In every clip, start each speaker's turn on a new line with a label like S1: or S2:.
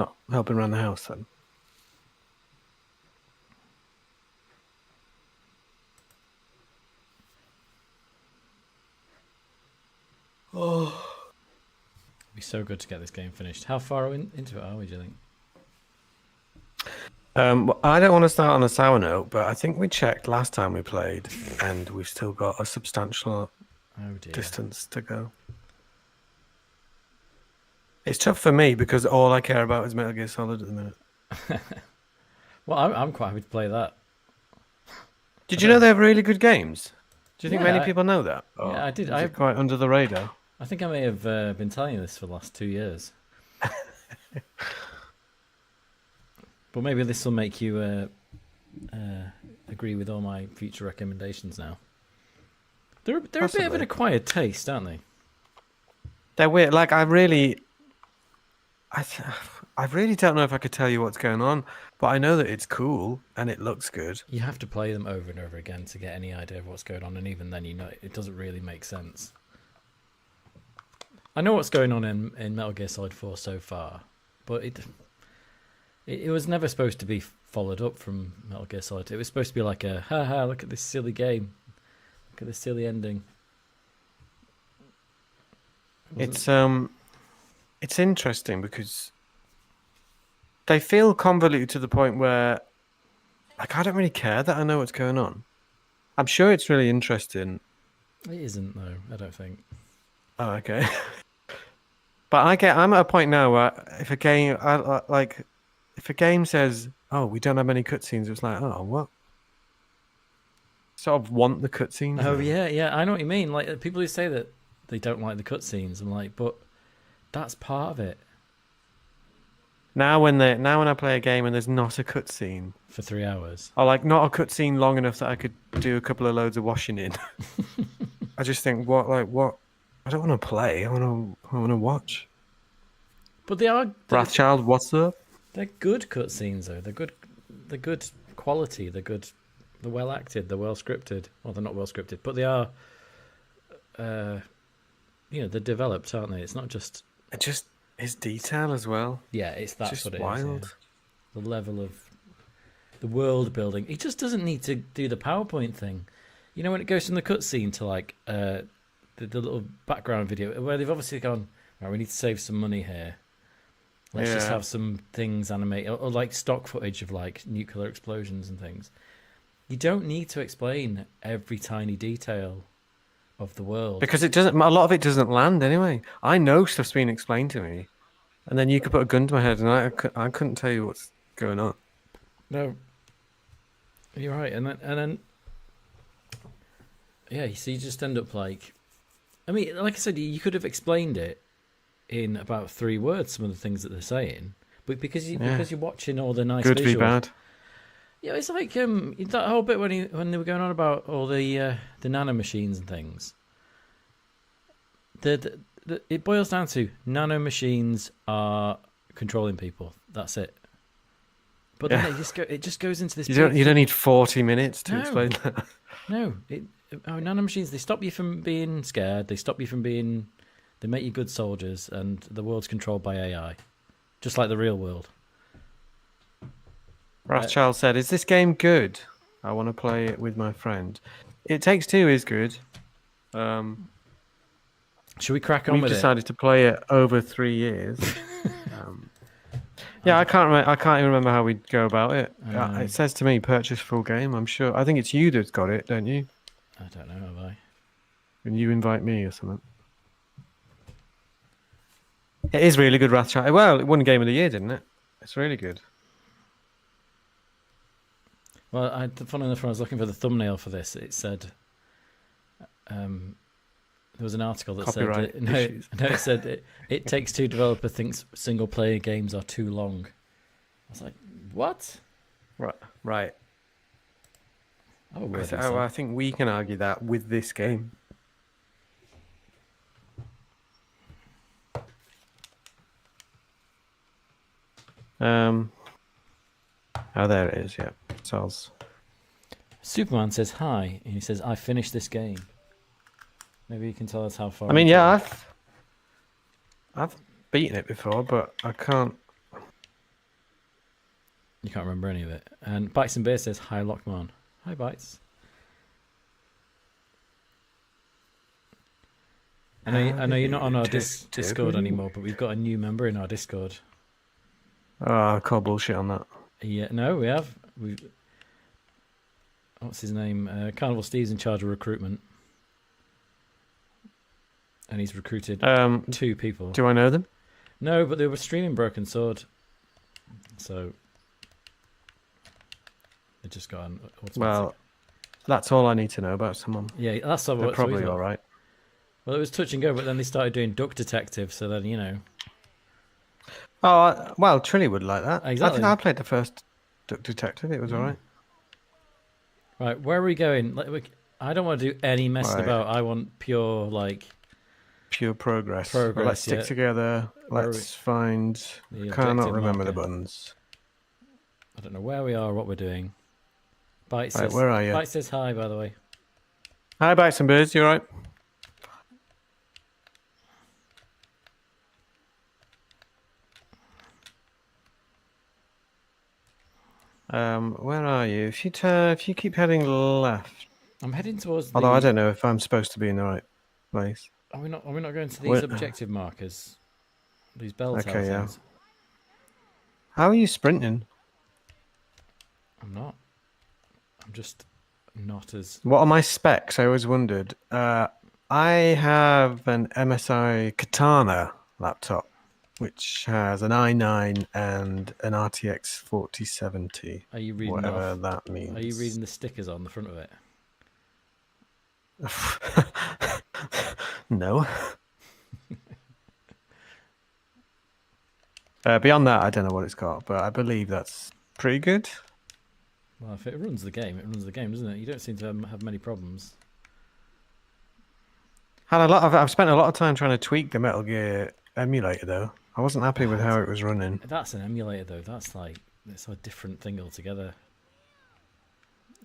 S1: Not helping around the house then. Oh.
S2: It'd be so good to get this game finished. How far into it are we, do you think?
S1: Well, I don't want to start on a sour note, but I think we checked last time we played, and we've still got a substantial distance to go. It's tough for me because all I care about is Metal Gear Solid at the minute.
S2: Well, I'm quite happy to play that.
S1: Did you know they have really good games? Do you think
S2: Yeah,
S1: many people know that?
S2: Yeah, I did.
S1: Is it quite under the radar?
S2: I think I may have been telling you this for the last 2 years. But maybe this will make you agree with all my future recommendations now. They're a bit of an acquired taste, aren't they?
S1: They're weird. Like I really don't know if I could tell you what's going on, but I know that it's cool and it looks good.
S2: You have to play them over and over again to get any idea of what's going on, and even then, you know, it doesn't really make sense. I know what's going on in Metal Gear Solid 4 so far, but it was never supposed to be followed up from Metal Gear Solid. It was supposed to be like a, haha, look at this silly game. Look at this silly ending.
S1: It's interesting because they feel convoluted to the point where, like, I don't really care that I know what's going on. I'm sure it's really interesting.
S2: It isn't, though, I don't think.
S1: Oh, okay. But I'm at a point now where if a game, if a game says, "Oh, we don't have any cutscenes," it's like, "Oh, what?" Sort of want the cutscenes.
S2: Oh yeah, I know what you mean. Like people who say that they don't like the cutscenes, I'm like, but that's part of it.
S1: Now when I play a game and there's not a cutscene
S2: for 3 hours,
S1: or like not a cutscene long enough that I could do a couple of loads of washing in, I just think, what? I don't want to play. I want to watch.
S2: But they are
S1: Wrathchild. What's up?
S2: They're good cutscenes though. They're good quality. They're good. They're well acted. They're well scripted. Well, they're not well scripted, but they are. They're developed, aren't they? It's not just.
S1: It just is detail as well.
S2: Yeah, that's
S1: just
S2: what it
S1: wild.
S2: is. Yeah. The level of the world building. He just doesn't need to do the PowerPoint thing. You know, when it goes from the cutscene to like the little background video where they've obviously gone, right, we need to save some money here. Let's just have some things animate or like stock footage of like nuclear explosions and things. You don't need to explain every tiny detail of the world
S1: because it doesn't. A lot of it doesn't land anyway. I know stuff's been explained to me, and then you could put a gun to my head, and I couldn't tell you what's going on.
S2: No, you're right, and then yeah. So you just end up like, I mean, like I said, you could have explained it in about 3 words. Some of the things that they're saying, but because you're watching all the nice
S1: good
S2: visuals,
S1: v bad.
S2: Yeah, it's like that whole bit when they were going on about all the nano machines and things. It boils down to nano machines are controlling people. That's it. But then it just goes into this.
S1: You don't need 40 minutes to explain that.
S2: No, nano machines, they stop you from being scared. They stop you from being. They make you good soldiers, and the world's controlled by AI, just like the real world.
S1: Wrathchild said, "Is this game good? I want to play it with my friend." It Takes Two is good.
S2: Should we crack on with it?
S1: We decided to play it over 3 years. I can't even remember how we go about it. It says to me, "Purchase full game." I'm sure. I think it's you that's got it, don't you?
S2: I don't know. Have I?
S1: And you invite me or something. It is really good, Wrathchild. Well, it won Game of the Year, didn't it? It's really good.
S2: Well, funny enough, when I was looking for the thumbnail for this, it said there was an article that
S1: Copyright
S2: said it said it Takes Two developer thinks single player games are too long. I was like, what?
S1: Right.
S2: Oh,
S1: I think we can argue that with this game. Oh, there it is. Yeah, Soz.
S2: Superman says hi, and he says, "I finished this game." Maybe you can tell us how far.
S1: I mean, yeah, I've beaten it before, but I can't.
S2: You can't remember any of it. And Bites and Beer says, hi, Lockman. Hi, Bites. I know you're not on our Discord anymore, but we've got a new member in our Discord.
S1: Oh, I call bullshit on that.
S2: Yeah, no, we have. What's his name? Carnival Steve's in charge of recruitment. And he's recruited 2 people.
S1: Do I know them?
S2: No, but they were streaming Broken Sword. So they just got an automatic.
S1: Well, that's all I need to know about someone.
S2: Yeah, that's all.
S1: They're probably all right.
S2: Well, it was touch and go, but then they started doing Duck Detective, so then, you know.
S1: Oh, well, Trilly would like that.
S2: Exactly.
S1: I think I played the first Duck Detective. It was all right.
S2: Right, where are we going? I don't want to do any messing about. I want pure,
S1: pure progress. Well, let's stick together. Let's find... I cannot remember the buttons.
S2: I don't know where we are or what we're doing. Bite says,
S1: where are you?
S2: Bite says hi, by the way.
S1: Hi, Bites and Birds. You all right? Where are you? If you keep heading left.
S2: I'm heading towards.
S1: Although I don't know if I'm supposed to be in the right place.
S2: Are we not going to these objective markers? These bell tower things?
S1: Yeah. How are you sprinting?
S2: I'm not. I'm just not as.
S1: What are my specs? I always wondered. I have an MSI Katana laptop, which has an i9 and an RTX 4070.
S2: Are you reading
S1: whatever that means?
S2: Are you reading the stickers on the front of it?
S1: No. Beyond that, I don't know what it's got, but I believe that's pretty good.
S2: Well, if it runs the game, doesn't it? You don't seem to have many problems.
S1: I've spent a lot of time trying to tweak the Metal Gear emulator, though. I wasn't happy with how it was running.
S2: That's an emulator, though. That's it's a different thing altogether.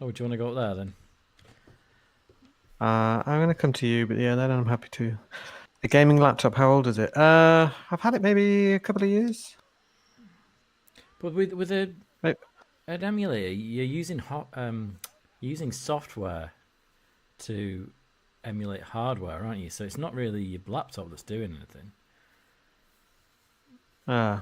S2: Oh, do you want to go up there then?
S1: I'm going to come to you, but yeah, then I'm happy to. A gaming laptop, how old is it? I've had it maybe a couple of years.
S2: But with an emulator, you're using software to emulate hardware, aren't you? So it's not really your laptop that's doing anything.
S1: I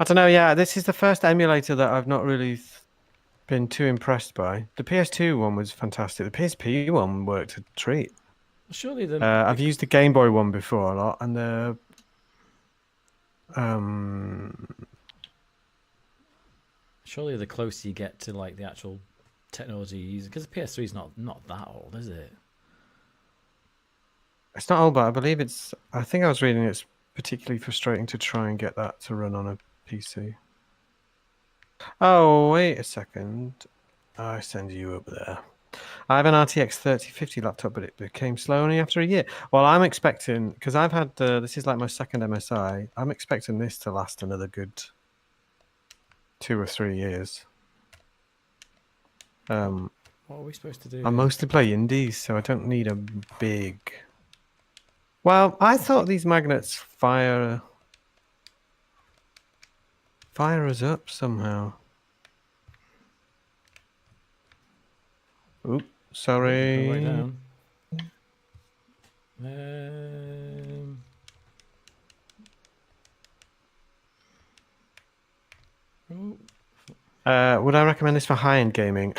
S1: don't know. Yeah, this is the first emulator that I've not really been too impressed by. The PS2 one was fantastic. The PSP one worked a treat.
S2: Well, surely
S1: I've used the Game Boy one before a lot, and the
S2: surely the closer you get to the actual technology you use, because the PS3 is not that old, is it?
S1: It's not old, but I believe it's. I think I was reading it's particularly frustrating to try and get that to run on a PC. Oh, wait a second. I send you up there. I have an RTX 3050 laptop, but it became slow only after a year. Well, I'm expecting, because I've had, this is like my second MSI, I'm expecting this to last another good 2 or 3 years.
S2: What are we supposed to do?
S1: I mostly play indies, so I don't need a big... Well, I thought these magnets fire us up somehow. Oop, sorry.
S2: Right down.
S1: Would I recommend this for high-end gaming?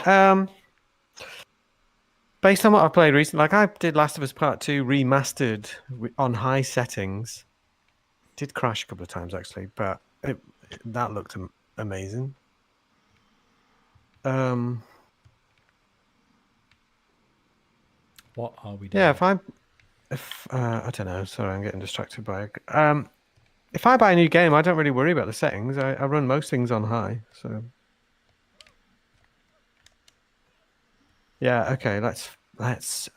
S1: Based on what I've played recently, like I did Last of Us Part 2 remastered on high settings. Did crash a couple of times actually, but that looked amazing.
S2: What are we doing?
S1: Yeah, I don't know. Sorry, I'm getting distracted by it. If I buy a new game, I don't really worry about the settings. I run most things on high, so. Yeah, okay, let's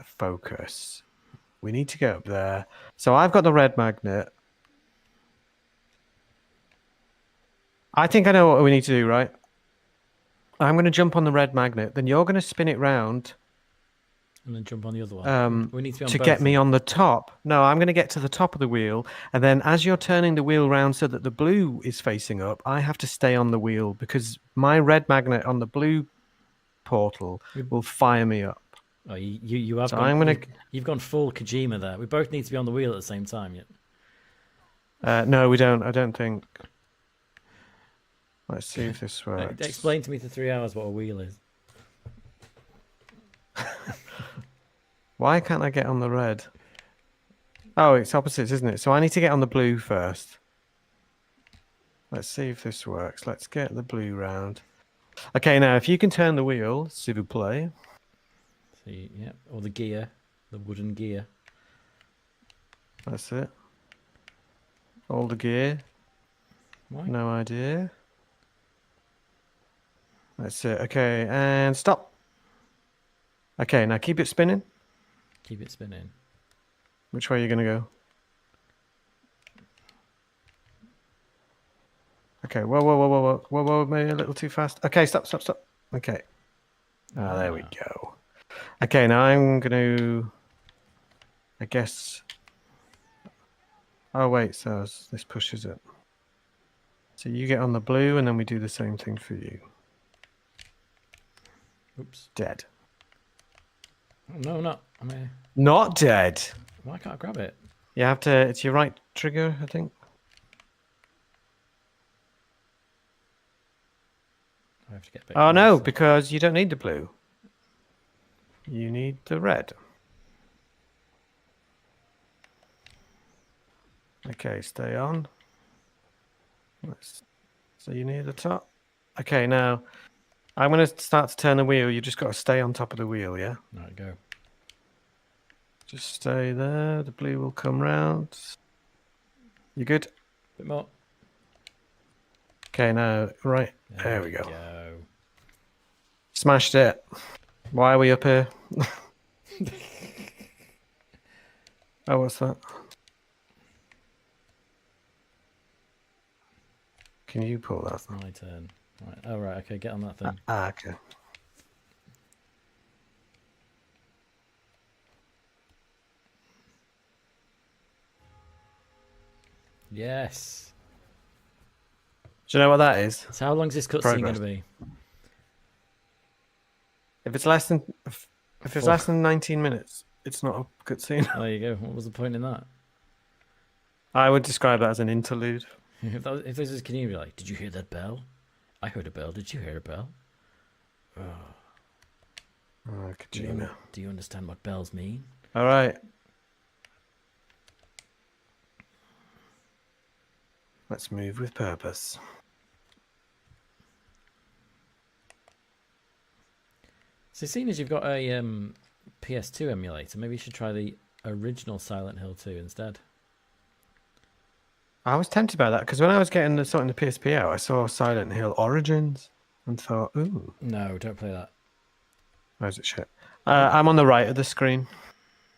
S1: focus. We need to get up there. So I've got the red magnet. I think I know what we need to do, right? I'm going to jump on the red magnet, then you're going to spin it round
S2: And then jump on the other one. We need to be on
S1: to
S2: both.
S1: get me on the top. No, I'm going to get to the top of the wheel, and then as you're turning the wheel round so that the blue is facing up, I have to stay on the wheel because my red magnet on the blue portal will fire me up.
S2: Oh, you have
S1: So
S2: gone.
S1: I'm gonna.
S2: You've gone full Kojima there. We both need to be on the wheel at the same time. Yeah.
S1: No, we don't. I don't think. Let's see if this works.
S2: Explain to me for 3 hours what a wheel is.
S1: Why can't I get on the red? Oh, it's opposites, isn't it? So I need to get on the blue first. Let's see if this works. Let's get the blue round. Okay, now if you can turn the wheel, s'il vous plaît.
S2: See, yeah, or the gear, the wooden gear.
S1: That's it. All the gear.
S2: Why?
S1: No idea. That's it. Okay, and stop. Okay, now keep it spinning.
S2: Keep it spinning.
S1: Which way are you going to go? Okay, whoa, maybe a little too fast. Okay, stop. Okay. Ah, there we go. Okay, now I'm going to, I guess. Oh, wait, so this pushes it. So you get on the blue, and then we do the same thing for you.
S2: Oops.
S1: Dead.
S2: Oh, no, not.
S1: Not dead.
S2: Why can't I grab it?
S1: You have to, it's your right trigger, I think.
S2: I have to get a bit
S1: Oh, no,
S2: closer.
S1: because you don't need the blue. You need the red. Okay, stay on. So you need the top. Okay, now I'm going to start to turn the wheel. You just got to stay on top of the wheel, yeah?
S2: Right, go.
S1: Just stay there. The blue will come round. You good?
S2: Bit more.
S1: Okay, now, right. There we go.
S2: Go.
S1: Smashed it. Why are we up here? Oh, what's that? Can you pull that?
S2: It's my turn. Right. Oh, right. Okay, get on that thing.
S1: Okay.
S2: Yes.
S1: Do you know what that is?
S2: So how long is this cutscene going to be?
S1: If it's less than 19 minutes, it's not a cutscene.
S2: Oh, there you go. What was the point in that?
S1: I would describe that as an interlude.
S2: If this is, can you be like, did you hear that bell? I heard a bell. Did you hear a bell? Oh.
S1: Oh, Kojima.
S2: Do you understand what bells mean?
S1: All right. Let's move with purpose.
S2: So seeing as you've got a PS2 emulator, maybe you should try the original Silent Hill 2 instead.
S1: I was tempted by that because when I was sorting the PSP out, I saw Silent Hill Origins and thought, ooh.
S2: No, don't play that.
S1: Where's it shit? I'm on the right of the screen.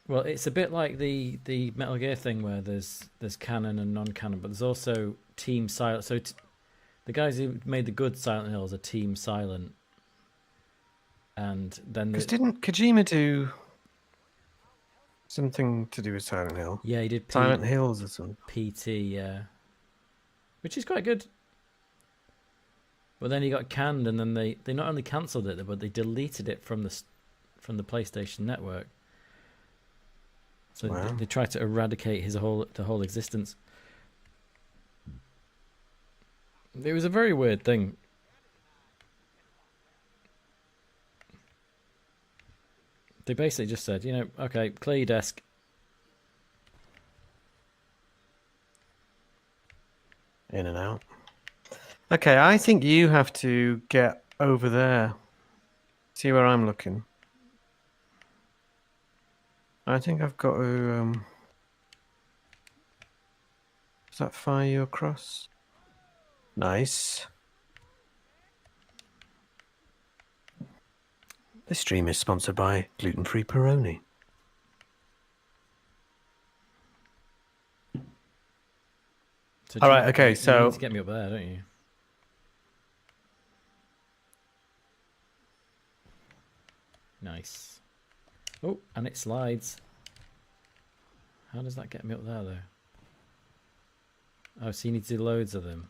S2: Well, it's a bit like the Metal Gear thing where there's canon and non-canon, but there's also Team Silent. So the guys who made the good Silent Hills are Team Silent. And then
S1: Because didn't Kojima do something to do with Silent Hill?
S2: Yeah, he did
S1: Silent Hills or something.
S2: PT, yeah. Which is quite good. But then he got canned, and then they not only cancelled it, but they deleted it from the PlayStation Network. So
S1: wow.
S2: they tried to eradicate the whole existence. It was a very weird thing. They basically just said, okay, clear your desk.
S1: In and out. Okay, I think you have to get over there. See where I'm looking. I think I've got to... Does that fire you across? Nice. This stream is sponsored by gluten-free Peroni.
S2: So
S1: all right, okay, so...
S2: You need to get me up there, don't you? Nice. Oh, and it slides. How does that get me up there, though? Oh, so you need to do loads of them.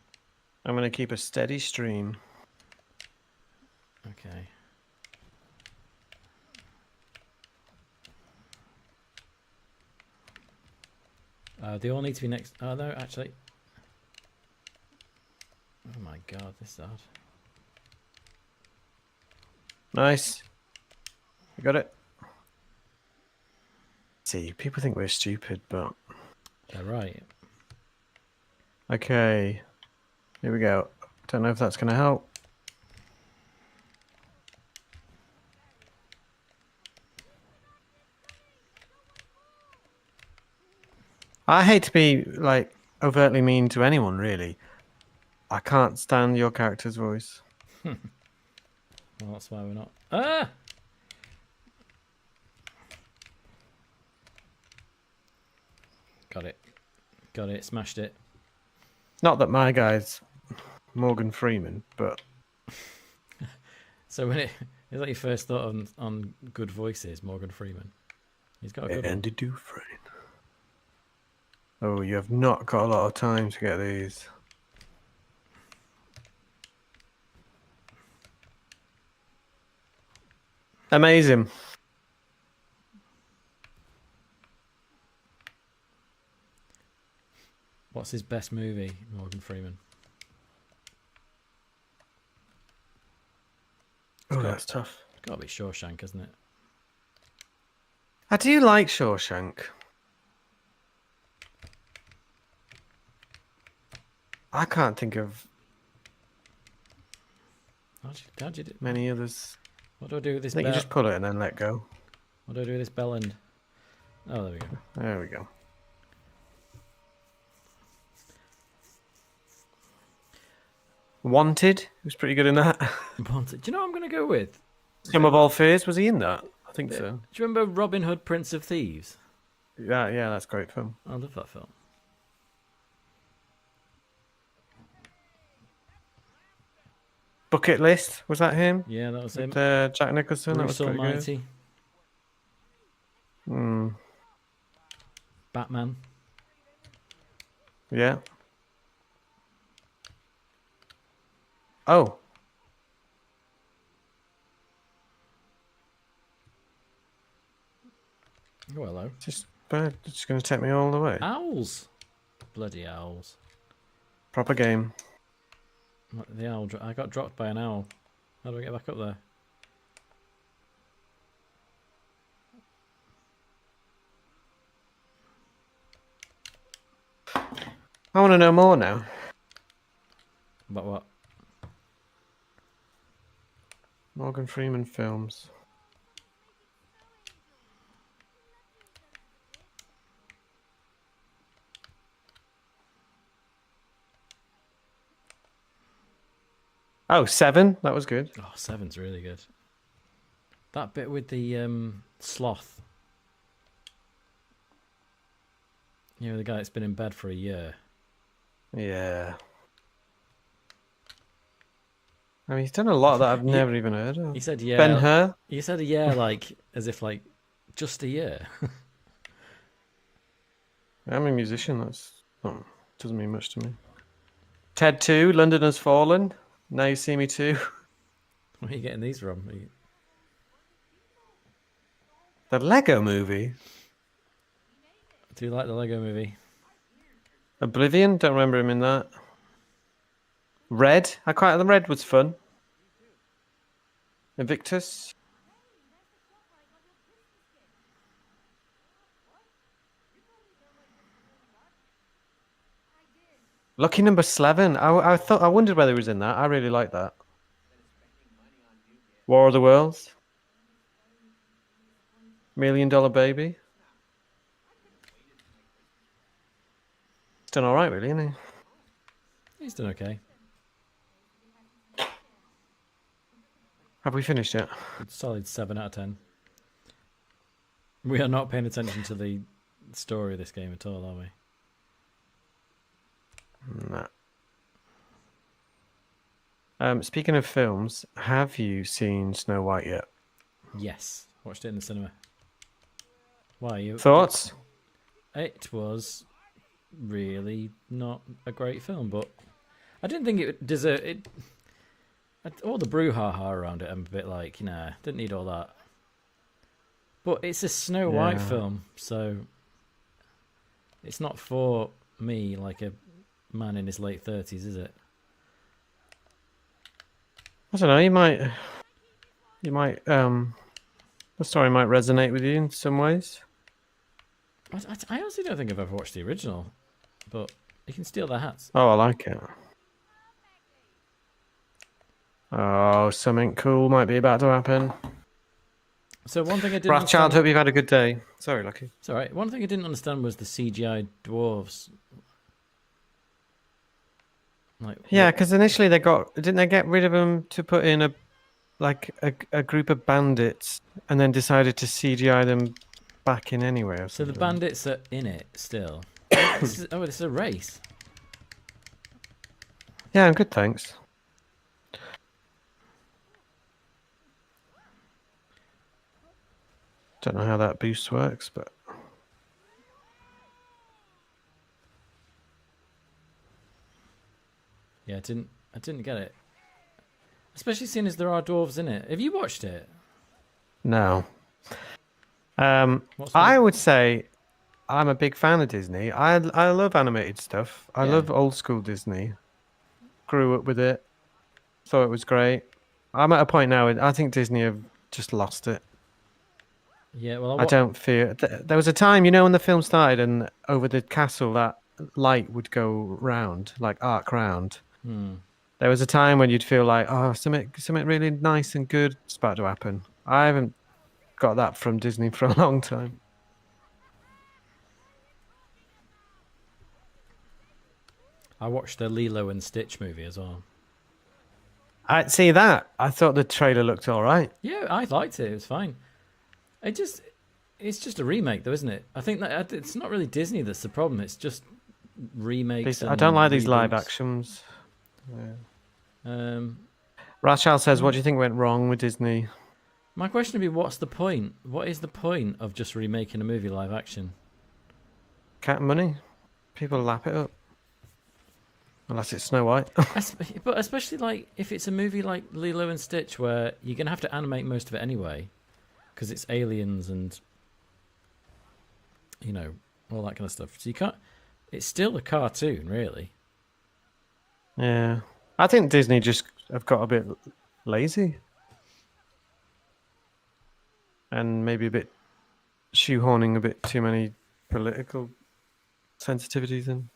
S1: I'm going to keep a steady stream.
S2: Okay. They all need to be next. Oh, no, actually. Oh my god, this is hard.
S1: Nice. You got it? See, people think we're stupid, but...
S2: They're right.
S1: Okay. Here we go. Don't know if that's going to help. I hate to be, like, overtly mean to anyone, really. I can't stand your character's voice.
S2: Well, that's why we're not. Ah! Got it. Got it. Smashed it.
S1: Not that my guy's Morgan Freeman, but...
S2: So when it's like your first thought on good voices, Morgan Freeman. He's got a good
S1: Andy Dufresne. Oh, you have not got a lot of time to get these. Amazing.
S2: What's his best movie, Morgan Freeman?
S1: Oh, that's tough.
S2: It's got to be Shawshank, isn't it?
S1: I do like Shawshank. I can't think of
S2: How'd you do?
S1: many others.
S2: What do I do with
S1: I
S2: this
S1: think
S2: bell?
S1: you just pull it and then let go.
S2: What do I do with this bell end? Oh, there we go.
S1: There we go. Wanted was pretty good in that.
S2: Wanted. Do you know what I'm going to go with?
S1: Some of All Fears, was he in that? I think so.
S2: Do you remember Robin Hood, Prince of Thieves?
S1: Yeah, that's a great film.
S2: I love that film.
S1: Bucket List, was that him?
S2: Yeah, that was him.
S1: With, Jack Nicholson, that was
S2: Bruce
S1: pretty
S2: Almighty.
S1: good. Hmm.
S2: Batman.
S1: Yeah. Oh.
S2: Oh, hello.
S1: Just going to take me all the way.
S2: Owls. Bloody owls.
S1: Proper game.
S2: What, the owl. I got dropped by an owl. How do I get back up there?
S1: I want to know more now.
S2: About what?
S1: Morgan Freeman films. Oh, Seven. That was good.
S2: Oh, Seven's really good. That bit with the sloth. You know, the guy that's been in bed for a year.
S1: Yeah. I mean, he's done a lot that I've never even heard of.
S2: He said, yeah.
S1: Ben-Hur?
S2: He said a year, like, as if, like, just a year.
S1: I'm a musician. Doesn't mean much to me. Ted 2, London Has Fallen. Now You See Me Too.
S2: Where are you getting these from?
S1: The Lego Movie.
S2: Do you like the Lego Movie?
S1: Oblivion. Don't remember him in that. Red. The Red was fun. Invictus. Lucky Number 11. I wondered whether he was in that. I really like that. War of the Worlds. $1 Million Baby. He's done all right, really, isn't he?
S2: He's done okay.
S1: Have we finished yet?
S2: Good solid 7 out of 10. We are not paying attention to the story of this game at all, are we?
S1: Nah. Speaking of films, have you seen Snow White yet?
S2: Yes. Watched it in the cinema. Why you
S1: Thoughts?
S2: It was really not a great film, but I didn't think it deserved it. All the brouhaha around it, I'm a bit like, nah, didn't need all that. But it's a Snow White
S1: Yeah.
S2: film, so it's not for me like a man in his late 30s, is it?
S1: I don't know. The story might resonate with you in some ways.
S2: I honestly don't think I've ever watched the original, but you can steal their hats.
S1: Oh, I like it. Oh, something cool might be about to happen.
S2: So one thing I didn't
S1: Rothschild,
S2: understand.
S1: hope you've had a good day. Sorry, Lucky.
S2: It's all right. One thing I didn't understand was the CGI dwarves. Like,
S1: Yeah, because initially didn't they get rid of them to put in a group of bandits, and then decided to CGI them back in anyway. Or
S2: so the
S1: something?
S2: bandits are in it still. This is a race.
S1: Yeah, I'm good, thanks. Don't know how that boost works, but
S2: Yeah, I didn't get it. Especially seeing as there are dwarves in it. Have you watched it?
S1: no.
S2: What's
S1: I
S2: the-
S1: would say I'm a big fan of Disney. I love animated stuff. I
S2: Yeah.
S1: love old school Disney. Grew up with it. Thought it was great. I'm at a point now. I think Disney have just lost it.
S2: Yeah, well,
S1: I don't fear. There was a time, when the film started, and over the castle that light would go round, like arc round. There was a time when you'd feel like, oh, something really nice and good is about to happen. I haven't got that from Disney for a long time.
S2: I watched the Lilo and Stitch movie as well.
S1: I see that. I thought the trailer looked all right.
S2: Yeah, I liked it. It was fine. It's just a remake, though, isn't it? I think that it's not really Disney that's the problem. It's just remakes.
S1: I don't like these live
S2: reboots.
S1: actions.
S2: Um,
S1: Rachel says, "What do you think went wrong with Disney?"
S2: my question would be, what's the point? What is the point of just remaking a movie live action?
S1: Cat money. People lap it up. Unless it's Snow White.
S2: But especially like if it's a movie like Lilo and Stitch, where you're gonna have to animate most of it anyway, because it's aliens and all that kind of stuff. So you can't. It's still a cartoon, really.
S1: Yeah. I think Disney just have got a bit lazy. And maybe a bit shoehorning a bit too many political sensitivities in.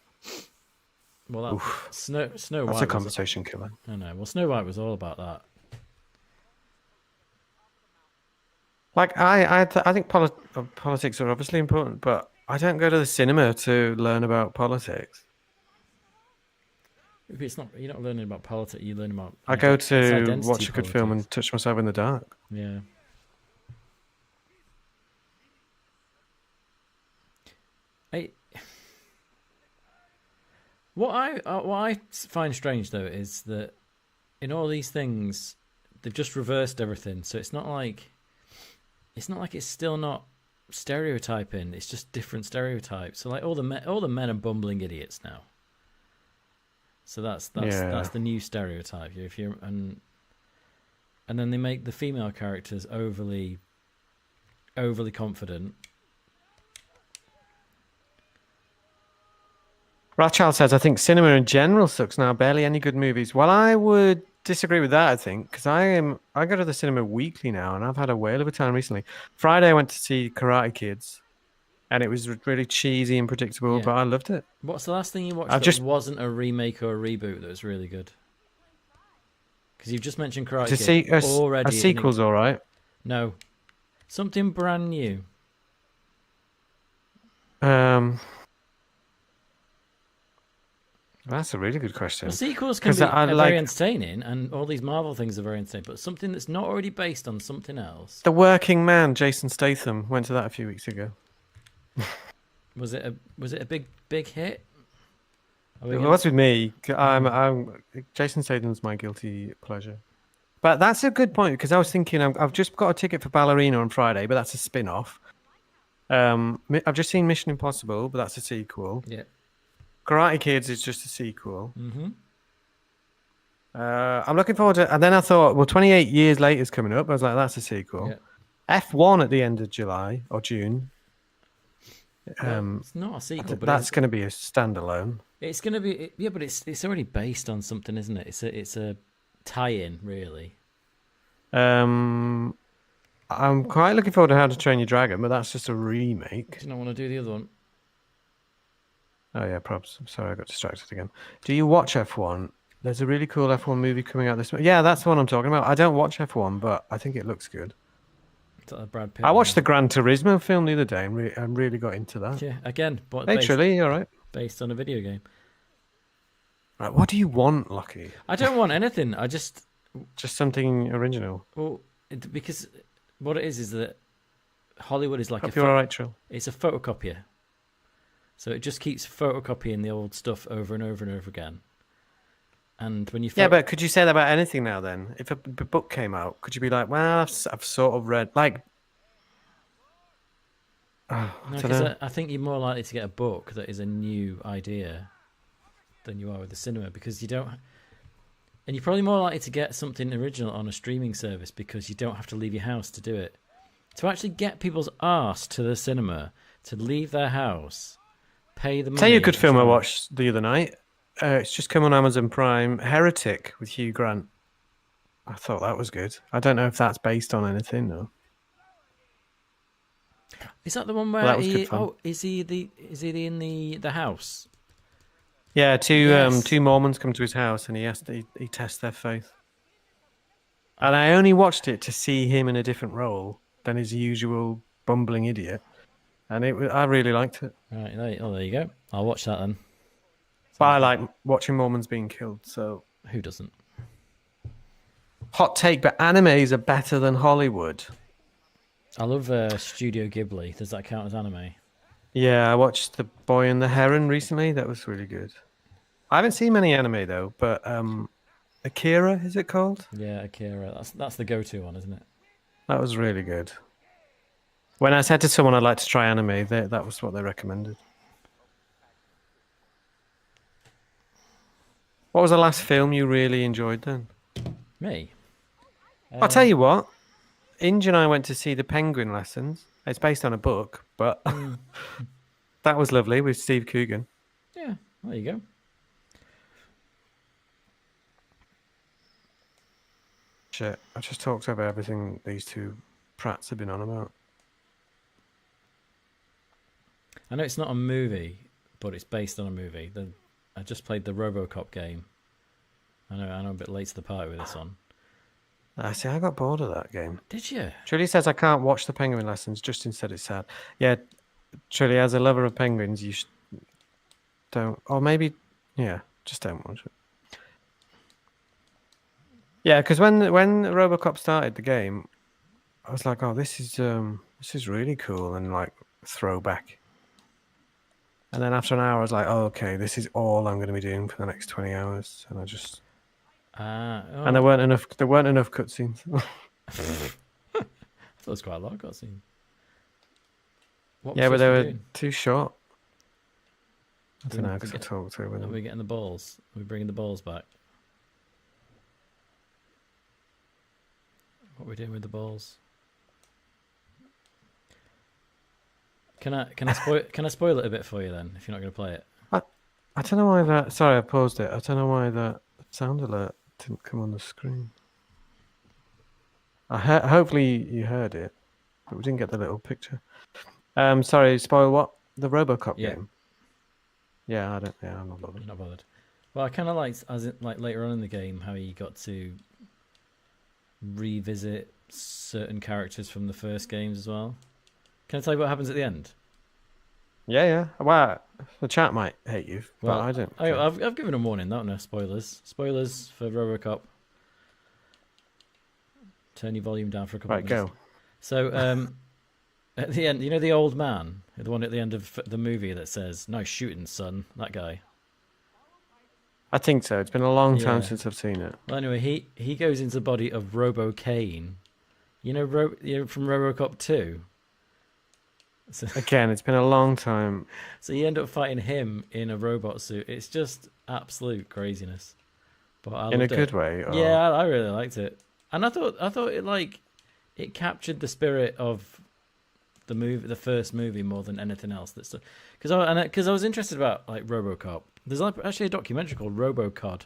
S2: Well, Snow White.
S1: That's a conversation killer.
S2: I know. Well, Snow White was all about that.
S1: Like I think politics are obviously important, but I don't go to the cinema to learn about politics.
S2: It's not. You're not learning about politics. You're learning about.
S1: I go
S2: it's
S1: to
S2: identity
S1: watch a good film
S2: politics.
S1: and touch myself in the dark.
S2: Yeah. What I find strange though is that in all these things they've just reversed everything. So it's not like it's still not stereotyping. It's just different stereotypes. So like all the men are bumbling idiots now. So that's the new stereotype. If you're and then they make the female characters overly confident.
S1: Rothschild says, I think cinema in general sucks now. Barely any good movies. Well, I would disagree with that, I think, because I go to the cinema weekly now, and I've had a whale of a time recently. Friday, I went to see Karate Kids, and it was really cheesy and predictable, but I loved it.
S2: What's the last thing you watched that wasn't a remake or a reboot that was really good? Because you've just mentioned Karate Kid already.
S1: A sequel's all right.
S2: No. Something brand new.
S1: That's a really good question.
S2: Well, sequels can be very entertaining, and all these Marvel things are very entertaining, but something that's not already based on something else.
S1: The Working Man, Jason Statham, went to that a few weeks ago.
S2: Was it a big hit?
S1: It was with me. I'm Jason Statham's my guilty pleasure. But that's a good point, because I was thinking I've just got a ticket for Ballerina on Friday, but that's a spin-off. I've just seen Mission Impossible, but that's a sequel.
S2: Yeah.
S1: Karate Kids is just a sequel.
S2: Mm-hmm.
S1: I'm looking forward to. And then I thought, well, 28 Years Later is coming up. I was like, that's a sequel.
S2: Yeah.
S1: F1 at the end of July or June.
S2: Well, it's not a sequel, but
S1: That's going to be a standalone.
S2: it's going to be. Yeah, but it's already based on something, isn't it? It's a tie-in, really.
S1: I'm quite looking forward to How to Train Your Dragon, but that's just a remake.
S2: Do you not want to do the other one?
S1: Oh yeah, props. I'm sorry, I got distracted again. Do you watch F1? There's a really cool F1 movie coming out this month. Yeah, that's the one I'm talking about. I don't watch F1, but I think it looks good.
S2: It's like a Brad Pitt
S1: I watched the
S2: one.
S1: Gran Turismo film the other day and really got into that.
S2: Yeah, again, but
S1: Literally, all right.
S2: based on a video game.
S1: Right, what do you want, Lucky?
S2: I don't want anything. I just
S1: something original.
S2: well because what it is that Hollywood is like
S1: Hope you're all right, Trill.
S2: it's a photocopier. So it just keeps photocopying the old stuff over and over and over again. And when you
S1: Yeah, but could you say that about anything now? Then, if a book came out, could you be like, "Well, I've sort of read like." I
S2: no,
S1: don't know.
S2: I think you're more likely to get a book that is a new idea than you are with the cinema because you don't. And you're probably more likely to get something original on a streaming service because you don't have to leave your house to do it. To actually get people's arse to the cinema, to leave their house, pay the money.
S1: Tell you a good film I watched the other night. It's just come on Amazon Prime. Heretic with Hugh Grant. I thought that was good. I don't know if that's based on anything though.
S2: Is that the one where
S1: Well, that was good fun.
S2: is he in the house?
S1: Yeah, two
S2: Yes.
S1: two Mormons come to his house and he tests their faith. And I only watched it to see him in a different role than his usual bumbling idiot, and I really liked it.
S2: Right, there you go. I'll watch that then.
S1: But I like watching Mormons being killed. So
S2: Who doesn't?
S1: hot take, but animes are better than Hollywood.
S2: I love Studio Ghibli. Does that count as anime?
S1: Yeah, I watched The Boy and the Heron recently. That was really good. I haven't seen many anime though, but Akira, is it called?
S2: Yeah, Akira. That's the go-to one, isn't it?
S1: That was really good. When I said to someone I'd like to try anime, that was what they recommended. What was the last film you really enjoyed then?
S2: Me?
S1: I'll tell you what. Inge and I went to see The Penguin Lessons. It's based on a book, but that was lovely with Steve Coogan.
S2: Yeah, there you go.
S1: Shit, I just talked over everything these two prats have been on about.
S2: I know it's not a movie, but it's based on a movie. I just played the RoboCop game. I know I'm a bit late to the party with this one.
S1: I see. I got bored of that game.
S2: Did you?
S1: Trilly says I can't watch The Penguin Lessons. Justin said it's sad. Yeah, Trilly, as a lover of penguins, you don't, or maybe, yeah, just don't watch it. Yeah, because when RoboCop started the game, I was like, oh, this is really cool and like throwback. And then after an hour, I was like, oh, okay, this is all I'm going to be doing for the next 20 hours, and I just. And there weren't enough cutscenes.
S2: I thought it was quite a lot of cutscenes.
S1: Yeah, but they were too short. I don't know, because I talked over
S2: Are
S1: them.
S2: we getting the balls? Are we bringing the balls back? What are we doing with the balls? Can I spoil it a bit for you then, if you're not going to play it?
S1: I don't know why that. Sorry, I paused it. I don't know why that sound alert didn't come on the screen. Hopefully you heard it, but we didn't get the little picture. Sorry, spoil what? The RoboCop game. Yeah, I don't. Yeah, I'm not bothered.
S2: You're not bothered. Well, I kind of liked like later on in the game how you got to revisit certain characters from the first games as well. Can I tell you what happens at the end?
S1: Yeah. Well, the chat might hate you, but I don't.
S2: I've given a warning. No spoilers. Spoilers for RoboCop. Turn your volume down for a couple of minutes.
S1: Right, go.
S2: So, at the end, you know the old man, the one at the end of the movie that says, "Nice shooting, son." That guy.
S1: I think so. It's been a long time since I've seen it.
S2: Well, anyway, he goes into the body of Robo Kane. You know from RoboCop 2. So,
S1: Again, it's been a long time.
S2: so you end up fighting him in a robot suit. It's just absolute craziness. But I
S1: In a
S2: loved
S1: good
S2: it.
S1: way,
S2: Yeah,
S1: or
S2: I really liked it, and I thought it like it captured the spirit of the movie, the first movie, more than anything else. That's because I was interested about like RoboCop. There's like actually a documentary called RoboCod,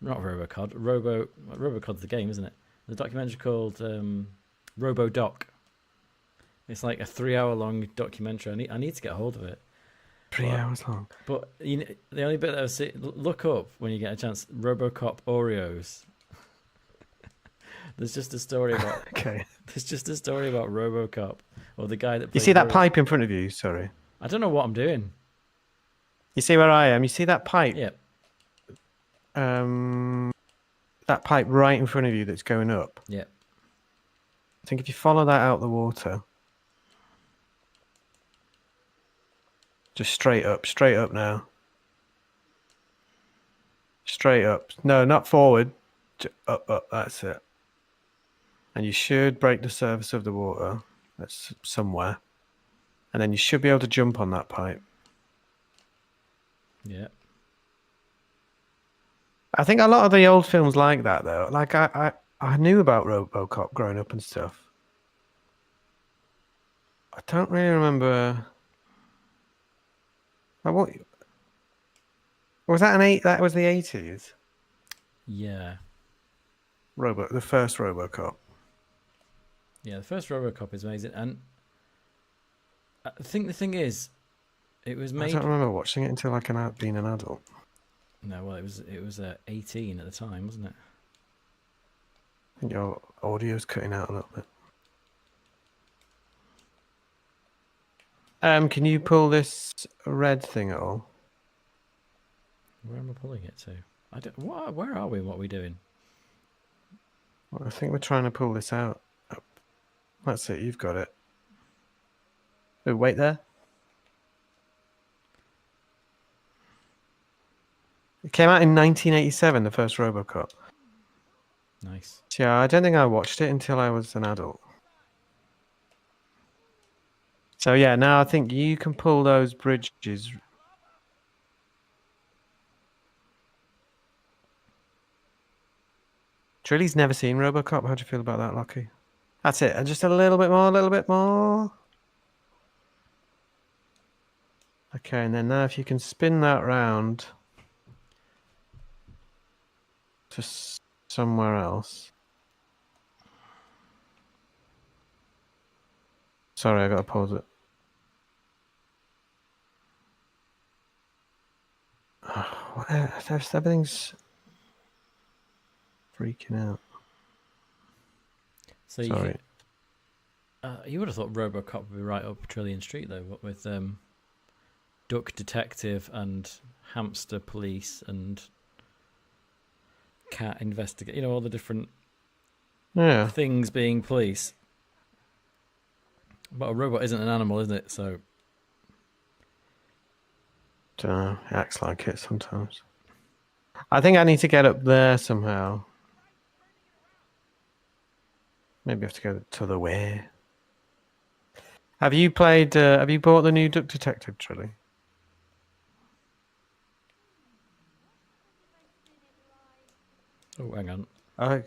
S2: not RoboCod. RoboCod's the game, isn't it? There's a documentary called RoboDoc. It's like a 3 hour long documentary. I need to get a hold of it.
S1: 3 hours long.
S2: But you know, the only bit that I was look up when you get a chance, RoboCop Oreos. There's just a story about
S1: Okay.
S2: there's just a story about RoboCop or the guy that
S1: You
S2: plays
S1: see that
S2: Robo-
S1: pipe in front of you? Sorry.
S2: I don't know what I'm doing.
S1: You see where I am? You see that pipe?
S2: Yeah,
S1: That pipe right in front of you that's going up.
S2: yeah.
S1: I think if you follow that out the water, just straight up now. Straight up. No, not forward. Up. That's it. And you should break the surface of the water. That's somewhere. And then you should be able to jump on that pipe.
S2: Yeah.
S1: I think a lot of the old films like that, though. Like, I knew about RoboCop growing up and stuff. I don't really remember. Like, what was that? That was the 80s.
S2: Yeah.
S1: The first RoboCop.
S2: Yeah, the first RoboCop is amazing. And I think the thing is, it was
S1: I
S2: made.
S1: don't remember watching it until being an adult.
S2: No, well, it was 18 at the time, wasn't it?
S1: I think your audio's cutting out a little bit. Can you pull this red thing at all?
S2: Where am I pulling it to? I don't. What? Where are we? What are we doing?
S1: Well, I think we're trying to pull this out. Oh, that's it. You've got it. Oh, wait there. It came out in 1987, the first RoboCop.
S2: Nice.
S1: Yeah, I don't think I watched it until I was an adult. So yeah, now I think you can pull those bridges. Trilly's never seen RoboCop. How do you feel about that, Lockie? That's it. And just a little bit more, a little bit more. Okay, and then now if you can spin that round to somewhere else. Sorry, I gotta pause it. Everything's freaking out.
S2: So
S1: Sorry.
S2: you would have thought RoboCop would be right up Trillion Street though, what with Duck Detective and Hamster Police and Cat Investigate. You know, all the different things being police. But a robot isn't an animal, isn't it? So
S1: Don't know. It acts like it sometimes. I think I need to get up there somehow. Maybe I have to go to the way. Have you played? Have you bought the new Duck Detective, Trilly?
S2: oh, hang on.
S1: Oh,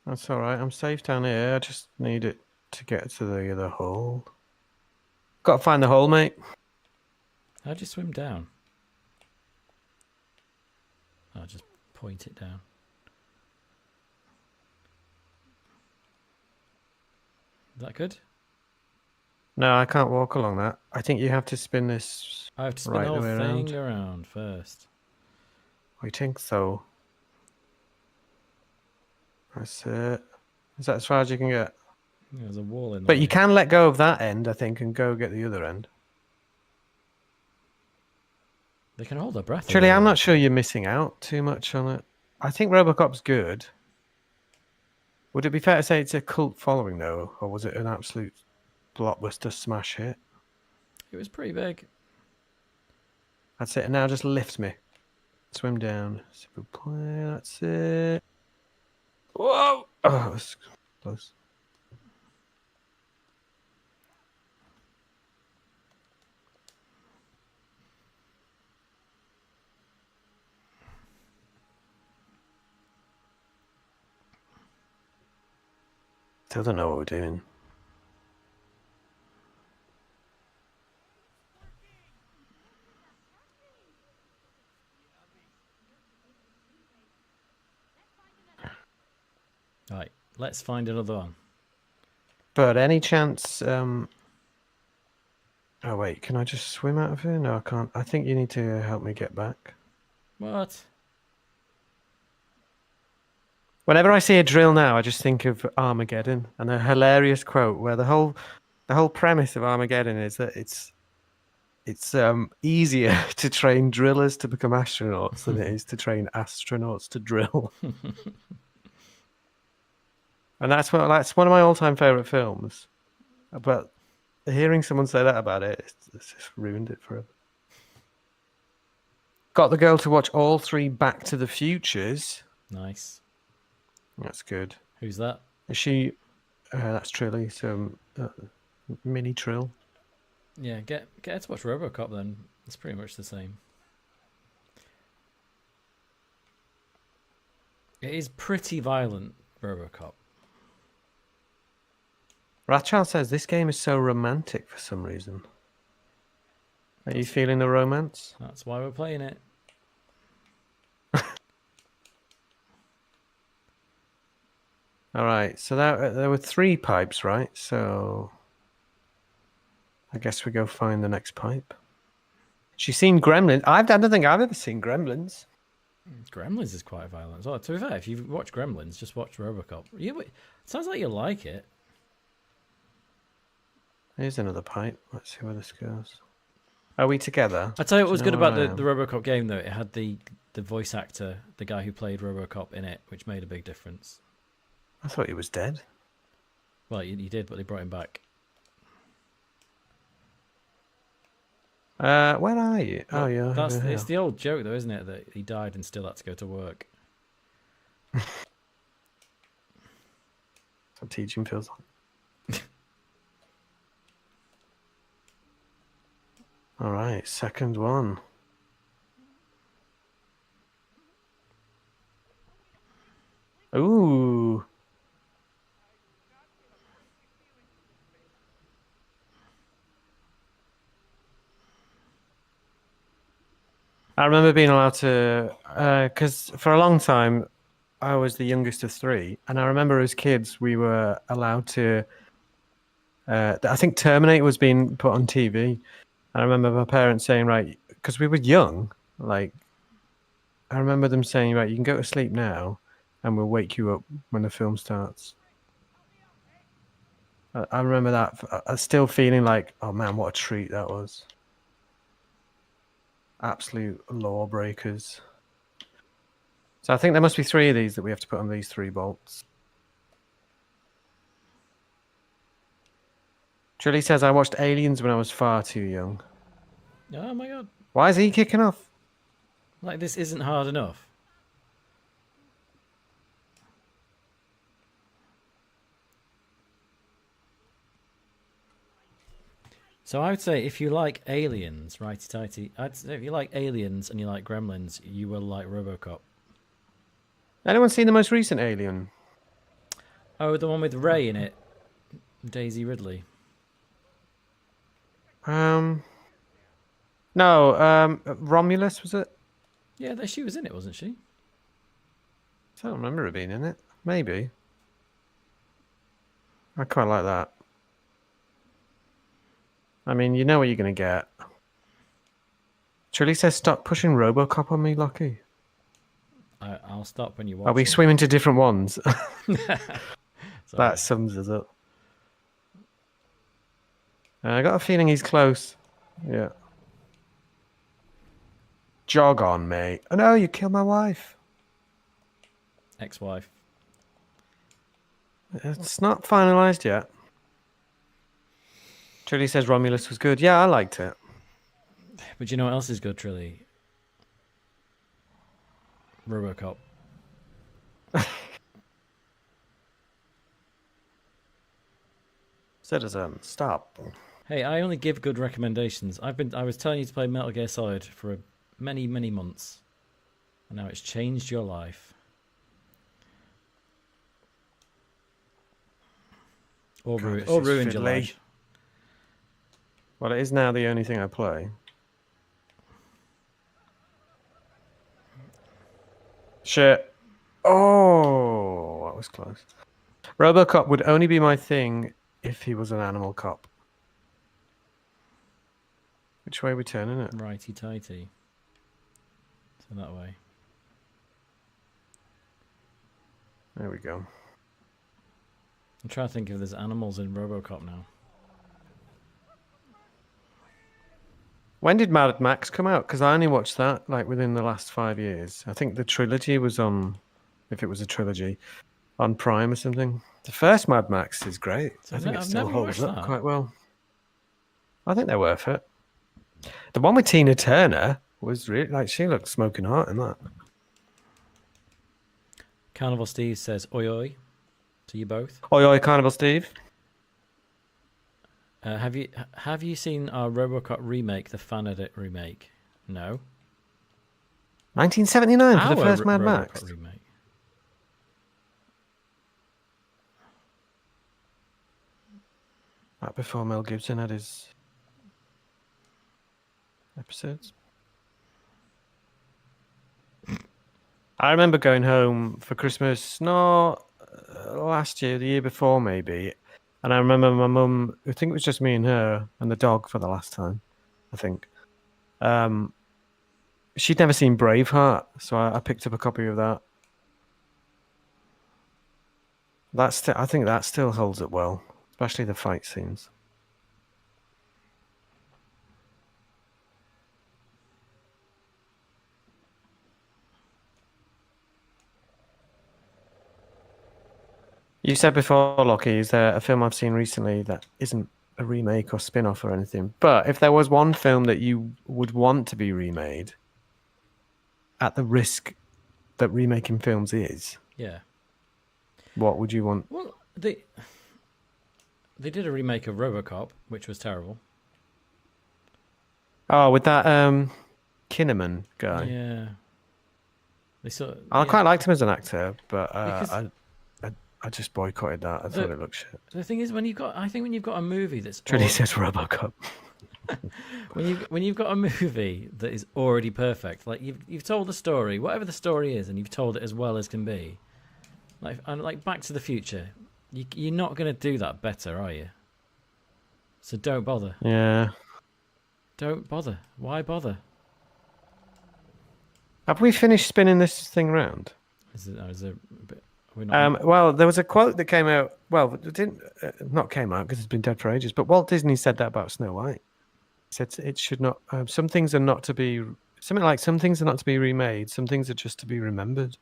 S1: that's all right. I'm safe down here. I just need it to get to the other hole. Got to find the hole, mate.
S2: How'd you swim down? I'll just point it down. Is that good?
S1: No, I can't walk along that. I think you have to spin this.
S2: I have to spin
S1: Right,
S2: the whole
S1: the way
S2: thing
S1: around.
S2: around first.
S1: I think so. That's it. Is that as far as you can get?
S2: Yeah, there's a wall in there.
S1: But you can let go of that end, I think, and go get the other end.
S2: They can hold their breath.
S1: Trilly,
S2: over
S1: I'm
S2: there.
S1: not sure you're missing out too much on it. I think RoboCop's good. Would it be fair to say it's a cult following, though? Or was it an absolute blockbuster smash hit?
S2: It was pretty big.
S1: That's it. And now just lift me. Swim down. Super play. That's it. Whoa! Oh, that's close. Still don't know what we're doing.
S2: Right, let's find another one.
S1: But any chance... Oh, wait. Can I just swim out of here? No, I can't. I think you need to help me get back.
S2: What?
S1: Whenever I see a drill now, I just think of Armageddon and a hilarious quote where the whole premise of Armageddon is that it's easier to train drillers to become astronauts than it is to train astronauts to drill. And that's one of my all-time favorite films. But hearing someone say that about it, it's just ruined it forever. Got the girl to watch all 3 Back to the Futures.
S2: Nice.
S1: That's good.
S2: Who's that?
S1: Is she? That's Trilly. So mini Trill.
S2: Yeah, get her to watch RoboCop then. It's pretty much the same. It is pretty violent, RoboCop.
S1: Ratchild says this game is so romantic for some reason. Are you feeling the romance?
S2: That's why we're playing it.
S1: All right. So there were 3 pipes, right? So I guess we go find the next pipe. She's seen Gremlins. I don't think I've ever seen Gremlins.
S2: Gremlins is quite violent as well. To be fair, if you watch Gremlins, just watch RoboCop. It sounds like you like it.
S1: Here's another pipe. Let's see where this goes. Are we together?
S2: I tell you what was
S1: Do you
S2: good
S1: know
S2: about
S1: where I
S2: the RoboCop game though. It had the voice actor, the guy who played RoboCop in it, which made a big difference.
S1: I thought he was dead.
S2: Well, he did, but they brought him back.
S1: Where are you?
S2: Well,
S1: oh, yeah.
S2: It's the old joke though, isn't it? That he died and still had to go to work.
S1: That's what teaching feels like. All right, second one. Ooh. I remember being allowed to, because for a long time, I was the youngest of 3, and I remember as kids we were allowed to. I think Terminator was being put on TV. I remember my parents saying, right, because we were young, like, I remember them saying, right, you can go to sleep now, and we'll wake you up when the film starts. I remember that. I still feeling like, oh man, what a treat that was. Absolute lawbreakers. So I think there must be 3 of these that we have to put on these 3 bolts. Trilly says, I watched Aliens when I was far too young.
S2: Oh my god.
S1: Why is he kicking off?
S2: Like, this isn't hard enough. So I would say if you like Aliens, righty tighty, I'd say if you like Aliens and you like Gremlins, you will like RoboCop.
S1: Anyone seen the most recent Alien?
S2: Oh, the one with Ray in it, Daisy Ridley.
S1: No, Romulus, was it?
S2: Yeah, she was in it, wasn't she?
S1: I don't remember her being in it. Maybe. I quite like that. I mean, you know what you're going to get. Trilly says, stop pushing RoboCop on me, Lockie.
S2: I'll stop when you watch
S1: Are we
S2: it.
S1: swimming to different ones?
S2: Sorry.
S1: That sums us up. I got a feeling he's close. Yeah. Jog on, mate. Oh no, you killed my wife.
S2: Ex-wife.
S1: It's not finalised yet. Trilly says Romulus was good. Yeah, I liked it.
S2: But you know what else is good, Trilly? RoboCop.
S1: Citizen, stop.
S2: Hey, I only give good recommendations. I was telling you to play Metal Gear Solid for many, many months. And now it's changed your life. Or,
S1: God, this
S2: or
S1: is
S2: ruined your
S1: fiddly.
S2: life.
S1: Well, it is now the only thing I play. Shit. Oh, that was close. RoboCop would only be my thing if he was an animal cop. Which way are we turning it?
S2: Righty tighty. So that way.
S1: There we go.
S2: I'm trying to think if there's animals in RoboCop now.
S1: When did Mad Max come out? Because I only watched that like within the last 5 years. I think the trilogy was on, if it was a trilogy, on Prime or something. The first Mad Max is great.
S2: So
S1: I think it
S2: I've
S1: still
S2: never
S1: holds
S2: watched
S1: up
S2: that.
S1: quite well. I think they're worth it. The one with Tina Turner was really like she looked smoking hot in that.
S2: Carnival Steve says, oi oi to you both.
S1: Oi, oi, Carnival Steve.
S2: Have you seen our RoboCop remake, the fan edit remake? No.
S1: 1979 for the
S2: Our
S1: first Mad
S2: RoboCop
S1: Max.
S2: remake.
S1: Back before Mel Gibson had his episodes. I remember going home for Christmas, not last year, the year before maybe. And I remember my mum, I think it was just me and her and the dog for the last time, I think. She'd never seen Braveheart, so I picked up a copy of that. I think that still holds up well, especially the fight scenes. You said before, Lockie, is there a film I've seen recently that isn't a remake or spin-off or anything? But if there was one film that you would want to be remade, at the risk that remaking films is,
S2: Yeah.
S1: what would you want?
S2: Well, they did a remake of RoboCop, which was terrible.
S1: Oh, with that Kinnaman guy.
S2: Yeah. They sort.
S1: I
S2: yeah.
S1: quite liked him as an actor, but
S2: Because
S1: I just boycotted that. I thought it looked shit.
S2: the thing is, when you've got a movie that's
S1: Trudy says RoboCop.
S2: when you've got a movie that is already perfect, like you've told the story, whatever the story is, and you've told it as well as can be. Like Back to the Future, you're not going to do that better, are you? So don't bother.
S1: Yeah.
S2: Don't bother. Why bother?
S1: Have we finished spinning this thing round?
S2: We're not.
S1: Well, there was a quote that came out. Well, it didn't not came out because it's been dead for ages. But Walt Disney said that about Snow White. He said it should not. Some things are not to be. Something like some things are not to be remade. Some things are just to be remembered.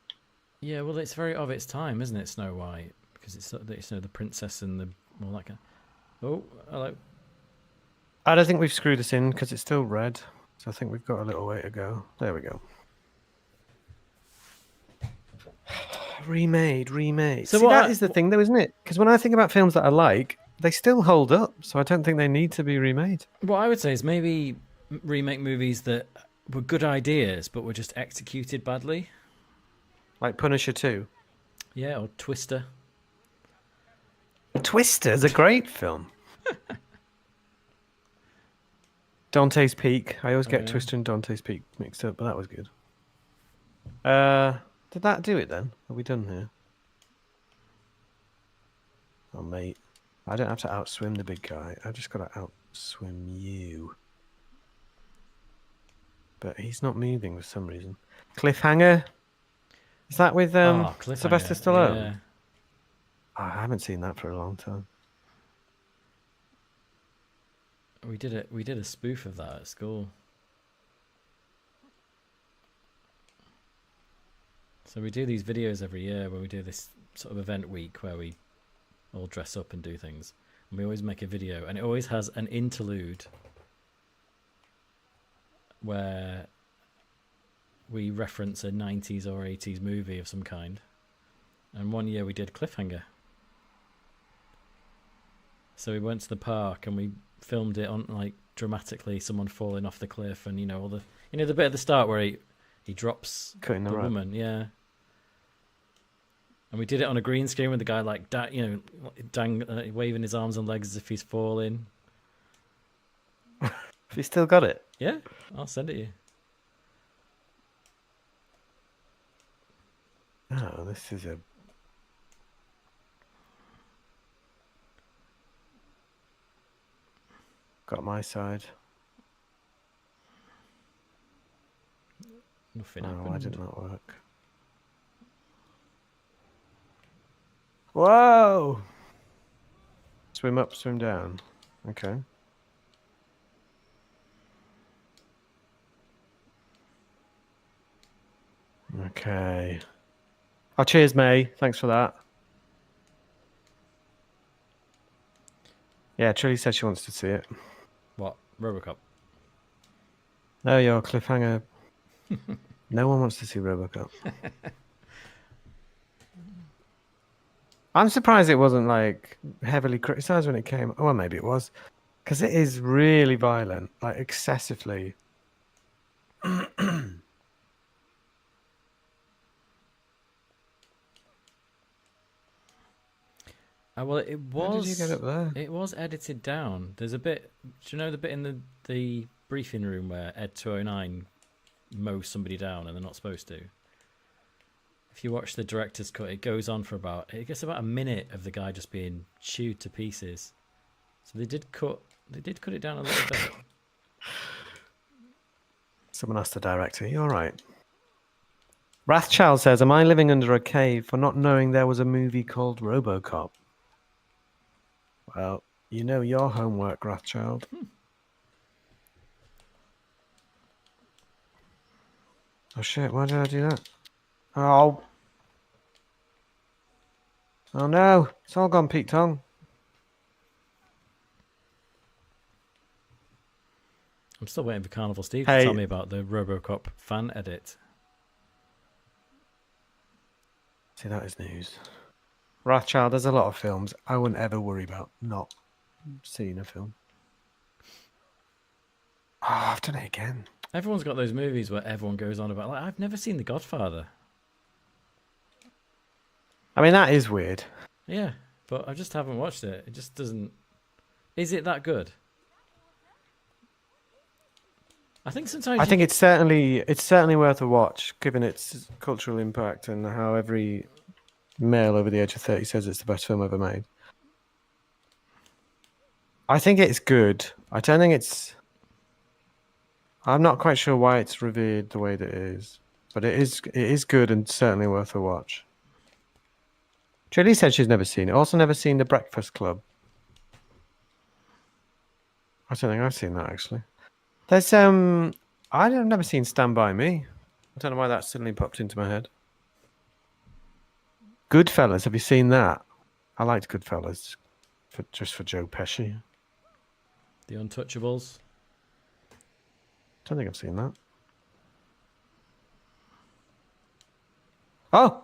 S2: Yeah, well, it's very of its time, isn't it, Snow White? Because it's the princess and all that kind. Oh, hello.
S1: I don't think we've screwed this in because it's still red. So I think we've got a little way to go. There we go. Remade.
S2: So
S1: See, that is the thing, though, isn't it? Because when I think about films that I like, they still hold up. So I don't think they need to be remade.
S2: What I would say is maybe remake movies that were good ideas but were just executed badly.
S1: Like Punisher 2.
S2: Yeah, or Twister.
S1: Twister's a great film. Dante's Peak. I always get Twister and Dante's Peak mixed up, but that was good. Did that do it then? Are we done here? Oh, mate. I don't have to outswim the big guy. I've just got to outswim you. But he's not moving for some reason. Cliffhanger? Is that with Sylvester Stallone?
S2: Yeah.
S1: Oh, I haven't seen that for a long time.
S2: We did a spoof of that at school. So we do these videos every year where we do this sort of event week where we all dress up and do things. And we always make a video, and it always has an interlude where we reference a 90s or 80s movie of some kind. And one year we did Cliffhanger. So we went to the park and we filmed it on, like, dramatically, someone falling off the cliff, and all the bit at the start where he drops
S1: Cutting the rope.
S2: woman, yeah. And we did it on a green screen with the guy like waving his arms and legs as if he's falling.
S1: Have you still got it?
S2: Yeah, I'll send it you.
S1: Oh, this is a... Got my side.
S2: Nothing
S1: Oh,
S2: happened.
S1: why didn't that work? Whoa! Swim up, swim down. Okay. Okay. Oh, cheers, May. Thanks for that. Yeah, Trilly said she wants to see it.
S2: What? Robocop?
S1: No, your cliffhanger. No one wants to see Robocop. I'm surprised it wasn't like heavily criticized when it came. Oh, well, maybe it was, because it is really violent, like excessively.
S2: Well, it was.
S1: How did you get up there?
S2: It was edited down. There's a bit. Do you know the bit in the briefing room where Ed 209 mows somebody down and they're not supposed to? If you watch the director's cut, it goes on for it gets about a minute of the guy just being chewed to pieces. So they did cut it down a little bit.
S1: Someone asked the director, "You all right?" Wrathchild says, "Am I living under a cave for not knowing there was a movie called RoboCop?" Well, you know your homework, Wrathchild. Oh shit! Why did I do that? Oh. Oh no! It's all gone Pete Tong.
S2: I'm still waiting for Carnival Steve
S1: Hey.
S2: to tell me about the RoboCop fan edit.
S1: See, that is news. Wrathchild, there's a lot of films I wouldn't ever worry about not seeing a film. Oh, I've done it again.
S2: Everyone's got those movies where everyone goes on about, like, I've never seen The Godfather.
S1: I mean, that is weird.
S2: Yeah, but I just haven't watched it. It just doesn't... Is it that good? I think sometimes...
S1: I think it's certainly worth a watch, given its cultural impact and how every male over the age of 30 says it's the best film ever made. I think it's good. I don't think it's... I'm not quite sure why it's revered the way that it is, but it is good and certainly worth a watch. Julie said she's never seen it. Also never seen The Breakfast Club. I don't think I've seen that, actually. There's I've never seen Stand By Me. I don't know why that suddenly popped into my head. Goodfellas, have you seen that? I liked Goodfellas just for Joe Pesci.
S2: The Untouchables.
S1: Don't think I've seen that. Oh!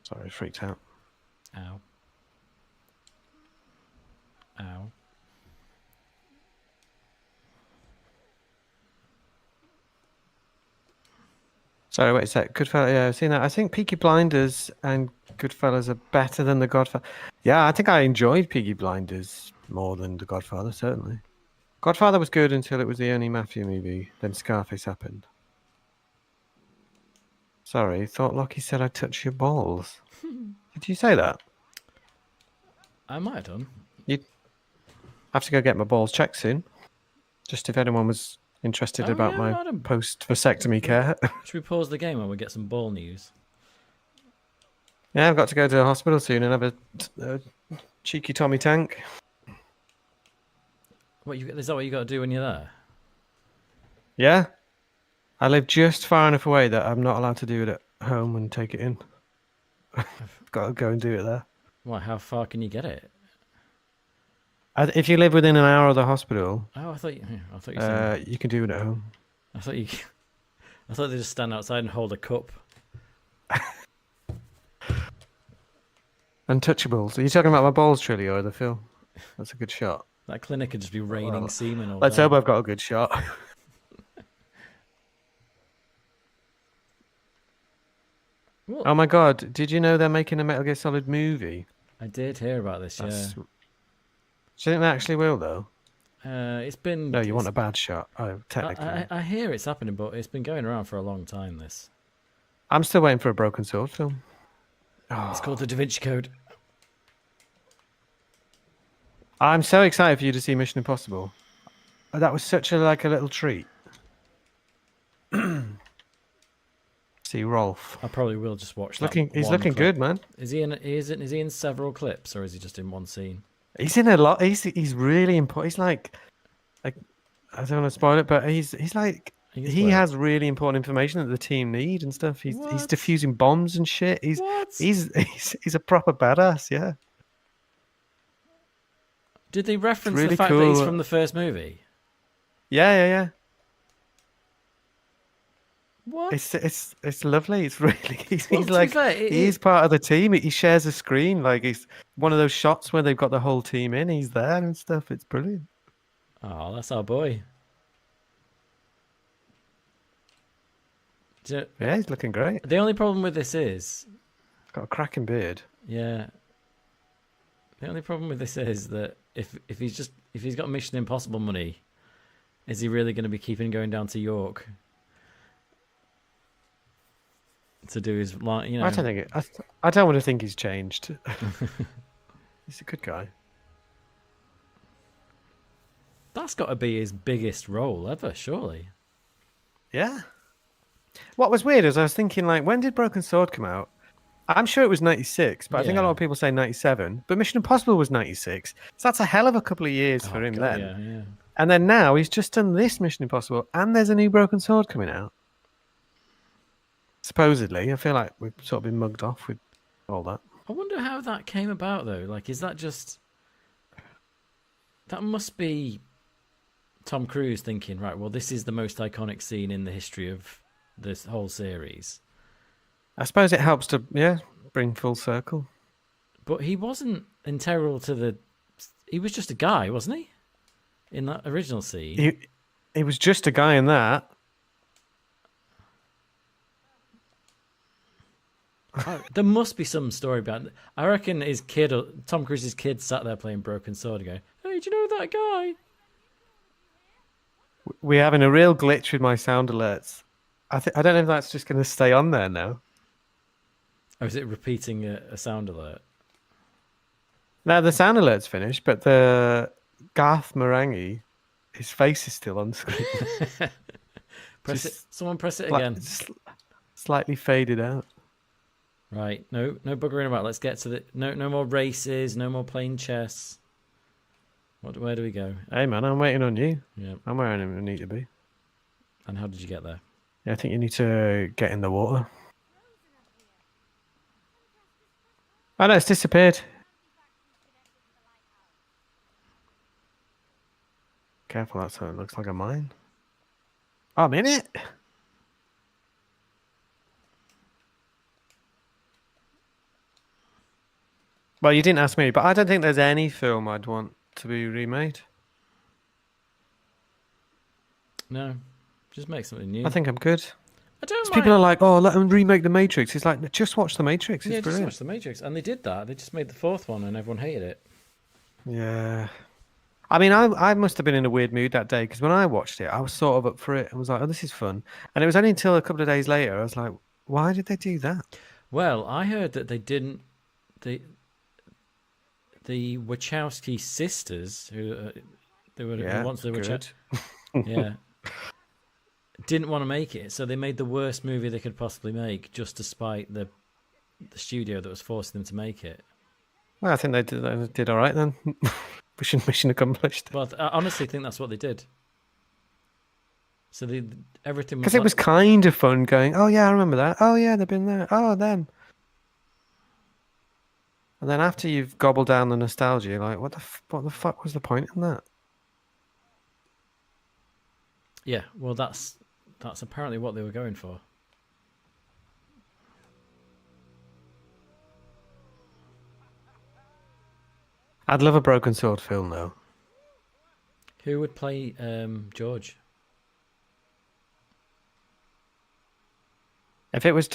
S1: Sorry, freaked out.
S2: Ow. Ow.
S1: Sorry, wait a sec. Goodfellas, yeah, I've seen that. I think Peaky Blinders and Goodfellas are better than The Godfather. Yeah, I think I enjoyed Peaky Blinders more than The Godfather, certainly. Godfather was good until it was the only mafia movie. Then Scarface happened. Sorry, thought Lockie said I'd touch your balls. Did you say that?
S2: I might have done.
S1: You have to go get my balls checked soon. Just if anyone was interested about my post-vasectomy care.
S2: Should we pause the game while we get some ball news?
S1: Yeah, I've got to go to the hospital soon and have a cheeky Tommy tank.
S2: Is that what you got to do when you're there?
S1: Yeah. I live just far enough away that I'm not allowed to do it at home and take it in. I've got to go and do it there.
S2: Why? How far can you get it?
S1: If you live within an hour of the hospital,
S2: Oh, I thought you said...
S1: you can do it at home.
S2: I thought they just stand outside and hold a cup.
S1: Untouchables. Are you talking about my balls, Trilly, or the film? That's a good shot.
S2: That clinic could just be raining semen all
S1: Let's
S2: day.
S1: hope I've got a good shot.
S2: Well,
S1: Oh my god! Did you know they're making a Metal Gear Solid movie?
S2: I did hear about this. Yeah,
S1: That's. Do you think they actually will though?
S2: it's been.
S1: No, you want a bad shot. Oh, technically,
S2: I hear it's happening, but it's been going around for a long time. This.
S1: I'm still waiting for a Broken Sword film.
S2: It's called the Da Vinci Code.
S1: I'm so excited for you to see Mission Impossible. That was such a little treat. See Rolf.
S2: I probably will just watch that.
S1: He's
S2: one
S1: looking
S2: clip.
S1: good, man.
S2: Is he in? Is he in several clips, or is he just in one scene?
S1: He's in a lot. He's really important. He's like I don't want to spoil it, but he's like he has really important information that the team need and stuff. He's defusing bombs and shit. He's a proper badass. Yeah.
S2: Did they reference
S1: really
S2: the fact
S1: cool.
S2: that he's from the first movie?
S1: Yeah.
S2: What?
S1: It's lovely. It's really he's
S2: Well,
S1: like
S2: fair,
S1: he's part of the team. He shares a screen. Like he's one of those shots where they've got the whole team in. He's there and stuff. It's brilliant.
S2: Oh, that's our boy.
S1: Yeah, he's looking great.
S2: The only problem with this is,
S1: Got a cracking beard.
S2: yeah. The only problem with this is that if he's got Mission Impossible money, is he really going to be keeping going down to York to do his I
S1: don't think it. I don't want to think he's changed. He's a good guy.
S2: That's got to be his biggest role ever, surely.
S1: Yeah. What was weird is I was thinking, like, when did Broken Sword come out? I'm sure it was 96, but I think a lot of people say 97. But Mission Impossible was 96. So that's a hell of a couple of years for him then.
S2: Yeah.
S1: And then now he's just done this Mission Impossible and there's a new Broken Sword coming out. Supposedly. I feel like we've sort of been mugged off with all that.
S2: I wonder how that came about, though. Like, is that just... That must be Tom Cruise thinking, right, well, this is the most iconic scene in the history of this whole series.
S1: I suppose it helps to, bring full circle.
S2: But he wasn't integral to the... He was just a guy, wasn't he? In that original scene.
S1: He was just a guy in that.
S2: There must be some story behind it. I reckon his kid, or Tom Cruise's kid, sat there playing Broken Sword and going, hey, do you know that guy?
S1: We're having a real glitch with my sound alerts. I don't know if that's just going to stay on there now.
S2: Or is it repeating a sound alert?
S1: Now, the sound alert's finished, but the Garth Marenghi, his face is still on screen.
S2: Someone press it again.
S1: Slightly faded out.
S2: Right, no buggering about. Let's get to the... No more races, no more playing chess. Where do we go?
S1: Hey, man, I'm waiting on you.
S2: Yeah.
S1: I'm where I need to be.
S2: And how did you get there?
S1: Yeah, I think you need to get in the water. Oh, no, it's disappeared. Careful, that's how it looks like a mine. Oh, I'm in it. Well, you didn't ask me, but I don't think there's any film I'd want to be remade.
S2: No, just make something new.
S1: I think I'm good.
S2: I don't mind.
S1: People are like, oh, let them remake The Matrix. It's like, just watch The Matrix. It's brilliant.
S2: Just watch The Matrix. And they did that. They just made the fourth one and everyone hated it.
S1: Yeah. I mean, I must have been in a weird mood that day because when I watched it, I was sort of up for it and was like, oh, this is fun. And it was only until a couple of days later, I was like, why did they do that?
S2: Well, I heard that they didn't... The Wachowski sisters, who they were once they were yeah, didn't want to make it, so they made the worst movie they could possibly make, just to spite the studio that was forcing them to make it.
S1: Well, I think they did all right then. Mission accomplished.
S2: Well, I honestly think that's what they did. So everything was
S1: because it was kind of fun going. Oh yeah, I remember that. Oh yeah, they've been there. Oh them. And then after you've gobbled down the nostalgia, you're like, what the fuck was the point in that?
S2: Yeah, well, that's apparently what they were going for.
S1: I'd love a Broken Sword film, though.
S2: Who would play George?
S1: If it was,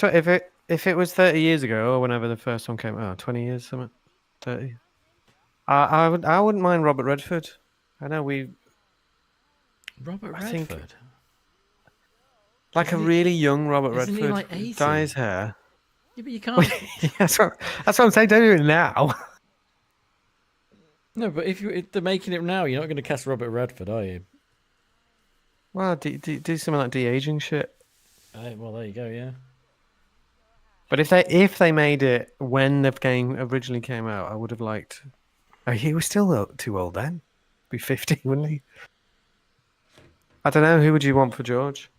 S1: if it was 30 years ago or whenever the first one came out, 20 years, something, 30. I wouldn't mind Robert Redford. I know
S2: Robert
S1: I think
S2: Redford.
S1: like a
S2: Isn't he?
S1: really young Robert
S2: Isn't he
S1: Redford,
S2: like 80?
S1: dye his hair.
S2: Yeah, but you can't.
S1: Yeah, that's what I'm saying. Don't do it now.
S2: No, but if they're making it now, you're not going to cast Robert Redford, are you?
S1: Well, do something like de-aging shit.
S2: Well, there you go. Yeah.
S1: But if they made it when the game originally came out, I would have liked. Oh, he was still too old then. Be 50, wouldn't he? I don't know. Who would you want for George?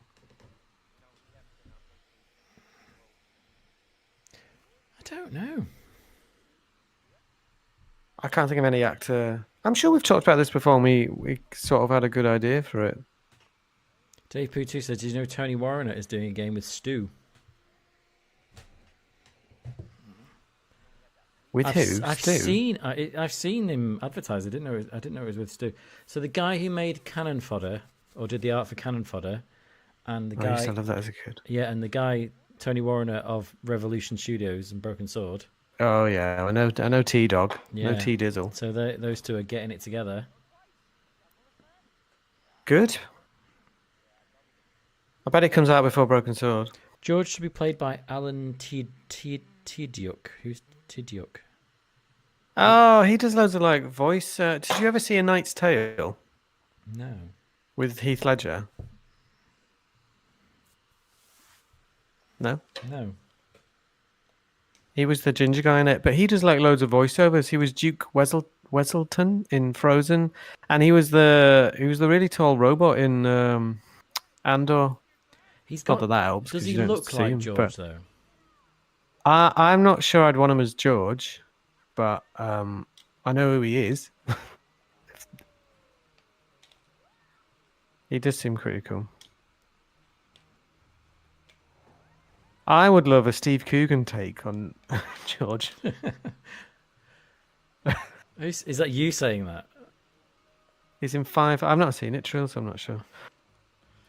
S2: I don't know.
S1: I can't think of any actor. I'm sure we've talked about this before. And we sort of had a good idea for it.
S2: Dave Poo2 says, "Did you know Tony Warriner is doing a game with Stu?"
S1: With who?
S2: I've
S1: Stu?
S2: seen him advertise. I didn't know it was with Stu. So the guy who made Cannon Fodder or did the art for Cannon Fodder, and the
S1: I used
S2: guy,
S1: to love that as a kid.
S2: yeah, and the guy Tony Warriner of Revolution Studios and Broken Sword.
S1: Oh yeah, I know T Dog.
S2: Yeah.
S1: No T Dizzle.
S2: So those two are getting it together.
S1: Good. I bet it comes out before Broken Sword.
S2: George should be played by Alan Tidyuk. Who's Tidyuk?
S1: Oh, he does loads of like voice. Did you ever see A Knight's Tale
S2: No.
S1: with Heath Ledger? No.
S2: No.
S1: He was the ginger guy in it, but he does like loads of voiceovers. He was Duke Weselton in Frozen, and he was the really tall robot in Andor.
S2: He's
S1: Not
S2: got.
S1: that helps.
S2: Does
S1: 'cause
S2: he
S1: you don't
S2: look
S1: see
S2: like
S1: him,
S2: George
S1: but
S2: though?
S1: I'm not sure I'd want him as George, but I know who he is. He does seem pretty cool. I would love a Steve Coogan take on George.
S2: Is that you saying that?
S1: He's in 5. I've not seen it, Trill, so I'm not sure.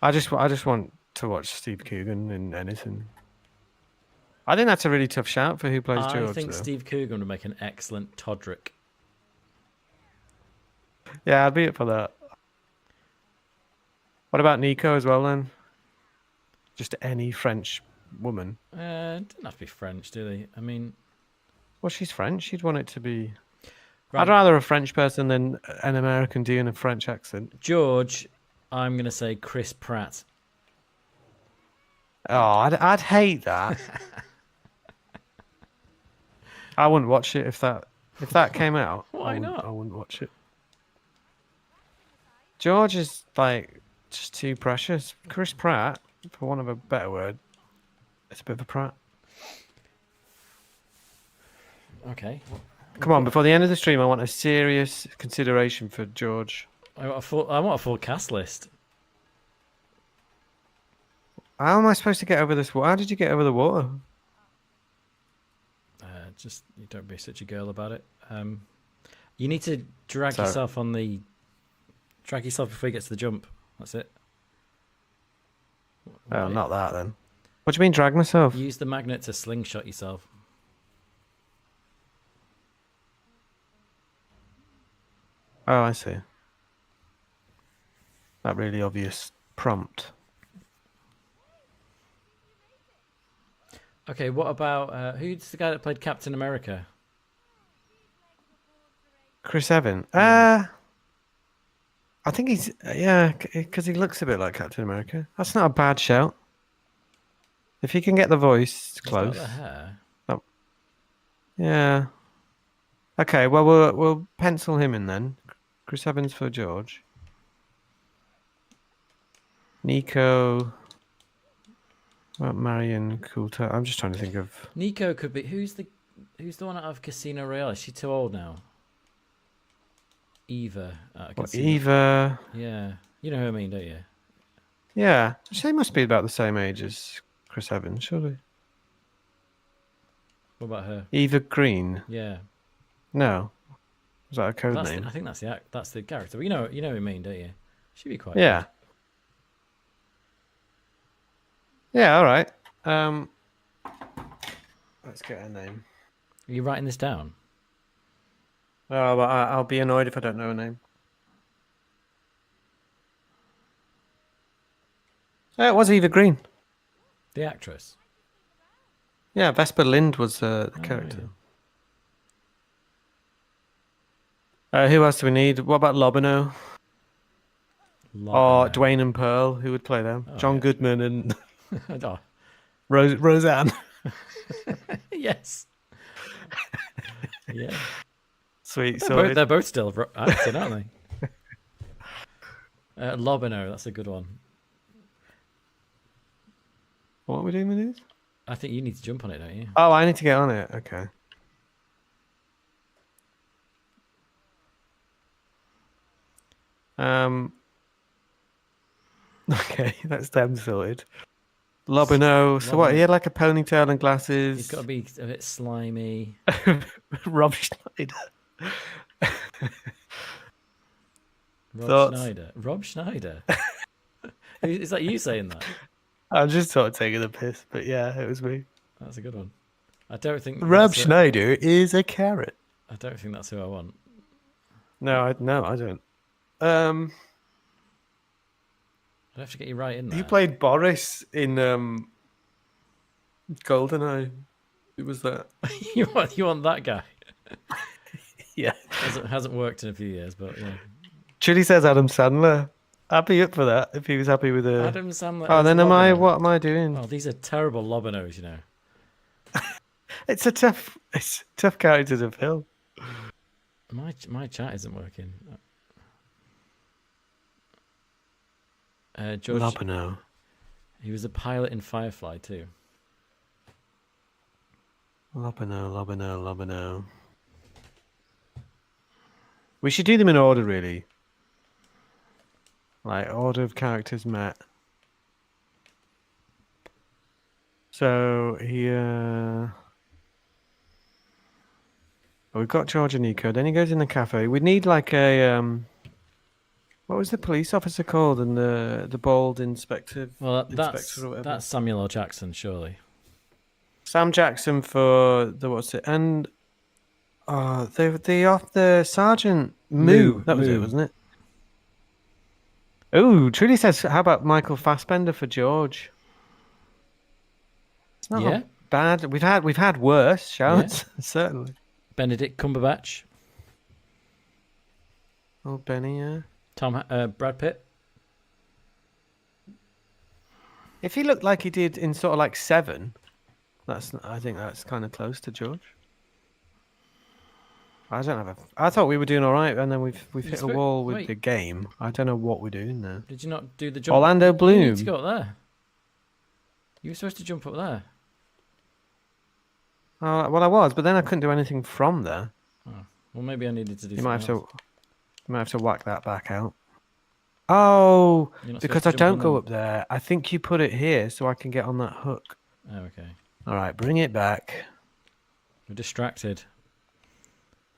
S1: I just want to watch Steve Coogan in anything. I think that's a really tough shout for who plays George.
S2: I think
S1: though.
S2: Steve Coogan would make an excellent Todrick.
S1: Yeah, I'd be up for that. What about Nico as well then? Just any French woman.
S2: Doesn't have to be French, do they? I mean,
S1: Well, she's French. You'd want it to be.
S2: right.
S1: I'd rather a French person than an American doing a French accent.
S2: George, I'm going to say Chris Pratt.
S1: Oh, I'd hate that. I wouldn't watch it if that came out.
S2: Why not?
S1: I wouldn't watch it. George is like just too precious. Chris Pratt, for want of a better word, it's a bit of a prat.
S2: Okay.
S1: Come on, before the end of the stream, I want a serious consideration for George.
S2: I want a full cast list.
S1: How am I supposed to get over this water? How did you get over the water?
S2: Just you don't be such a girl about it. You need to drag
S1: Sorry.
S2: yourself before you get to the jump. That's it.
S1: Oh, not that then. What do you mean, drag myself?
S2: Use the magnet to slingshot yourself.
S1: Oh, I see. That really obvious prompt.
S2: Okay, what about who's the guy that played Captain America?
S1: Chris Evans. I think he's because he looks a bit like Captain America. That's not a bad shout. If he can get the voice
S2: He's got
S1: close.
S2: the hair.
S1: Yeah. Okay, well we'll pencil him in then. Chris Evans for George. Nico. What about Marion Coulter? I'm just trying to think of.
S2: Nico could be who's the one out of Casino Royale? Is she too old now? Eva.
S1: Eva.
S2: Yeah, you know who I mean, don't you?
S1: Yeah, she must be about the same age as Chris Evans, surely.
S2: What about her?
S1: Eva Green.
S2: Yeah,
S1: No. Was that a code name?
S2: I think that's the character. But you know what I mean, don't you? She'd be quite.
S1: Yeah. Yeah, all right. Let's get her name.
S2: Are you writing this down?
S1: Oh, well, I'll be annoyed if I don't know her name. It was Eva Green.
S2: The actress.
S1: Yeah, Vesper Lind was the
S2: Oh,
S1: character. Who else do we need? What about Lobino? Or Dwayne and Pearl? Who would play them?
S2: Oh,
S1: John
S2: yeah.
S1: Goodman and
S2: Oh,
S1: Roseanne.
S2: yes. Yeah.
S1: Sweet.
S2: They're both still acting, aren't they? Lobino, that's a good one.
S1: What are we doing with these?
S2: I think you need to jump on it, don't you?
S1: Oh, I need to get on it. Okay. Okay, that's them sorted. Lobino. So what? He had like a ponytail and glasses.
S2: He's got to be a bit slimy.
S1: Rob Schneider.
S2: Rob Schneider. Is that you saying that?
S1: I'm just sort of taking the piss, but yeah, it was me.
S2: That's a good one. I don't think
S1: Rob Schneider is a carrot.
S2: I don't think that's who I want.
S1: No, I don't.
S2: I have to get you right in there.
S1: He played Boris in GoldenEye. Who was that?
S2: you want that guy?
S1: Yeah.
S2: Hasn't worked in a few years, but yeah.
S1: Chili says Adam Sandler. I'd be up for that if he was happy with the
S2: Adam Sandler.
S1: Oh, then what am I doing?
S2: Oh, these are terrible Lobinos, you know.
S1: It's a tough character to fill.
S2: My chat isn't working. George.
S1: Lobino.
S2: He was a pilot in Firefly too.
S1: Lobino. We should do them in order, really. Like, order of characters met. So, here... we've got George and Nico. Then he goes in the cafe. We need, like, a... what was the police officer called? And the bald inspector...
S2: Well,
S1: inspector or whatever.
S2: that's Samuel L. Jackson, surely.
S1: Sam Jackson for the... What's it? And... the Sergeant Moo. That was it, wasn't it? Oh, Trudy says, how about Michael Fassbender for George? It's not bad. We've had worse shouts, certainly.
S2: Benedict Cumberbatch.
S1: Oh, Benny, yeah.
S2: Brad Pitt.
S1: If he looked like he did in sort of like Seven, I think that's kind of close to George. I thought we were doing all right, and then we've hit a wall with the game. I don't know what we're doing now.
S2: Did you not do the jump?
S1: Orlando Bloom.
S2: You need to go up there. You were supposed to jump up there.
S1: Well, I was, but then I couldn't do anything from there.
S2: Oh. Well, maybe I needed to do. You
S1: might have to whack that back out. Oh, because I don't go up there. I think you put it here so I can get on that hook.
S2: Oh, okay.
S1: All right, bring it back.
S2: We're distracted.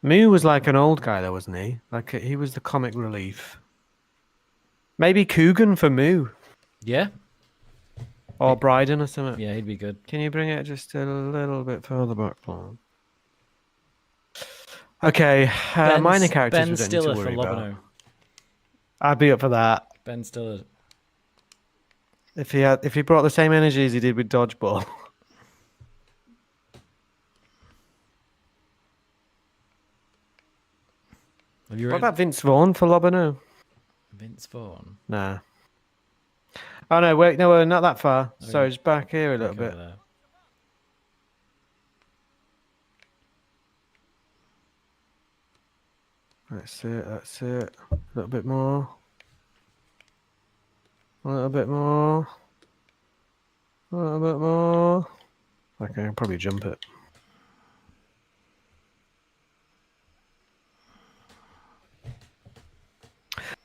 S1: Moo was like an old guy, though, wasn't he? Like he was the comic relief. Maybe Coogan for Moo.
S2: Yeah.
S1: Or Bryden or something.
S2: Yeah, he'd be good.
S1: Can you bring it just a little bit further back, please? Okay, minor characters we don't need to worry about. I'd be up for that.
S2: Ben Stiller.
S1: If he brought the same energy as he did with Dodgeball. What about Vince Vaughn for Lobino?
S2: Vince Vaughn?
S1: Nah. Oh no, wait, no, we're not that far. Okay. So it's back here a little bit. That's it. A little bit more. A little bit more. Okay, I'll probably jump it.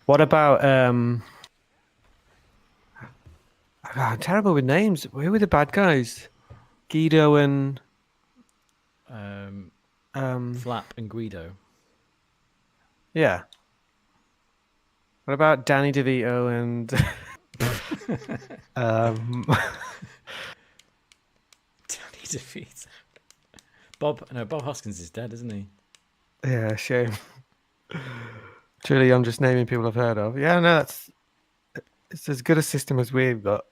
S1: What about I'm terrible with names. Who were the bad guys? Guido and
S2: Flap and Guido.
S1: Yeah. What about Danny DeVito and
S2: Danny DeVito. Bob Hoskins is dead, isn't he?
S1: Yeah, shame. Truly, I'm just naming people I've heard of. Yeah, no, it's as good a system as we've got.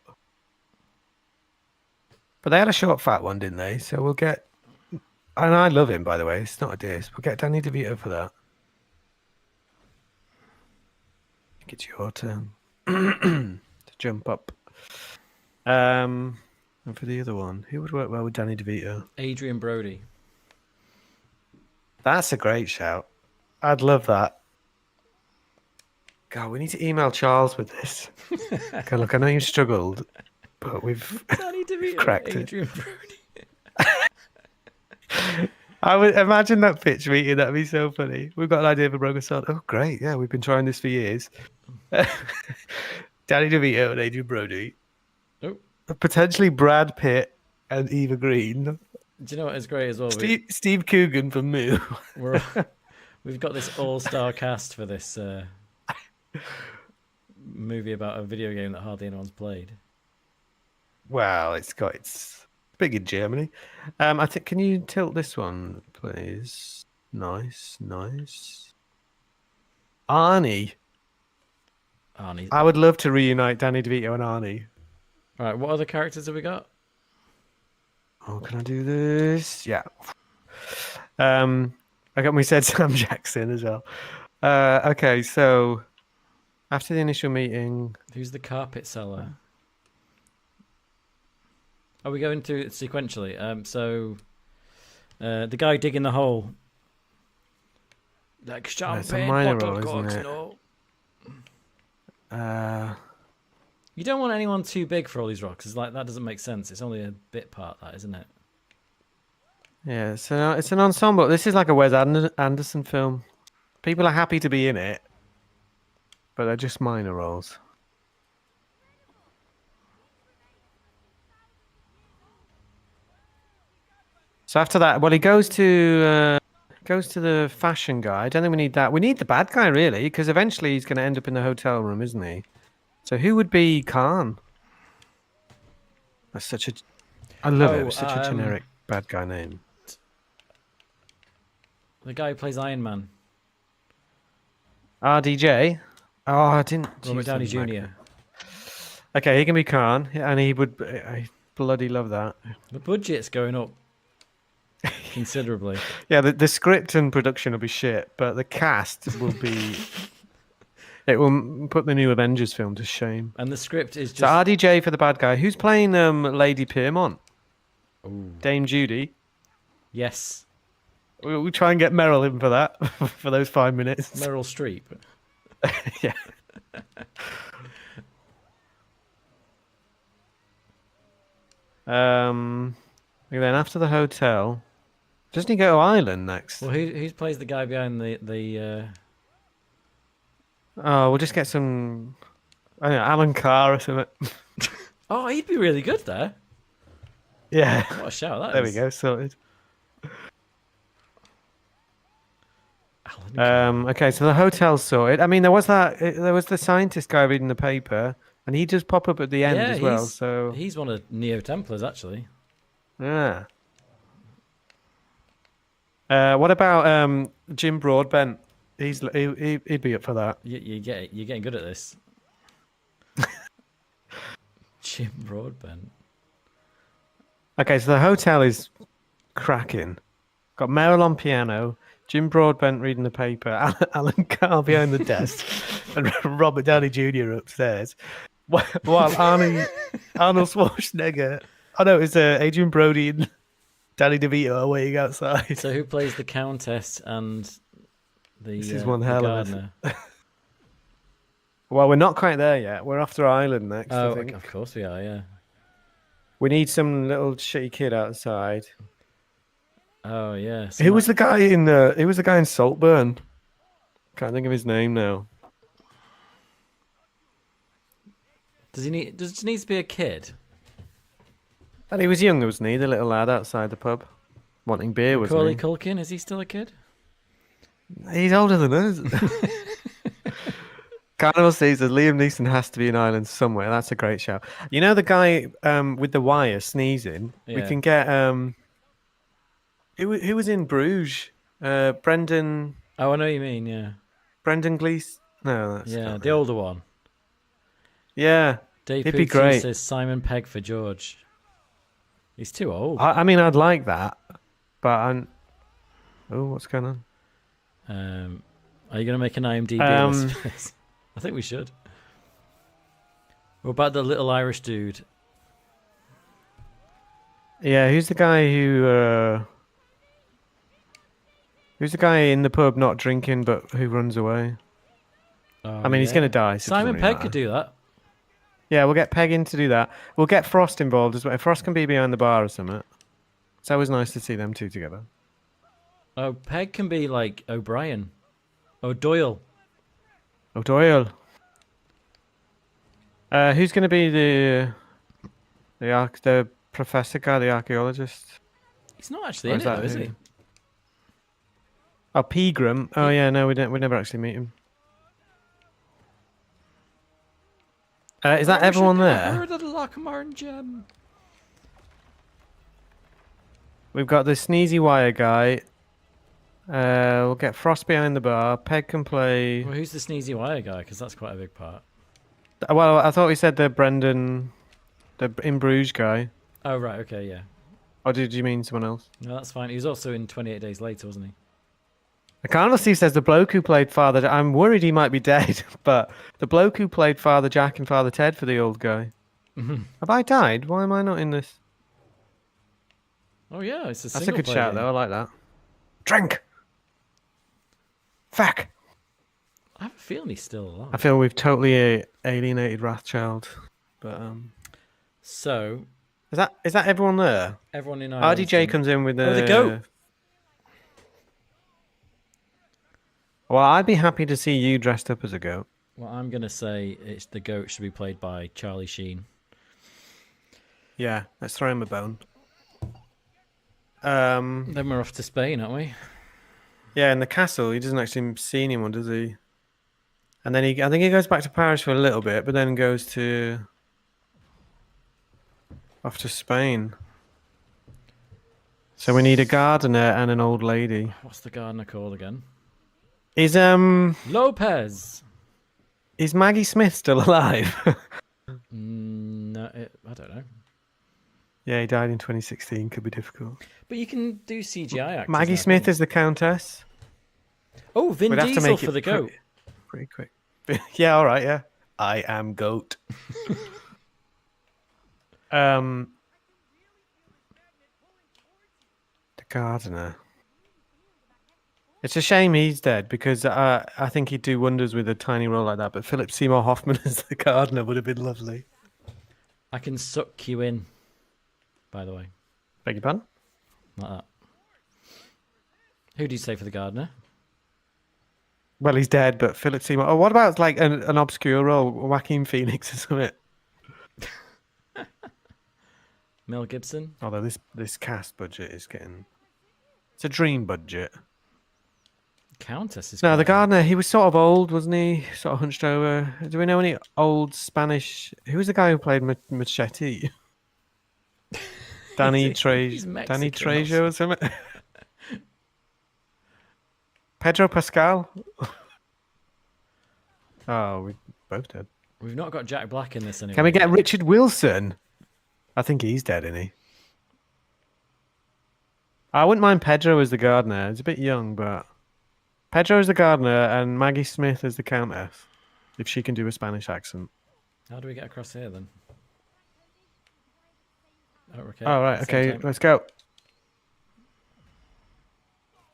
S1: But they had a short, fat one, didn't they? So we'll get. And I love him, by the way. It's not a diss. We'll get Danny DeVito for that. I think it's your turn to jump up. And for the other one, who would work well with Danny DeVito?
S2: Adrian Brody.
S1: That's a great shout. I'd love that. God, we need to email Charles with this. Okay, look, I know you struggled, but we've
S2: Danny DeVito,
S1: cracked
S2: Adrian
S1: it.
S2: Brody.
S1: I would imagine that pitch meeting. That'd be so funny. We've got an idea for Broken Sword. Oh, great! Yeah, we've been trying this for years. Danny DeVito and Adrian Brody.
S2: Oh,
S1: Potentially Brad Pitt and Eva Green.
S2: do you know what is great as well?
S1: Steve Coogan from Moo.
S2: We've got this all-star cast for this movie about a video game that hardly anyone's played.
S1: Well, it's big in Germany. I think. Can you tilt this one, please? Nice. Arnie. I would love to reunite Danny DeVito and Arnie.
S2: All right, what other characters have we got?
S1: Oh, can I do this? Yeah. We said Sam Jackson as well. Okay, so after the initial meeting,
S2: Who's the carpet seller? Are we going to sequentially? The guy digging the hole. Like
S1: it's a minor role, isn't it?
S2: no. You don't want anyone too big for all these rocks. It's like that doesn't make sense. It's only a bit part, that isn't it?
S1: Yeah, so it's an ensemble. This is like a Wes Anderson film. People are happy to be in it, but they're just minor roles. So after that, well, he goes to the fashion guy. I don't think we need that. We need the bad guy, really, because eventually he's going to end up in the hotel room, isn't he? So who would be Khan? That's such a... I love it. It's such a generic bad guy name.
S2: The guy who plays Iron Man.
S1: RDJ? Oh, I didn't...
S2: Robert Downey Jr.
S1: Okay, he can be Khan, and he would... I bloody love that.
S2: The budget's going up considerably.
S1: Yeah, the script and production will be shit, but the cast will be... It will put the new Avengers film to shame.
S2: And the script is just...
S1: So RDJ for the bad guy. Who's playing Lady Piermont?
S2: Ooh.
S1: Dame Judy?
S2: Yes.
S1: We'll try and get Meryl in for that, for those 5 minutes.
S2: Meryl Streep.
S1: Yeah. And then after the hotel, doesn't he go to Ireland next?
S2: Well, who plays the guy behind the
S1: Oh, we'll just get some, I don't know, Alan Carr or something.
S2: Oh, he'd be really good there.
S1: Yeah.
S2: What a shout that
S1: there
S2: is.
S1: we go, sorted.
S2: Alan Carr.
S1: Okay, so the hotel's sorted. I mean, there was the scientist guy reading the paper, and he does pop up at the end as well. So
S2: he's one of Neo Templars, actually.
S1: yeah. What about Jim Broadbent? He'd be up for that.
S2: You're getting good at this. Jim Broadbent.
S1: Okay, so the hotel is cracking. Got Meryl on piano, Jim Broadbent reading the paper, Alan Carr behind the desk, and Robert Downey Jr. upstairs. While Arnold Schwarzenegger, it's Adrian Brody and Danny DeVito are waiting outside.
S2: So who plays the Countess and
S1: this is one hell of
S2: gardener?
S1: Well, we're not quite there yet. We're after Ireland next.
S2: Oh,
S1: I think.
S2: of course we are. Yeah.
S1: We need some little shitty kid outside.
S2: Oh yeah.
S1: Who was the guy in Who was the guy in Saltburn? Can't think of his name now.
S2: Does it need to be a kid?
S1: And he was young, wasn't he? The little lad outside the pub, wanting beer, wasn't he?
S2: Macaulay Culkin, is he still a kid?
S1: He's older than us. Carnival season. Liam Neeson has to be in Ireland somewhere. That's a great show. You know the guy with the wire sneezing?
S2: Yeah.
S1: We can get Who was in Bruges? Brendan
S2: Oh, I know what you mean. Yeah,
S1: Gleeson. No, that's
S2: yeah,
S1: not
S2: the
S1: it.
S2: older one.
S1: Yeah,
S2: Dave
S1: he'd be
S2: Pooty
S1: great.
S2: says Simon Pegg for George. He's too old.
S1: I mean, I'd like that, but I'm. Oh, what's going on?
S2: Are you going to make an IMDb list
S1: Um,
S2: for this? I think we should. What about the little Irish dude?
S1: yeah, who's the guy who? Who's the guy in the pub not drinking but who runs away?
S2: Oh,
S1: I mean, he's
S2: yeah.
S1: gonna die. So it doesn't
S2: Simon
S1: really
S2: Pegg
S1: matter.
S2: could do that.
S1: Yeah, we'll get Peg in to do that. We'll get Frost involved as well. If Frost can be behind the bar or something. It's always nice to see them two together.
S2: Oh, Pegg can be like O'Brien. O'Doyle.
S1: O'Doyle. Who's going to be the professor guy, the archaeologist?
S2: He's not actually
S1: Or
S2: in
S1: is
S2: it
S1: that
S2: though, is
S1: who?
S2: he?
S1: Oh, Pegram. Oh yeah, no, we never actually meet him. Is that everyone there?
S2: Heard of the Lochmarn gem.
S1: We've got the sneezy wire guy. We'll get Frost behind the bar. Peg can play.
S2: Well, who's the sneezy wire guy? Because that's quite a big part.
S1: Well, I thought we said the Brendan, the in Bruges guy.
S2: Oh right, okay, yeah.
S1: Or did you mean someone else?
S2: No, that's fine. He was also in 28 Days Later, wasn't he?
S1: The Carnival Steve says the bloke who played Father. I'm worried he might be dead, but the bloke who played Father Jack and Father Ted for the old guy. Have I died? Why am I not in this?
S2: Oh yeah, it's a
S1: That's a
S2: single
S1: good
S2: player
S1: shout,
S2: game.
S1: though. I like that. Drink. Fuck.
S2: I have a feeling he's still
S1: I
S2: alive.
S1: feel we've totally alienated Wrathchild. But
S2: So
S1: is that everyone there?
S2: everyone in Ireland.
S1: RDJ comes in with
S2: the goat.
S1: Well, I'd be happy to see you dressed up as a goat.
S2: Well, I'm gonna say it's the goat should be played by Charlie Sheen.
S1: Yeah, let's throw him a bone.
S2: Then we're off to Spain, aren't we?
S1: Yeah, in the castle, he doesn't actually see anyone, does he? And then I think he goes back to Paris for a little bit, but then goes off to Spain. So we need a gardener and an old lady.
S2: What's the gardener called again?
S1: Is
S2: Lopez.
S1: is Maggie Smith still alive?
S2: No, I don't know.
S1: Yeah, he died in 2016. Could be difficult.
S2: But you can do CGI actors.
S1: Maggie
S2: now,
S1: Smith
S2: can't
S1: is the Countess.
S2: you? Oh, Vin
S1: We'd have to
S2: Diesel
S1: make
S2: for
S1: it
S2: the goat.
S1: pretty quick. Yeah, all right. Yeah, I am goat. The gardener. It's a shame he's dead because I think he'd do wonders with a tiny role like that. But Philip Seymour Hoffman as the gardener would have been lovely.
S2: I can suck you in. By the way,
S1: Beg your pardon?
S2: like that. Who do you say for the gardener?
S1: Well, he's dead, but Philip Seymour. Oh, what about like an obscure role, Joaquin Phoenix or something?
S2: Mel Gibson.
S1: Although this cast budget is getting. It's a dream budget.
S2: Countess is.
S1: No, the
S2: quite-
S1: gardener, he was sort of old, wasn't he? Sort of hunched over. Do we know any old Spanish? Who was the guy who played Machete? Danny
S2: He's
S1: Danny
S2: Mexican
S1: Trejo or something? Pedro Pascal? Oh, we both dead.
S2: We've not got Jack Black in this anyway.
S1: Can we get Richard Wilson? I think he's dead, isn't he? I wouldn't mind Pedro as the gardener. He's a bit young, but Pedro as the gardener and Maggie Smith as the countess, if she can do a Spanish accent.
S2: How do we get across here then? Oh, okay.
S1: Oh, right,
S2: Same
S1: okay,
S2: time.
S1: let's go.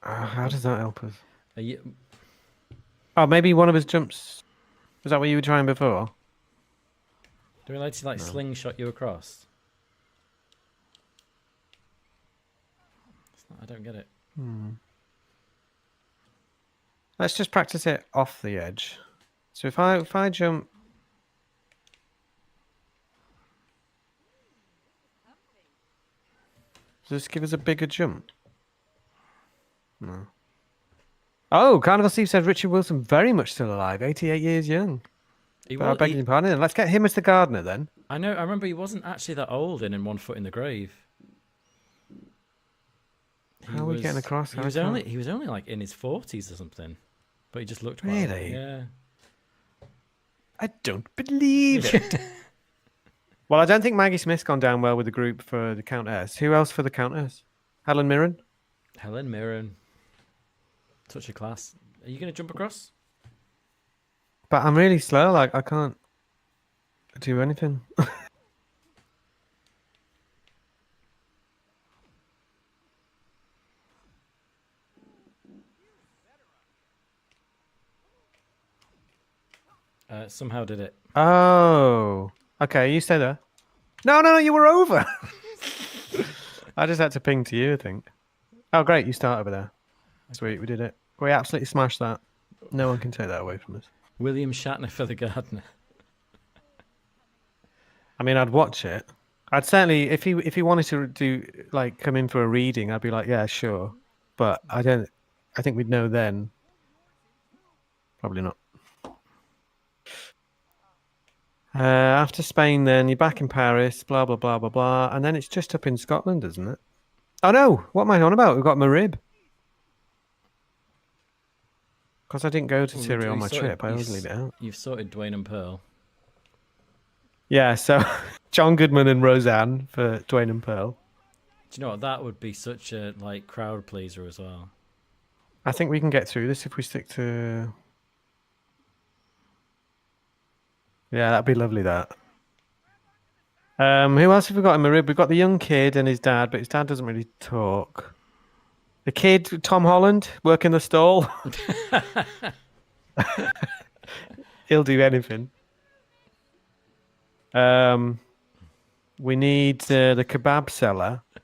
S1: How does that help us?
S2: Are you...
S1: Oh, maybe one of us jumps. Was that what you were trying before?
S2: Do we like to slingshot you across? I don't get it.
S1: Let's just practice it off the edge. So if I jump. Does this give us a bigger jump? No. Oh, Carnival Steve said Richard Wilson very much still alive, 88 years young. I beg your pardon. Let's get him as the gardener then.
S2: I know. I remember he wasn't actually that old in One Foot in the Grave.
S1: How are we getting across?
S2: He was only like in his 40s or something, but he just looked quite old.
S1: Really?
S2: Yeah.
S1: I don't believe it. Well, I don't think Maggie Smith's gone down well with the group for the Countess. Who else for the Countess? Helen Mirren?
S2: Helen Mirren. Touch of class. Are you going to jump across?
S1: But I'm really slow. Like, I can't do anything.
S2: Somehow did it.
S1: Oh. Okay, you stay there. No, you were over. I just had to ping to you, I think. Oh, great, you start over there. Sweet, we did it. We absolutely smashed that. No one can take that away from us.
S2: William Shatner for the gardener.
S1: I mean, I'd watch it. I'd certainly, if he wanted to do like come in for a reading, I'd be like, yeah, sure. But I think we'd know then. Probably not. After Spain, then you're back in Paris. Blah blah blah blah blah, and then it's just up in Scotland, isn't it? Oh no! What am I on about? We've got Marib. Because I didn't go to Syria on my trip. I always leave it out.
S2: You've sorted Dwayne and Pearl.
S1: Yeah, so John Goodman and Roseanne for Dwayne and Pearl.
S2: Do you know what? That would be such a like crowd pleaser as well.
S1: I think we can get through this if we stick to... Yeah, that'd be lovely, that. Who else have we got in Marib? We've got the young kid and his dad, but his dad doesn't really talk. The kid, Tom Holland, working the stall. He'll do anything. We need the kebab seller. A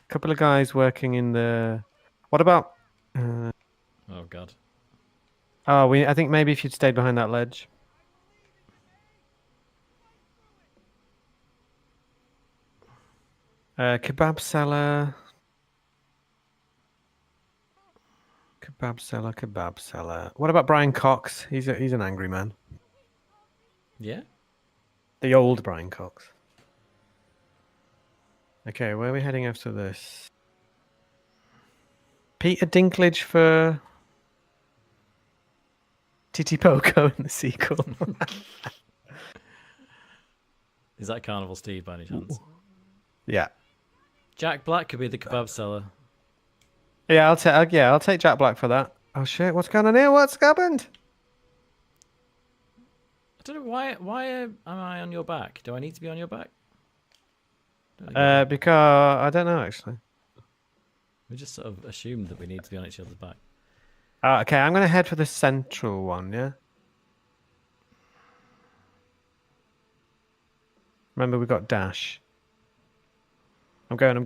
S1: couple of guys working in the... What about...
S2: Oh, God.
S1: Oh, I think maybe if you'd stayed behind that ledge. Kebab seller. Kebab seller. What about Brian Cox? He's an angry man.
S2: Yeah?
S1: The old Brian Cox. Okay, where are we heading after this? Peter Dinklage for Titi Poco in the sequel.
S2: Is that Carnival Steve by any chance?
S1: Yeah.
S2: Jack Black could be the kebab seller.
S1: Yeah, I'll take Jack Black for that. Oh shit, what's going on here? What's happened?
S2: I don't know why am I on your back? Do I need to be on your back?
S1: Because I don't know actually.
S2: We just sort of assumed that we need to be on each other's back.
S1: Okay, I'm gonna head for the central one, yeah? Remember we got Dash. I'm going.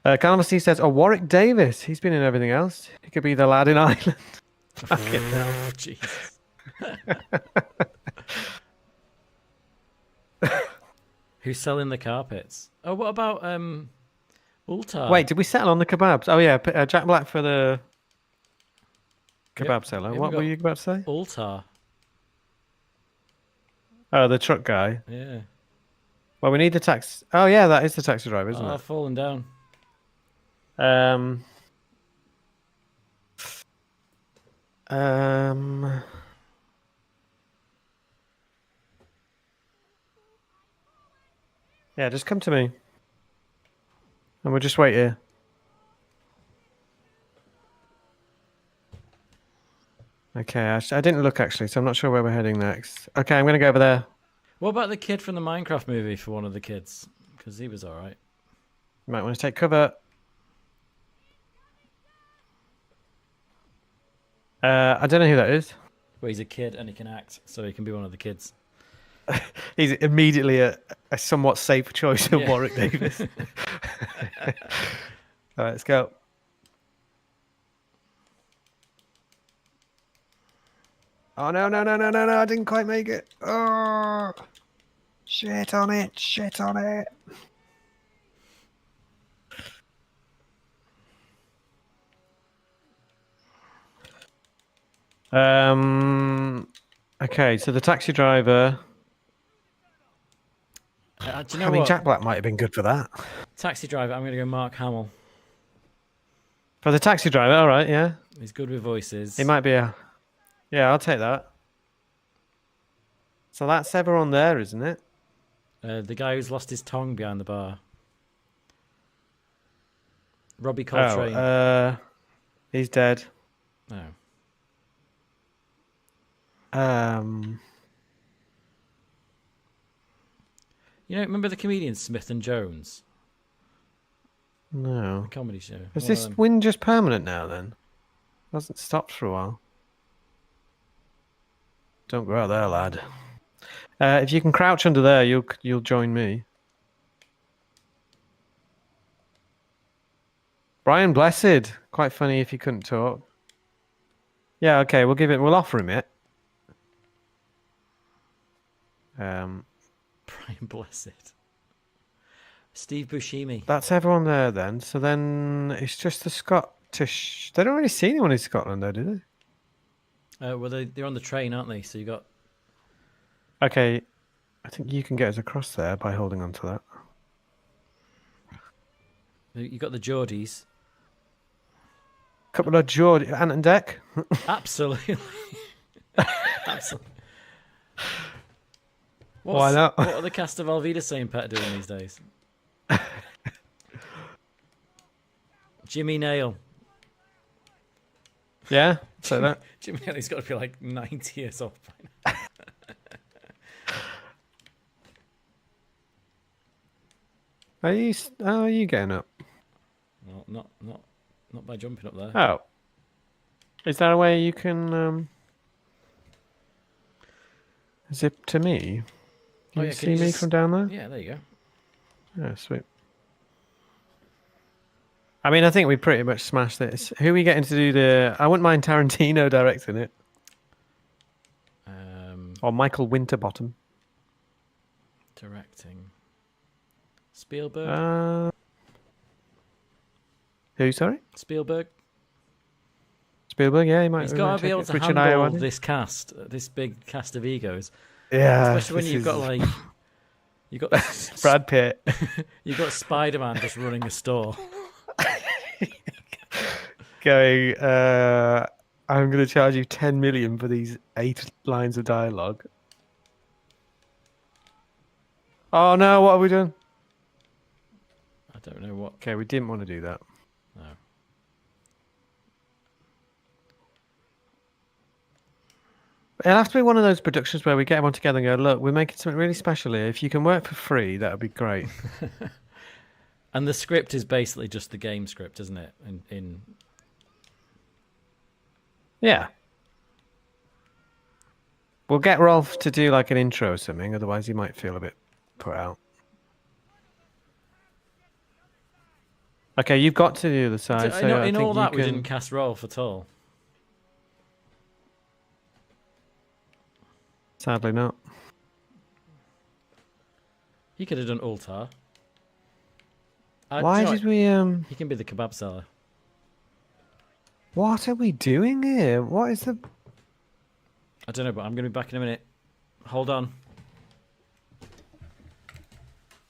S1: Carnival Steve says, Warwick Davis. He's been in everything else. He could be the lad in Ireland. Fucking hell.
S2: Jesus. Who's selling the carpets? Oh, what about Ultar?
S1: Wait, did we settle on the kebabs? Oh yeah, Jack Black for the kebab seller. What were you about to say?
S2: Ultar.
S1: Oh, the truck guy.
S2: Yeah.
S1: Well, we need the tax. Oh yeah, that is the taxi driver, isn't it?
S2: I've fallen down.
S1: Yeah, just come to me. And we'll just wait here. Okay, I didn't look actually, so I'm not sure where we're heading next. Okay, I'm going to go over there.
S2: What about the kid from the Minecraft movie for one of the kids? Because he was alright.
S1: You might want to take cover. I don't know who that is.
S2: Well, he's a kid and he can act, so he can be one of the kids.
S1: He's immediately a somewhat safe choice of Warwick Davis. All right, let's go. Oh, no, I didn't quite make it. Oh, shit on it. Okay, so the taxi driver
S2: Do you know
S1: I mean,
S2: what?
S1: Jack Black might have been good for that.
S2: Taxi Driver, I'm going to go Mark Hamill.
S1: For the taxi driver, all right, yeah.
S2: He's good with voices.
S1: He might be a... Yeah, I'll take that. So that's everyone there, isn't it?
S2: The guy who's lost his tongue behind the bar. Robbie Coltrane.
S1: He's dead.
S2: No. You know, remember the comedians Smith and Jones?
S1: No.
S2: The comedy show.
S1: Is this win just permanent now then? Hasn't stopped for a while. Don't go out there, lad. If you can crouch under there, you'll join me. Brian Blessed. Quite funny if he couldn't talk. Yeah, okay, we'll offer him it.
S2: Brian Blessed. Steve Buscemi.
S1: That's everyone there then. So then it's just the Scottish. They don't really see anyone in Scotland though, do they?
S2: Well, they're on the train, aren't they? So you got...
S1: Okay, I think you can get us across there by holding on to that.
S2: You got the Geordies.
S1: Couple of Geordie, Ant and Dec.
S2: Absolutely. Absolutely.
S1: Why not?
S2: What are the cast of Alvida St. Pet doing these days? Jimmy Nail.
S1: Yeah, so that.
S2: Jimmy Nail's got to be like 90 years old by now.
S1: How are you getting up?
S2: Well, not by jumping up there.
S1: Oh. Is there a way you can zip to me? Can you see me from down there?
S2: Yeah, there you go.
S1: Yeah, sweet. I mean, I think we pretty much smashed this. Who are we getting to do the... I wouldn't mind Tarantino directing it. Or Michael Winterbottom.
S2: Directing. Spielberg?
S1: Who, sorry?
S2: Spielberg,
S1: yeah, he might.
S2: He's got to be able to handle this cast, this big cast of egos.
S1: Yeah,
S2: especially when you've got like, you got
S1: Brad Pitt.
S2: You've got Spider-Man just running a store.
S1: Going, I'm going to charge you 10 million for these 8 lines of dialogue. Oh no, what have we done?
S2: I don't know what.
S1: Okay, we didn't want to do that.
S2: No.
S1: It'll have to be one of those productions where we get everyone together and go, look, we're making something really special here. If you can work for free, that would be great.
S2: And the script is basically just the game script, isn't it?
S1: Yeah. We'll get Rolf to do like an intro or something, otherwise he might feel a bit put out. Okay, you've got to the other side. So
S2: in all that, we didn't cast Rolf at all.
S1: Sadly not.
S2: He could have done Ultar.
S1: Why did we...
S2: He can be the kebab seller.
S1: What are we doing here? What is the...
S2: I don't know, but I'm going to be back in a minute. Hold on.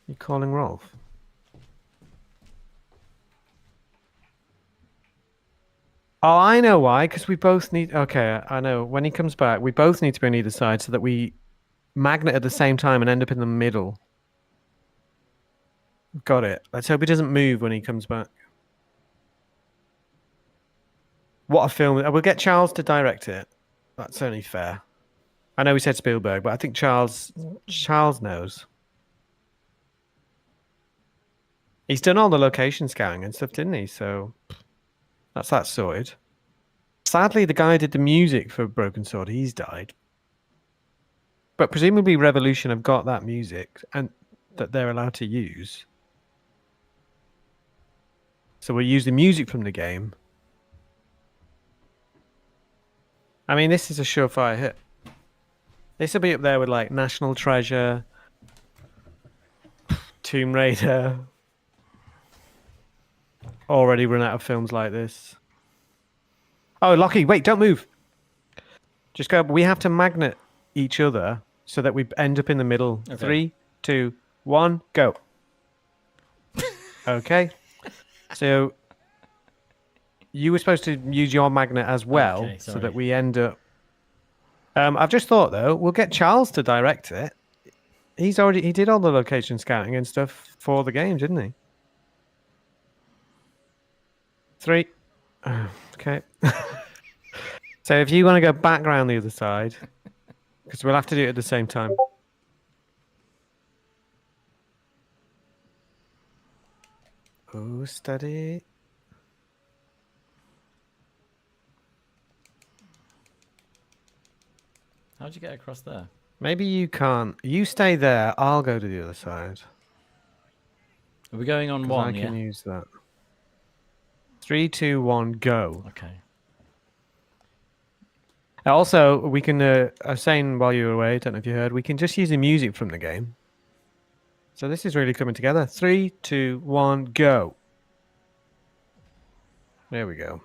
S1: You calling Rolf? Oh, I know why. Because we both need... Okay, I know. When he comes back, we both need to be on either side so that we magnet at the same time and end up in the middle. Got it. Let's hope he doesn't move when he comes back. What a film. We'll get Charles to direct it. That's only fair. I know we said Spielberg, but I think Charles knows. He's done all the location scouting and stuff, didn't he? So that's that sorted. Sadly, the guy who did the music for Broken Sword, he's died. But presumably Revolution have got that music and that they're allowed to use. So we'll use the music from the game. I mean, this is a surefire hit. This will be up there with like National Treasure, Tomb Raider. Already run out of films like this. Oh, Lockie, wait, don't move. Just go. We have to magnet each other so that we end up in the middle.
S2: Okay.
S1: 3, 2, 1, go. Okay. So you were supposed to use your magnet as well,
S2: Okay,
S1: so
S2: sorry.
S1: that we end up. I've just thought though, we'll get Charles to direct it. He did all the location scouting and stuff for the game, didn't he? 3. Okay. So if you want to go back round the other side, because we'll have to do it at the same time. Oh, steady.
S2: How'd you get across there?
S1: Maybe you can't. You stay there. I'll go to the other side.
S2: Are we going on
S1: 'Cause
S2: one?
S1: I can
S2: Yeah.
S1: use that. 3, 2, 1, go.
S2: Okay.
S1: Also, we can. I was saying while you were away, don't know if you heard, we can just use the music from the game. So this is really coming together. 3, 2, 1, go. There we go.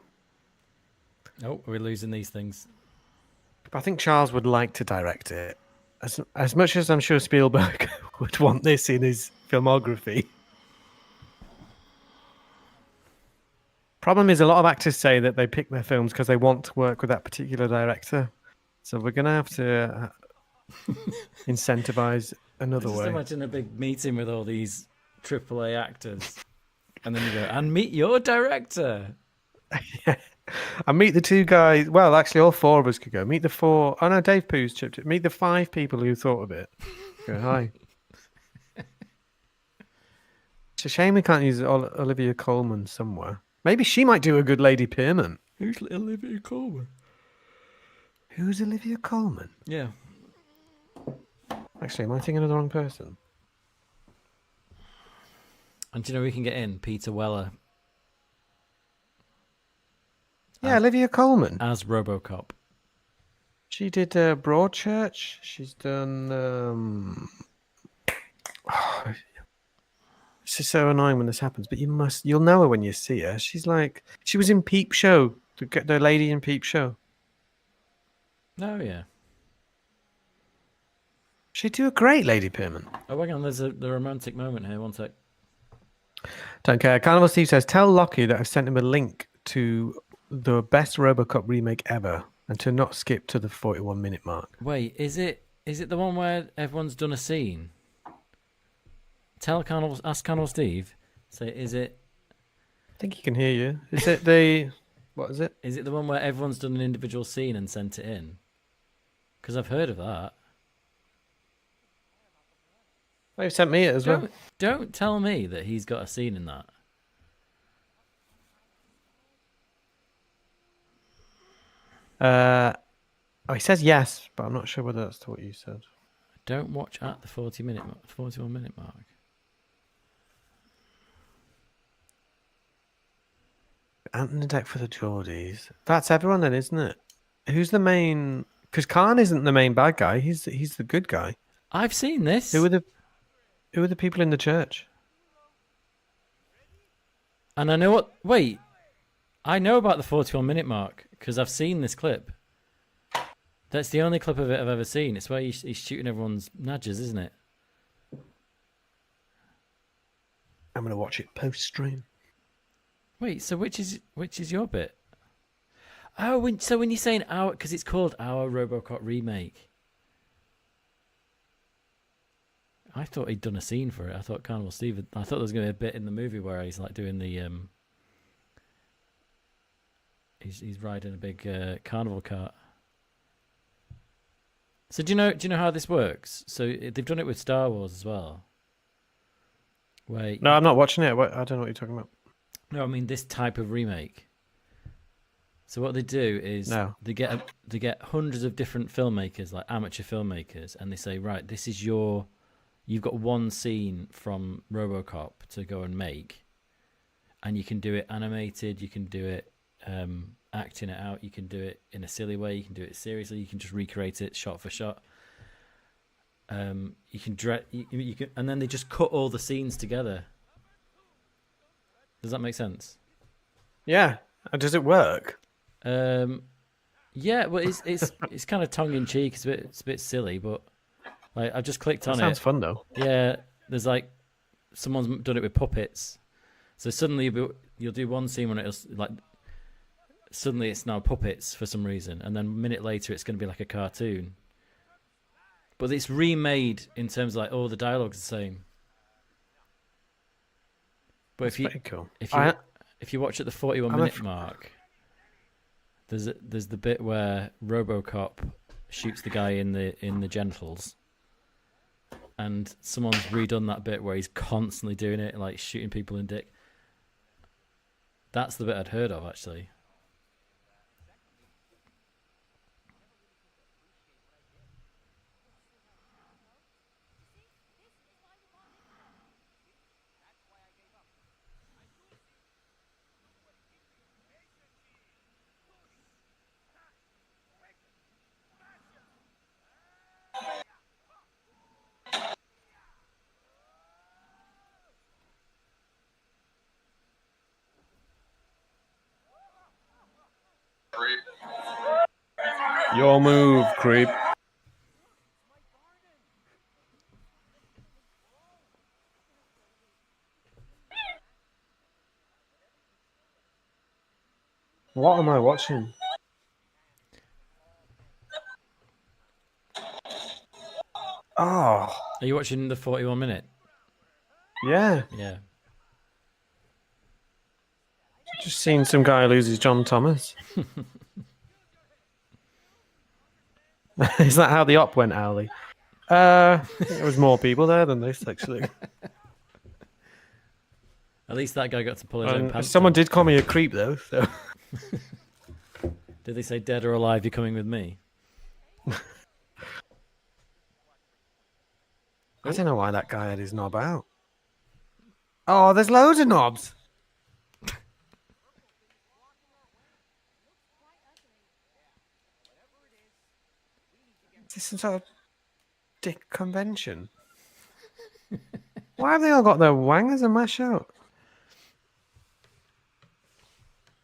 S2: Oh, are we losing these things?
S1: I think Charles would like to direct it. As much as I'm sure Spielberg would want this in his filmography. Problem is, a lot of actors say that they pick their films because they want to work with that particular director. So we're going to have to incentivize another
S2: Just
S1: way.
S2: imagine a big meeting with all these AAA actors. And then you go, and meet your director.
S1: Yeah. And meet the 2 guys. Well, actually, all 4 of us could go. Meet the 4. Oh, no, Dave Pooh's chipped it. Meet the 5 people who thought of it. Go, hi. It's a shame we can't use Olivia Colman somewhere. Maybe she might do a good Lady Pearman.
S2: Who's Olivia Colman?
S1: Who's Olivia Colman?
S2: Yeah.
S1: Actually, am I thinking of the wrong person?
S2: And do you know we can get in? Peter Weller
S1: Yeah, Olivia Colman.
S2: as RoboCop.
S1: She did Broadchurch. She's done. This is so annoying when this happens, but you'll know her when you see her. She was in Peep Show, the lady in Peep Show.
S2: Oh, yeah.
S1: She'd do a great Lady Pearman.
S2: Oh, hang on, there's the romantic moment here. One sec.
S1: Don't care. Carnival Steve says, tell Lockie that I've sent him a link to the best RoboCop remake ever and to not skip to the 41-minute mark.
S2: Wait, is it the one where everyone's done a scene? Ask Carnival Steve. Say, is it?
S1: I think he can hear you. Is it the... What is it?
S2: Is it the one where everyone's done an individual scene and sent it in? Because I've heard of that.
S1: They've sent me it as well.
S2: Don't tell me that he's got a scene in that.
S1: He says yes, but I'm not sure whether that's to what you said.
S2: Don't watch at the 41-minute mark.
S1: Ant and the Deck for the Geordies. That's everyone then, isn't it? Who's the main... Because Khan isn't the main bad guy. He's the good guy.
S2: I've seen this.
S1: Who are the people in the church?
S2: And I know what... Wait. I know about the 41-minute mark because I've seen this clip. That's the only clip of it I've ever seen. It's where he's shooting everyone's nudges, isn't it?
S1: I'm going to watch it post-stream.
S2: Wait, so which is your bit? Oh, so when you're saying our... Because it's called Our RoboCop Remake. I thought he'd done a scene for it. I thought Carnival Steve... I thought there was going to be a bit in the movie where he's like doing the... He's riding a big carnival cart. So do you know how this works? So they've done it with Star Wars as well. Wait.
S1: No, I'm not watching it. I don't know what you're talking about.
S2: No, I mean this type of remake. So what they do is they get hundreds of different filmmakers, like amateur filmmakers, and they say, right, you've got one scene from RoboCop to go and make, and you can do it animated, you can do it acting it out, you can do it in a silly way, you can do it seriously, you can just recreate it shot for shot. You can and then they just cut all the scenes together. Does that make sense?
S1: Yeah. Does it work?
S2: Yeah. Well, it's kind of tongue in cheek. It's a bit silly, but like I've just clicked on it.
S1: Sounds fun though.
S2: Yeah, there's like someone's done it with puppets. So suddenly you'll do one scene when it'll like suddenly it's now puppets for some reason, and then a minute later it's going to be like a cartoon. But it's remade in terms of like all the dialogue's the same. But
S1: That's pretty cool.
S2: If you watch at the 41-minute mark, there's the bit where RoboCop shoots the guy in the genitals, and someone's redone that bit where he's constantly doing it, like shooting people in dick. That's the bit I'd heard of actually.
S1: Your move, creep. What am I watching? Oh.
S2: Are you watching the 41-minute?
S1: Yeah.
S2: Yeah.
S1: Just seen some guy lose his John Thomas. Is that how the op went, Owly? There was more people there than this, actually.
S2: At least that guy got to pull his own pants
S1: someone
S2: down.
S1: did call me a creep, though. So.
S2: Did they say, dead or alive, you're coming with me?
S1: I don't know why that guy had his knob out. Oh, there's loads of knobs. Is this some sort of dick convention? Why have they all got their wangers and mash out?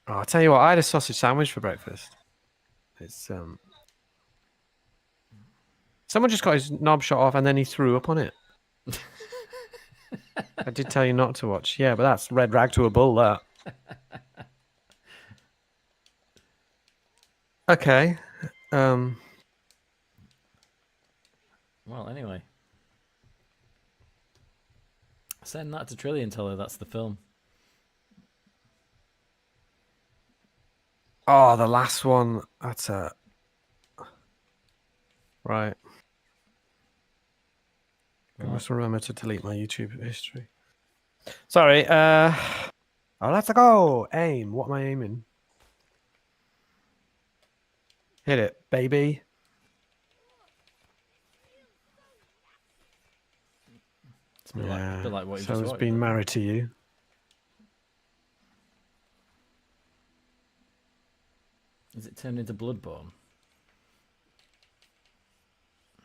S1: Oh, I'll tell you what, I had a sausage sandwich for breakfast. It's someone just got his knob shot off and then he threw up on it. I did tell you not to watch. Yeah, but that's red rag to a bull, that. Okay.
S2: Well, anyway. Send that to Trillion, tell her that's the film.
S1: Oh, the last one. That's a... Right. I must remember to delete my YouTube history. Sorry. Oh, let's go. Aim. What am I aiming? Hit it, baby.
S2: It's a bit, a bit like what you
S1: so
S2: just
S1: it's
S2: watched.
S1: been married to you.
S2: Is it turned into Bloodborne?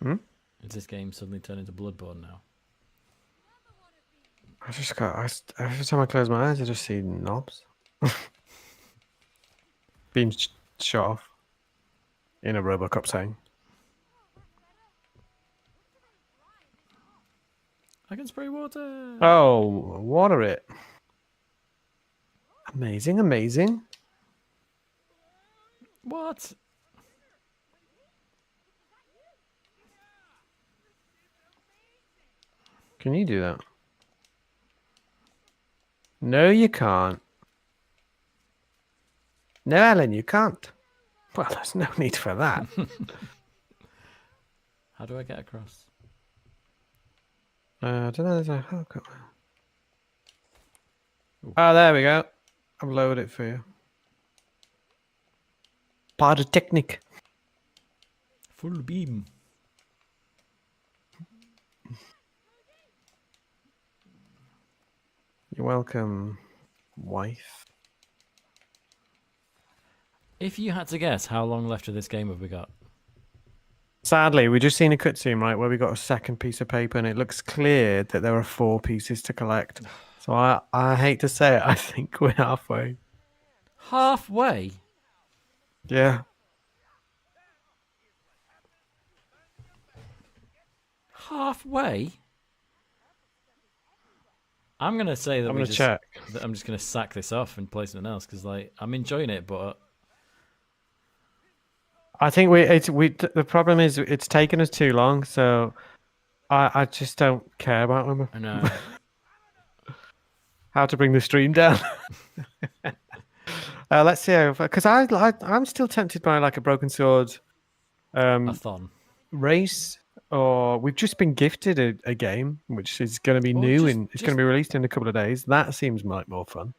S1: Hmm?
S2: Is this game suddenly turned into Bloodborne now?
S1: I just got... every time I close my eyes, I just see knobs. Being shot off. In a RoboCop saying.
S2: I can spray water!
S1: Oh, water it. Amazing, amazing.
S2: What?
S1: Can you do that? No, you can't. No, Alan, you can't. Well, there's no need for that.
S2: How do I get across?
S1: I don't know. There's a hook. Oh, there we go. I've lowered it for you. Pyrotechnic.
S2: Full beam.
S1: You're welcome, wife.
S2: If you had to guess, how long left of this game have we got?
S1: Sadly, we just seen a cutscene, right, where we got a second piece of paper and it looks clear that there are 4 pieces to collect. So I hate to say it, I think we're halfway.
S2: Halfway?
S1: Yeah.
S2: Halfway? I'm gonna say that
S1: I'm
S2: we
S1: gonna
S2: just
S1: check.
S2: that I'm just gonna sack this off and play something else because like I'm enjoying it, but
S1: I think the problem is it's taken us too long, so I just don't care about them.
S2: I know.
S1: How to bring the stream down. Let's see, because I'm still tempted by like a broken sword
S2: A
S1: um,
S2: thon.
S1: race, or we've just been gifted a game which is going to be
S2: Or
S1: new
S2: just
S1: and it's going
S2: just
S1: to be released in a couple of days. That seems like more fun.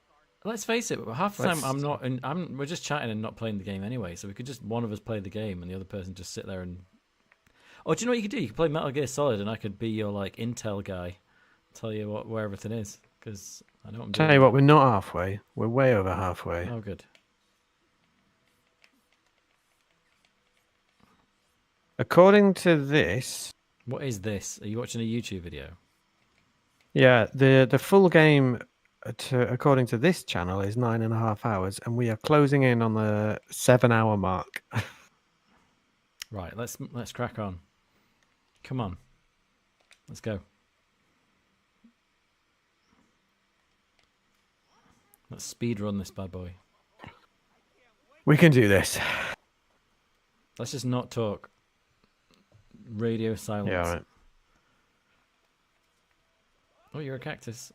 S2: let's face it. Half the time
S1: Let's.
S2: I'm not, and we're just chatting and not playing the game anyway. So we could just one of us play the game and the other person just sit there and. Oh, do you know what you could do? You could play Metal Gear Solid, and I could be your like Intel guy, tell you where everything is because I know what I'm
S1: Tell
S2: doing.
S1: you what, we're not halfway. We're way over halfway.
S2: Oh, good.
S1: According to this,
S2: What is this? Are you watching a YouTube video?
S1: yeah, the full game, according to this channel, is 9.5 hours, and we are closing in on the 7 hour mark.
S2: Right, let's crack on. Come on, let's go. Let's speed run this bad boy.
S1: We can do this.
S2: Let's just not talk. Radio silence.
S1: Yeah, all right.
S2: Oh, you're a cactus.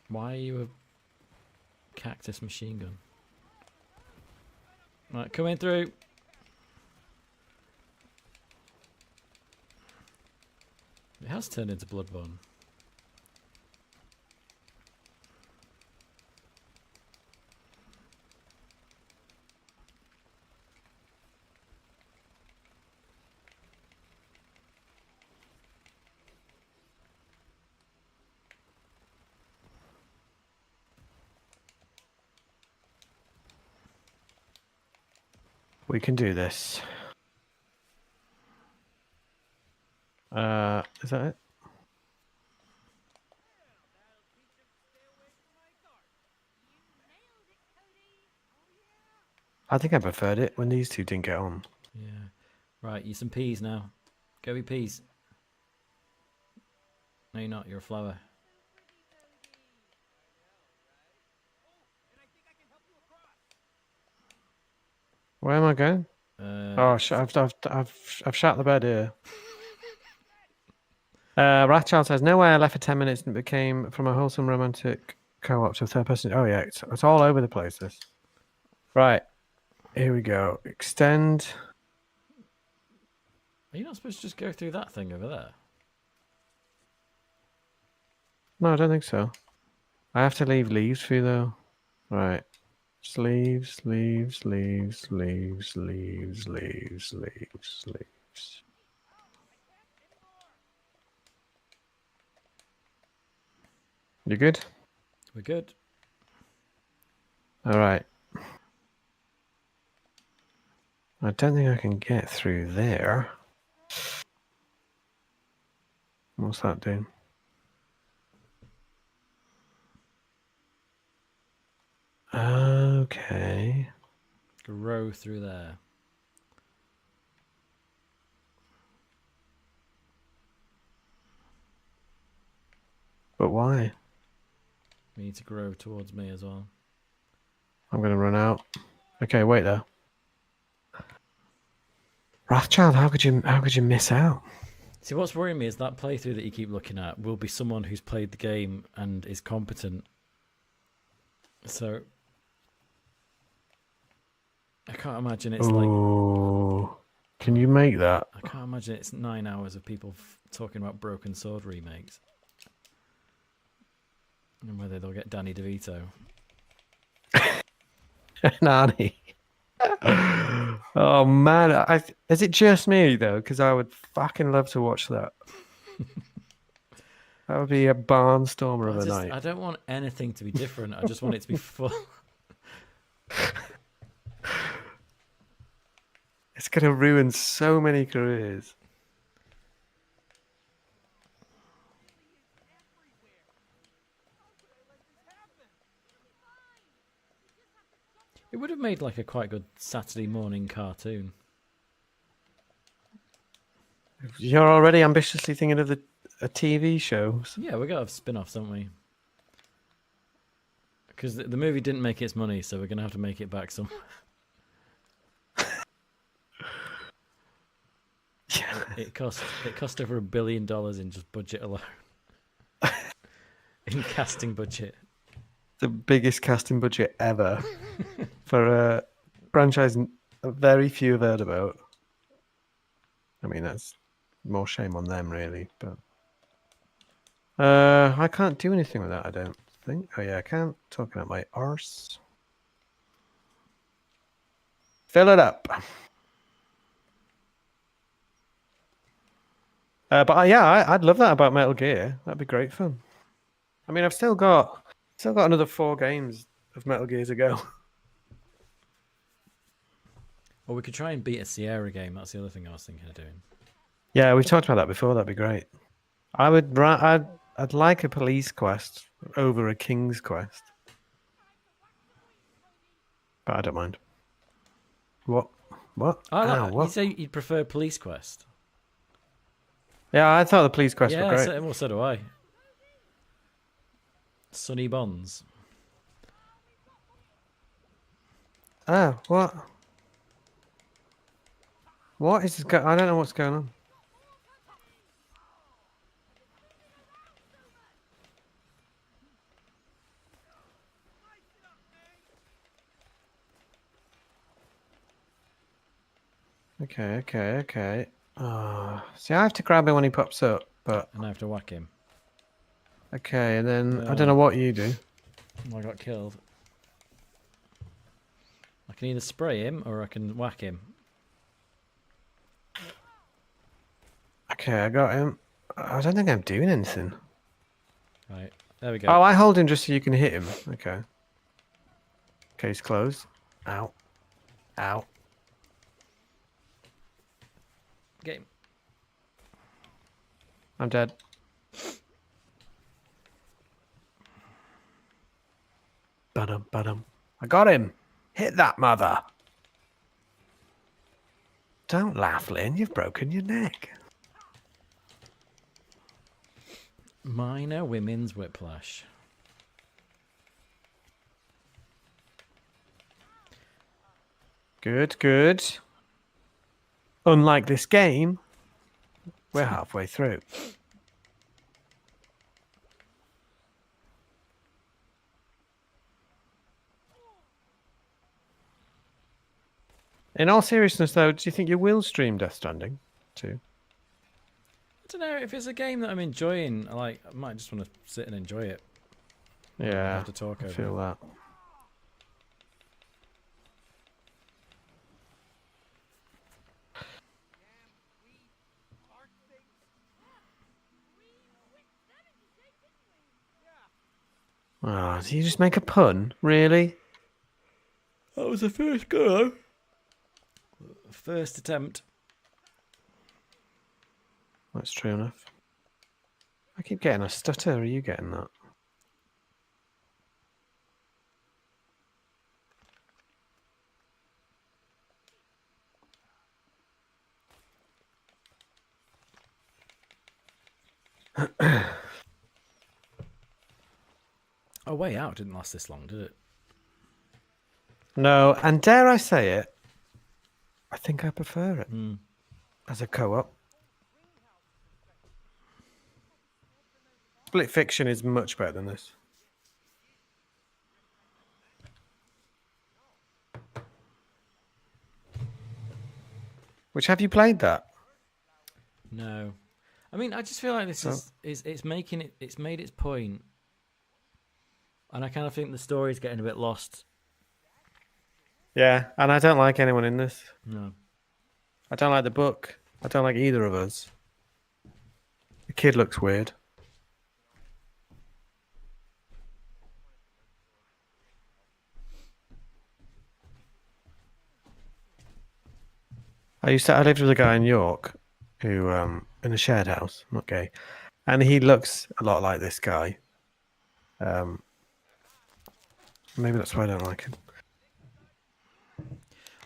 S2: Why are you a cactus machine gun? Right, coming through. It has turned into Bloodborne.
S1: We can do this. Is that it? I think I preferred it when these two didn't get on.
S2: Yeah. Right, you some peas now. Go be peas. No, you're not. You're a flower.
S1: Where am I going? Oh, I've shot the bed here. Ratchild says, no way I left for 10 minutes and it became from a wholesome romantic co-op to a third person. Oh yeah, it's all over the place, this. Right. Here we go. Extend.
S2: Are you not supposed to just go through that thing over there?
S1: No, I don't think so. I have to leave leaves for you though. Right. Leaves, leaves, leaves, leaves, leaves, leaves, leaves, leaves. You good?
S2: We're good.
S1: All right. I don't think I can get through there. What's that doing? Okay.
S2: Grow through there.
S1: But why?
S2: We need to grow towards me as well.
S1: I'm going to run out. Okay, wait there. Wrathchild, how could you miss out?
S2: See, what's worrying me is that playthrough that you keep looking at will be someone who's played the game and is competent. So I can't imagine it's like.
S1: Can you make that?
S2: I can't imagine it's 9 hours of people talking about Broken Sword remakes. And whether they'll get Danny DeVito.
S1: Nani. Oh man, is it just me though? Because I would fucking love to watch that. That would be a barnstormer of a night.
S2: I don't want anything to be different. I just want it to be full.
S1: It's gonna ruin so many careers.
S2: It would have made like a quite good Saturday morning cartoon.
S1: You're already ambitiously thinking of a TV show.
S2: Yeah, we got to have spin-offs, don't we? Because the movie didn't make its money, so we're gonna have to make it back some.
S1: Yeah.
S2: It cost over $1 billion in just budget alone. In casting budget.
S1: The biggest casting budget ever for a franchise very few have heard about. I mean, that's more shame on them, really. But I can't do anything with that, I don't think. Oh, yeah, I can. Talking about my arse. Fill it up. But yeah, I'd love that about Metal Gear. That'd be great fun. I mean, I've still got another 4 games of Metal Gear to go.
S2: Or we could try and beat a Sierra game. That's the other thing I was thinking of doing.
S1: Yeah, we talked about that before. That'd be great. I'd like a police quest over a king's quest, but I don't mind. What?
S2: Oh,
S1: Ow,
S2: you
S1: what?
S2: say you'd prefer Police Quest?
S1: Yeah, I thought the police quest were great.
S2: Well, so do I. Sonny Bonds.
S1: Oh, what? What is this? I don't know what's going on. Okay. See, I have to grab him when he pops up, but
S2: And I have to whack him.
S1: okay, and then I don't know what you do.
S2: I got killed. I can either spray him or I can whack him.
S1: Okay, I got him. I don't think I'm doing anything.
S2: Right, there we go.
S1: Oh, I hold him just so you can hit him. Okay. Case closed. Ow. Ow.
S2: Get him.
S1: I'm dead. Ba-dum. I got him. Hit that mother. Don't laugh, Lynn. You've broken your neck.
S2: Minor women's whiplash.
S1: Good. Unlike this game, we're halfway through. In all seriousness, though, do you think you will stream Death Stranding too?
S2: I don't know if it's a game that I'm enjoying. I might just want to sit and enjoy it.
S1: Yeah,
S2: have to talk
S1: I
S2: over
S1: feel
S2: it.
S1: that. Oh, did you just make a pun? Really?
S2: That was the first go. First attempt.
S1: That's true enough. I keep getting a stutter. Are you getting that?
S2: Oh, Way Out didn't last this long, did it?
S1: No, and dare I say it, I think I prefer it as a co-op. Split Fiction is much better than this. Which, have you played that?
S2: No. I mean, I just feel like this it's making it. It's made its point, and I kind of think the story's getting a bit lost.
S1: Yeah, and I don't like anyone in this.
S2: No.
S1: I don't like the book. I don't like either of us. The kid looks weird. I lived with a guy in York who in a shared house, not gay, and he looks a lot like this guy. Maybe that's why I don't like him.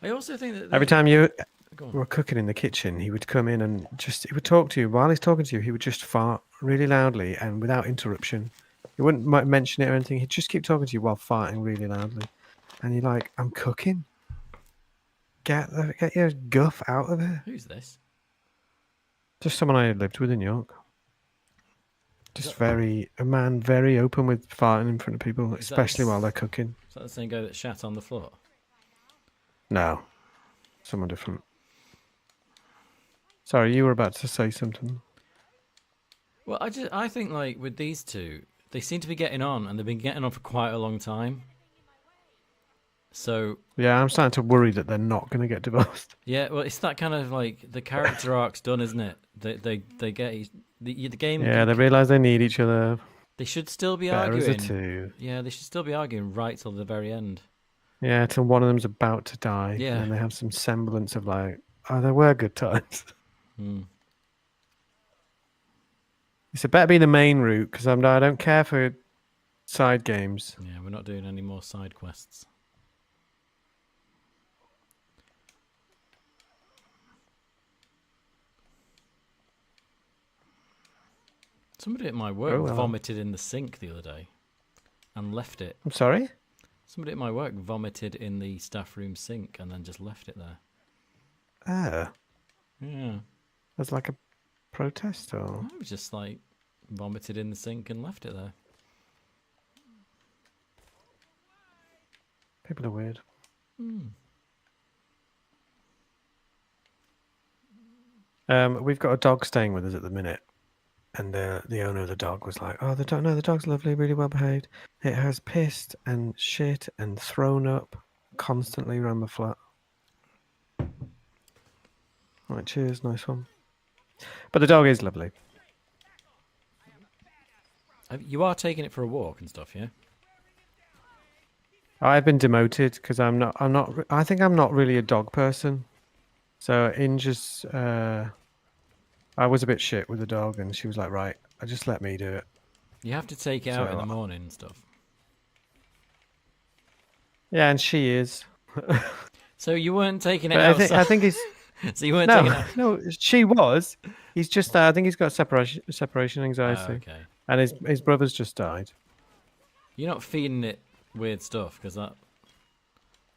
S2: I also think that
S1: Every time you
S2: Go on.
S1: were cooking in the kitchen, he would come in and he would talk to you. While he's talking to you, he would just fart really loudly and without interruption. He wouldn't mention it or anything. He'd just keep talking to you while farting really loudly. And you're like, I'm cooking. Get your guff out of here.
S2: Who's this?
S1: Just someone I lived with in York. Just a man very open with farting in front of people, especially while they're cooking.
S2: Is that the same guy that shat on the floor?
S1: No. Someone different. Sorry, you were about to say something.
S2: Well, I think like with these two, they seem to be getting on, and they've been getting on for quite a long time. So
S1: yeah, I'm starting to worry that they're not going to get divorced.
S2: Yeah, well, it's that kind of like the character arc's done, isn't it? They get the game.
S1: Yeah, they realise they need each other.
S2: They should still be
S1: Better
S2: arguing.
S1: as a two.
S2: Yeah, they should still be arguing right till the very end.
S1: Yeah, till one of them's about to die.
S2: Yeah,
S1: and they have some semblance of like, oh, there were good times. It better be the main route because I don't care for side games.
S2: Yeah, we're not doing any more side quests. Somebody at my work vomited in the sink the other day and left it.
S1: I'm sorry?
S2: Somebody at my work vomited in the staff room sink and then just left it there.
S1: Ah.
S2: Yeah.
S1: As like a protest or?
S2: I was just like vomited in the sink and left it there.
S1: People are weird. We've got a dog staying with us at the minute. And the owner of the dog was like, oh, the dog's lovely, really well behaved. It has pissed and shit and thrown up constantly around the flat. Right, cheers, nice one. But the dog is lovely.
S2: You are taking it for a walk and stuff, yeah?
S1: I've been demoted because I think I'm not really a dog person. So Inja's, I was a bit shit with the dog and she was like, right, just let me do it.
S2: You have to take it out in the morning and stuff.
S1: Yeah, and she is.
S2: So you weren't taking it outside?
S1: I think he's...
S2: So you weren't taking it...
S1: No, she was. He's just, I think he's got separation anxiety.
S2: Oh, okay.
S1: And his brother's just died.
S2: You're not feeding it weird stuff, because that...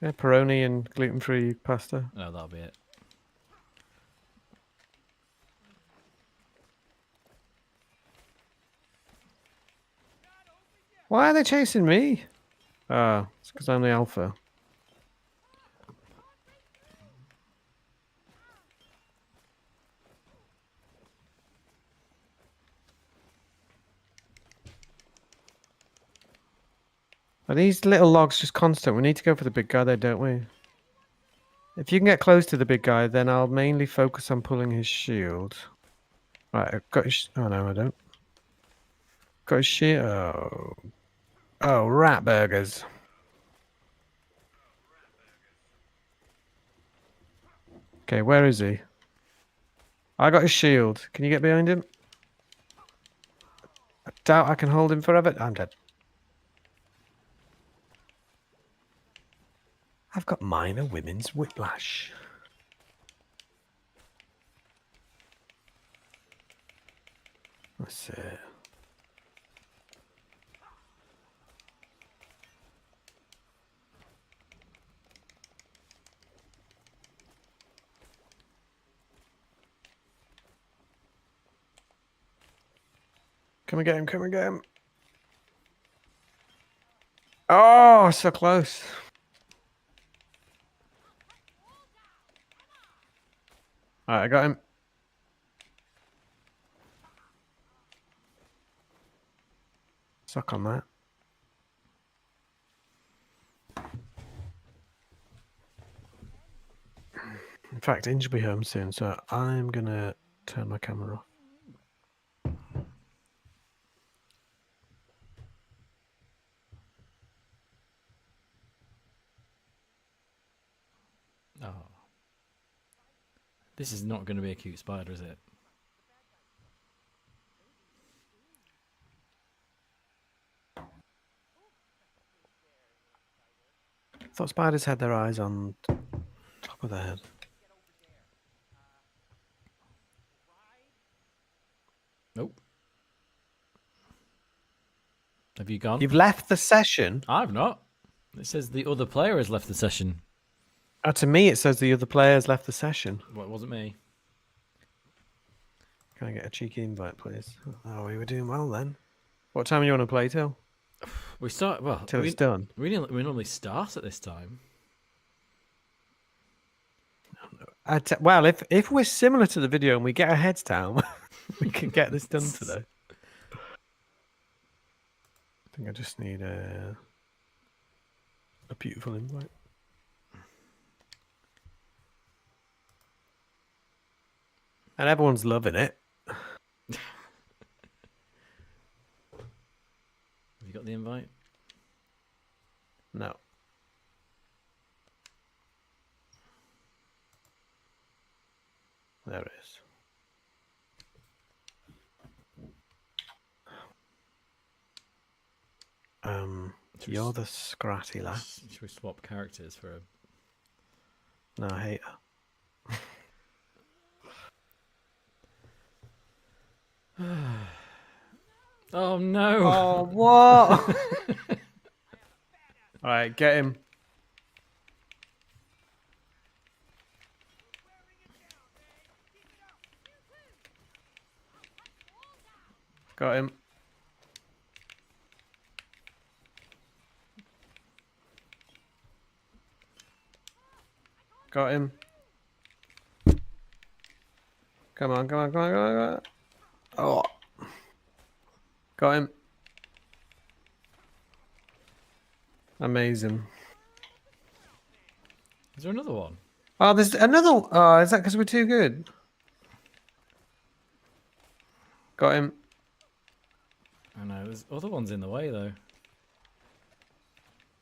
S1: Yeah, pepperoni and gluten-free pasta.
S2: Oh, that'll be it.
S1: Why are they chasing me? Oh, it's because I'm the alpha. Are these little logs just constant? We need to go for the big guy there, don't we? If you can get close to the big guy, then I'll mainly focus on pulling his shield. Right, I've got his... Oh, no, I don't. Got his shield. Oh, rat burgers. Okay, where is he? I got his shield. Can you get behind him? I doubt I can hold him forever. I'm dead. I've got minor women's whiplash. Let's see. Come and get him, come and get him. Oh, so close. Alright, I got him. Suck on that. In fact, Inge will be home soon, so I'm gonna turn my camera off.
S2: Oh. This is not going to be a cute spider, is it?
S1: I thought spiders had their eyes on top of their head.
S2: Have you gone?
S1: You've left the session?
S2: I've not. It says the other player has left the session.
S1: Oh, to me, it says the other players left the session.
S2: Well, it wasn't me.
S1: Can I get a cheeky invite, please? Oh, we were doing well then. What time do you want to play till?
S2: We start well
S1: Till it's done.
S2: We normally start at this time.
S1: Well, if we're similar to the video and we get our heads down, we can get this done today. I think I just need a beautiful invite. And everyone's loving it.
S2: Have you got the invite?
S1: No. There it is. You're the scratty lass.
S2: Should we swap characters for a...
S1: No, I hate her.
S2: Oh no!
S1: Oh, what? All right, get him. Got him. Got him. Come on, come on, come on, come on, come on. Oh. Got him. Amazing.
S2: Is there another one?
S1: Oh, there's another. Oh, is that because we're too good? Got him.
S2: I know, there's other ones in the way though.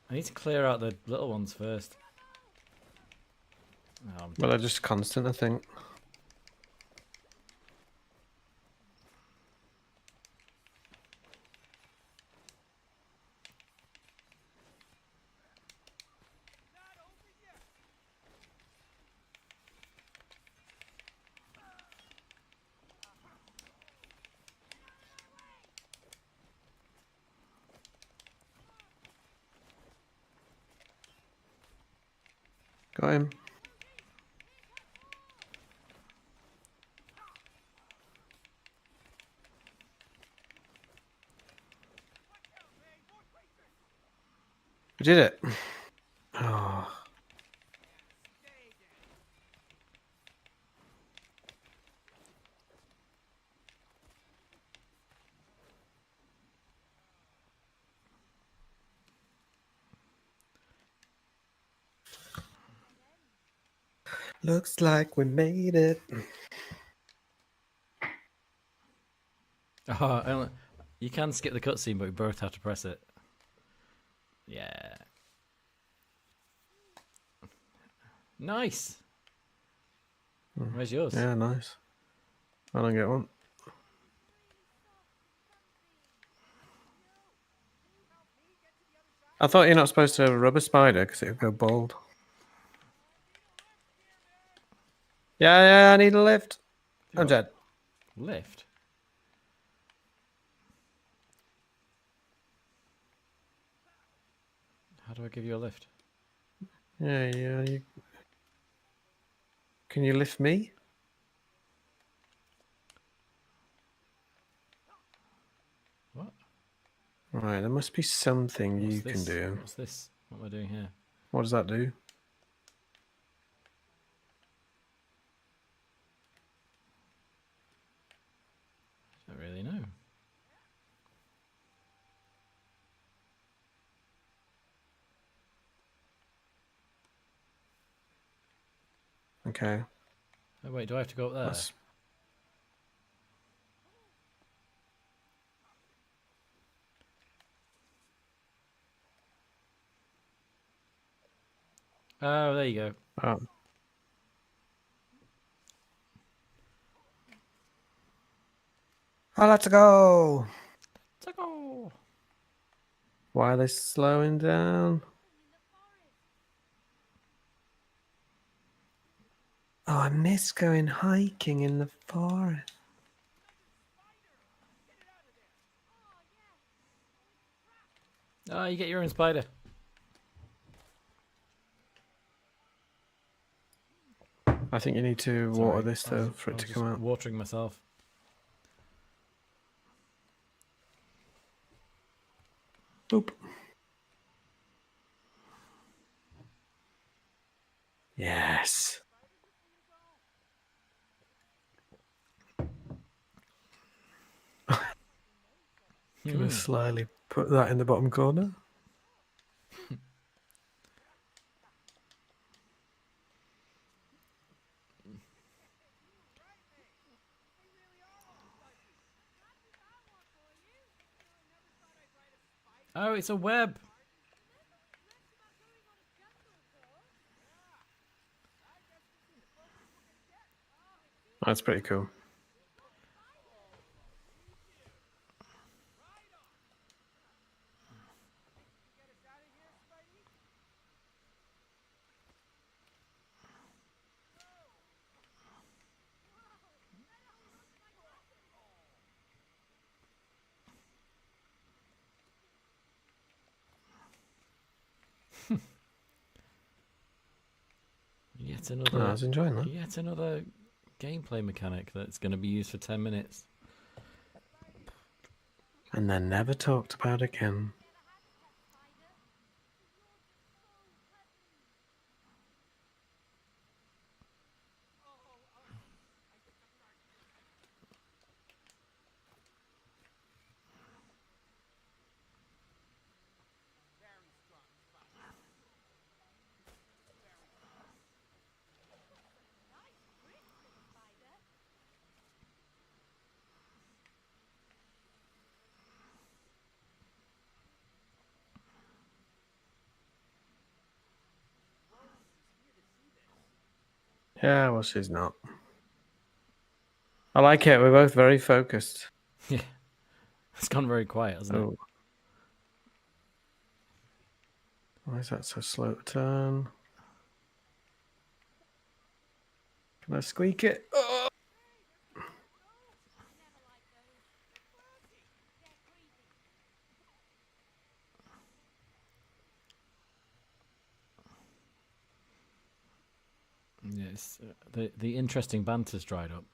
S2: I need to clear out the little ones first. Oh,
S1: Well, they're just constant, I think. Got him. We did it. Oh. Looks like we made it.
S2: Oh, you can skip the cutscene, but we both have to press it. Yeah. Nice. Where's yours?
S1: Yeah, nice. I don't get one. I thought you're not supposed to have a rubber spider because it would go bald. Yeah, I need a lift. I'm dead.
S2: Lift? How do I give you a lift?
S1: Yeah. Can you lift me?
S2: What?
S1: Right, there must be something
S2: What's
S1: you
S2: this?
S1: can do.
S2: What's this? What am I doing here?
S1: What does that do?
S2: I don't really know.
S1: Okay.
S2: Oh wait, do I have to go up there?
S1: That's...
S2: Oh, there you go.
S1: Oh. Oh, let's go.
S2: Let's go.
S1: Why are they slowing down? Oh, I miss going hiking in the forest.
S2: Oh, you get your own spider.
S1: I think you need to
S2: Sorry,
S1: water this though for
S2: I
S1: it
S2: was
S1: to
S2: just
S1: come out.
S2: watering myself.
S1: Boop. Yes. Gonna slyly put that in the bottom corner.
S2: Oh, it's a web.
S1: That's pretty cool.
S2: Yet
S1: I
S2: another,
S1: was enjoying that.
S2: yet another gameplay mechanic that's going to be used for 10 minutes.
S1: And then never talked about again. Yeah, well, she's not. I like it. We're both very focused.
S2: Yeah, it's gone very quiet, hasn't it?
S1: Oh. Why is that so slow to turn? Can I squeak it? Oh.
S2: Yes, the interesting banter's dried up.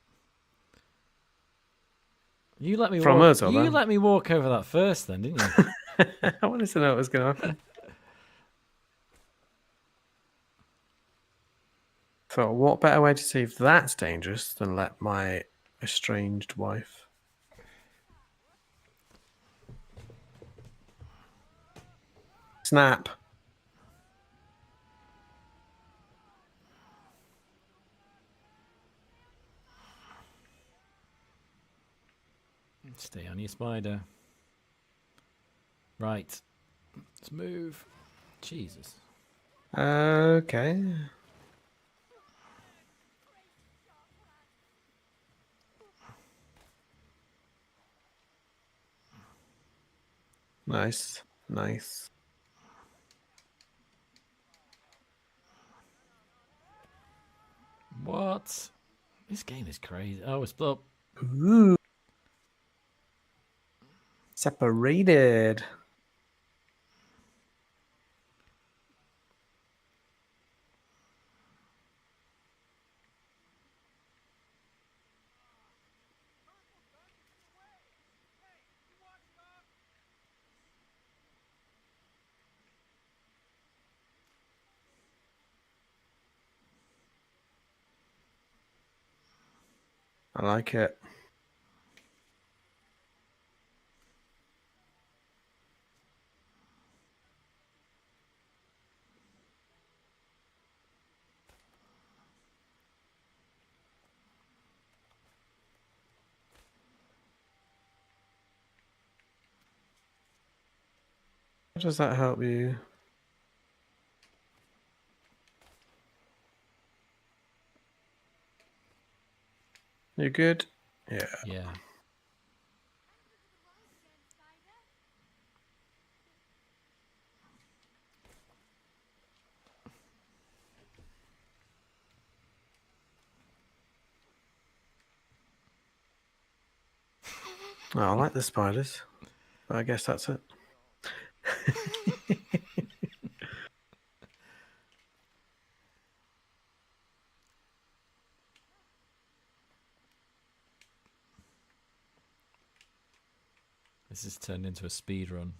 S2: You let me
S1: From
S2: walk.
S1: us, or
S2: You
S1: them?
S2: let me walk over that first, then, didn't you?
S1: I wanted to know what was going to happen. So, what better way to see if that's dangerous than let my estranged wife? Snap.
S2: Stay on your spider. Right, let's move. Jesus.
S1: Okay. Nice. Nice.
S2: What? This game is crazy. Oh, it's split up.
S1: Ooh. Separated. I like it. How does that help you? You good? Yeah.
S2: Yeah.
S1: Oh, I like the spiders. But I guess that's it.
S2: This has turned into a speed run.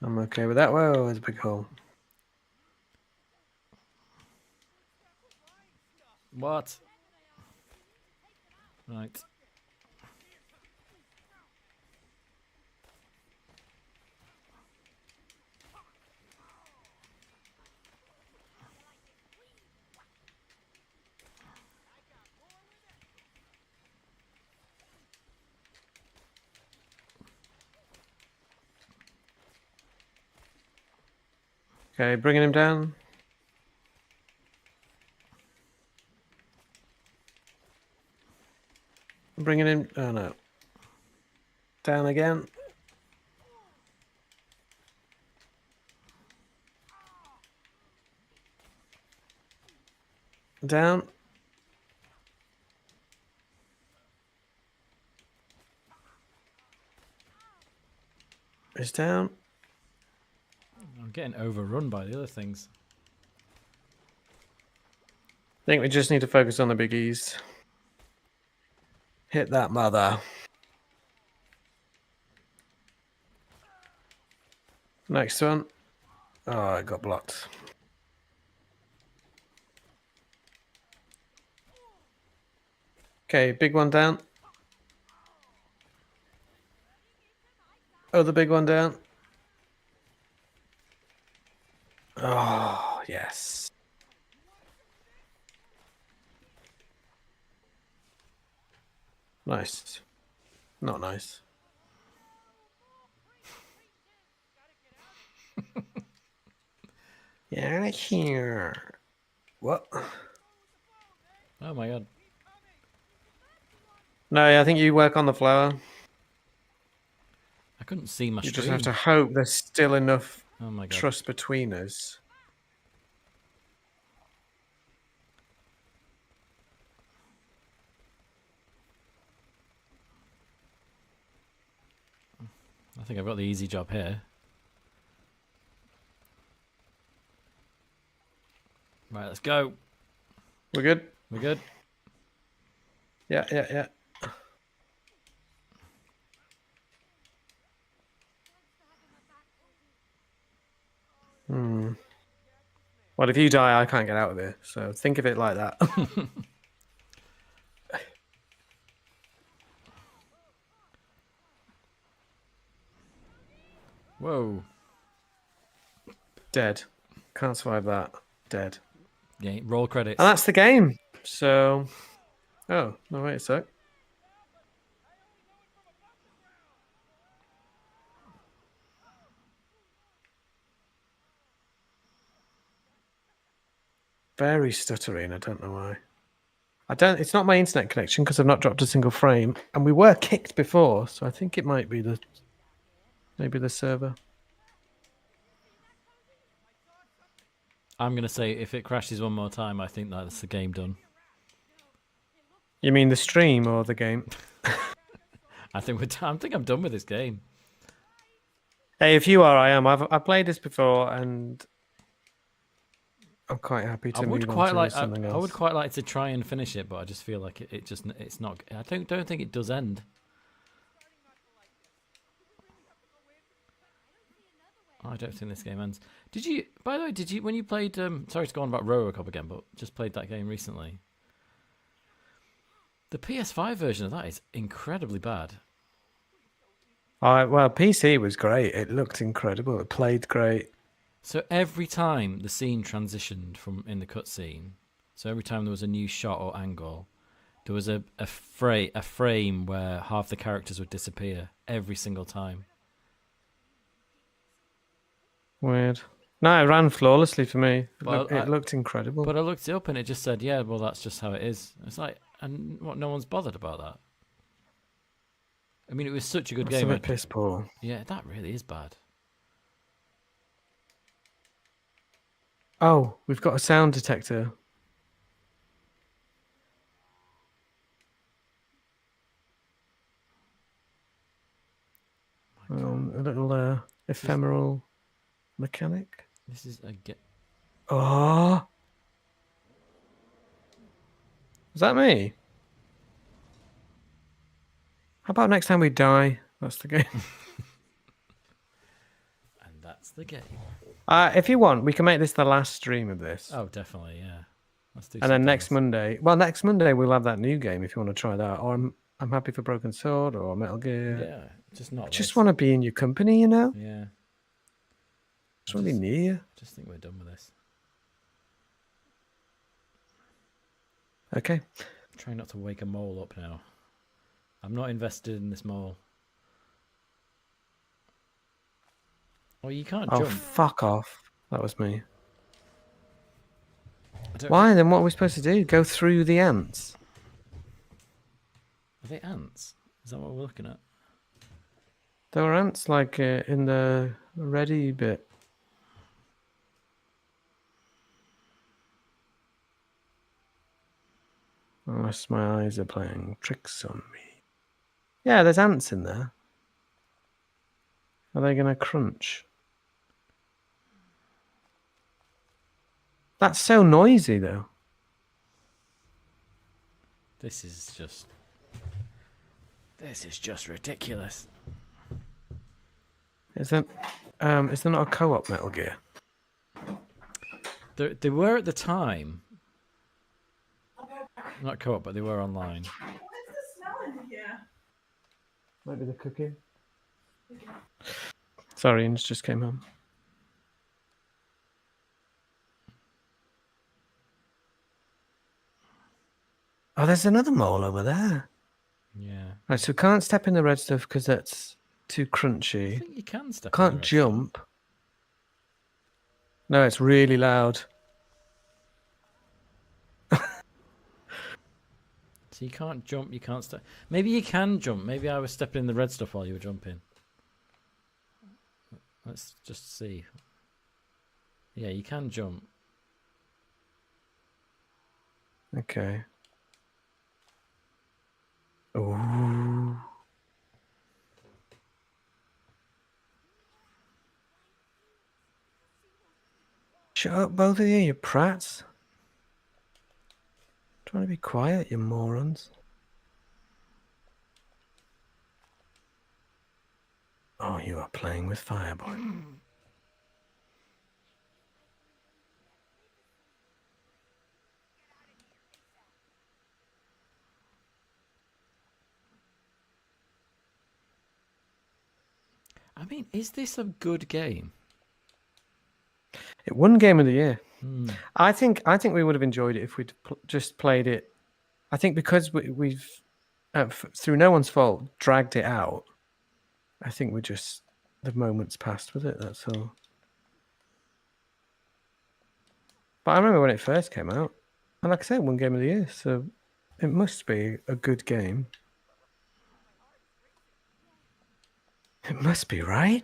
S1: I'm okay with that. Whoa, there's a big hole.
S2: What? Right.
S1: Okay, bringing him down. Bringing him. Oh no. Down again. Down. It's down.
S2: I'm getting overrun by the other things.
S1: I think we just need to focus on the biggies. Hit that mother. Next one. Oh, it got blocked. Okay, big one down. Oh, the big one down. Oh, yes. Nice. Not nice. Yeah, here. What?
S2: Oh my god.
S1: No, I think you work on the flower.
S2: I couldn't see my
S1: You
S2: stream.
S1: just have to hope there's still enough
S2: Oh my god.
S1: trust between us.
S2: I think I've got the easy job here. Right, let's go.
S1: We're good?
S2: We're good.
S1: Yeah. Well, if you die, I can't get out of here. So think of it like that.
S2: Whoa.
S1: Dead. Can't survive that. Dead.
S2: Yeah, roll credits.
S1: And that's the game. So, oh, no, wait a sec. Very stuttering. I don't know why. It's not my internet connection because I've not dropped a single frame, and we were kicked before, so I think it might be maybe the server.
S2: I'm going to say if it crashes one more time, I think that's the game done.
S1: You mean the stream or the game?
S2: I think I'm done with this game.
S1: Hey, if you are, I am. I've played this before, and I'm quite happy to move on to something else.
S2: I would quite like to try and finish it, but I just feel like it's not. I don't think it does end. I don't think this game ends. By the way, when you played, sorry to go on about Robocop again, but just played that game recently. The PS5 version of that is incredibly bad.
S1: Well, PC was great. It looked incredible. It played great.
S2: So every time the scene transitioned from in the cutscene, so every time there was a new shot or angle, there was a frame where half the characters would disappear every single time.
S1: Weird. No, it ran flawlessly for me.
S2: Well,
S1: It looked incredible.
S2: But I looked it up and it just said, yeah, well, that's just how it is. It's like, and what? No one's bothered about that. I mean, it was such a good
S1: That's
S2: game.
S1: a bit piss poor.
S2: Yeah, that really is bad.
S1: Oh, we've got a sound detector. A little ephemeral mechanic.
S2: This is a get.
S1: Oh, is that me? How about next time we die? That's the game.
S2: And that's the game.
S1: If you want, we can make this the last stream of this.
S2: Oh, definitely, yeah. Let's do.
S1: And then
S2: something
S1: next
S2: else.
S1: Monday, well, next Monday we'll have that new game if you want to try that. Or I'm happy for Broken Sword or Metal Gear.
S2: Yeah, just not.
S1: I just want to be in your company, you know.
S2: Yeah.
S1: Just want to be near you.
S2: Just think we're done with this.
S1: Okay.
S2: Try not to wake a mole up now. I'm not invested in this mole. Oh, you can't
S1: Oh,
S2: jump.
S1: fuck off. That was me.
S2: I don't
S1: Why? Then what are we supposed to do? Go through the ants?
S2: Are they ants? Is that what we're looking at?
S1: There were ants like in the ready bit. Unless my eyes are playing tricks on me. Yeah, there's ants in there. Are they going to crunch? That's so noisy, though.
S2: This is just ridiculous.
S1: Is there not a co-op Metal Gear?
S2: They were at the time. Not co-op, but they were online.
S3: What is the smell in here?
S1: Might be the cooking. Sorry, Inns just came home. Oh, there's another mole over there.
S2: Yeah.
S1: Right, so can't step in the red stuff because that's too
S2: I
S1: crunchy.
S2: think you can step. on
S1: Can't
S2: the rest.
S1: jump. No, it's really loud.
S2: So you can't jump. You can't step. Maybe you can jump. Maybe I was stepping in the red stuff while you were jumping. Let's just see. Yeah, you can jump.
S1: Okay. Ooh. Shut up, both of you, you prats. Trying to be quiet, you morons. Oh, you are playing with fire, boy.
S2: I mean, is this a good game?
S1: It won Game of the Year.
S2: Hmm.
S1: I think we would have enjoyed it if we'd just played it. I think because we've through no one's fault dragged it out. I think we just the moments passed with it. That's all. But I remember when it first came out, and like I said, it won Game of the Year, so it must be a good game. It must be, right?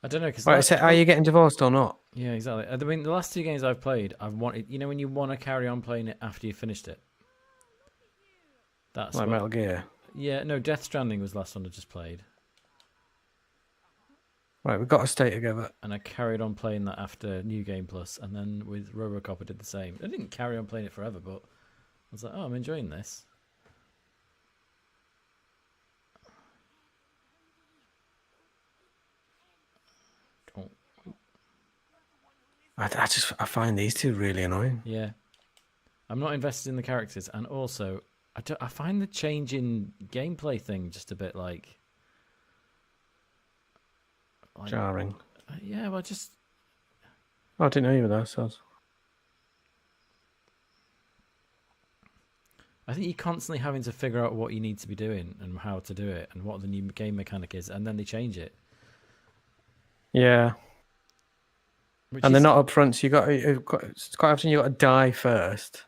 S2: I don't know because.
S1: Right, so are you getting divorced or not?
S2: Yeah, exactly. I mean, the last two games I've played, I've wanted. You know, when you want to carry on playing it after you finished it. That's
S1: Like
S2: what,
S1: Metal Gear.
S2: Yeah, no. Death Stranding was the last one I just played,
S1: Right, we've got to stay together.
S2: and I carried on playing that after New Game Plus, and then with RoboCop I did the same. I didn't carry on playing it forever, but I was like, oh, I'm enjoying this. Oh,
S1: I find these two really annoying.
S2: yeah, I'm not invested in the characters, and also I find the change in gameplay thing just a bit like
S1: Jarring.
S2: yeah, well, just
S1: Oh, I didn't know you were there, so.
S2: I think you're constantly having to figure out what you need to be doing and how to do it and what the new game mechanic is, and then they change it.
S1: Yeah.
S2: Which
S1: And they're
S2: is-
S1: not up front, so it's quite often you got to die first.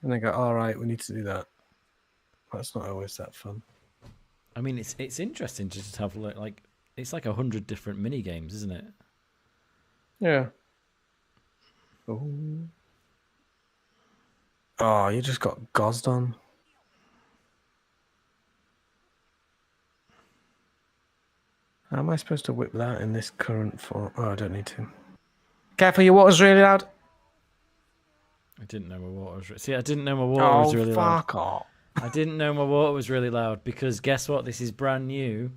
S1: And they go, all right, we need to do that. That's not always that fun.
S2: I mean, it's interesting to just have like it's like 100 different mini games, isn't it?
S1: Yeah. Oh. Oh, you just got gozzed on. How am I supposed to whip that in this current form? Oh, I don't need to. Careful, your water's really loud.
S2: I didn't know my water was. See, I didn't know my water was really loud.
S1: Fuck off.
S2: I didn't know my water was really loud because guess what? This is brand new.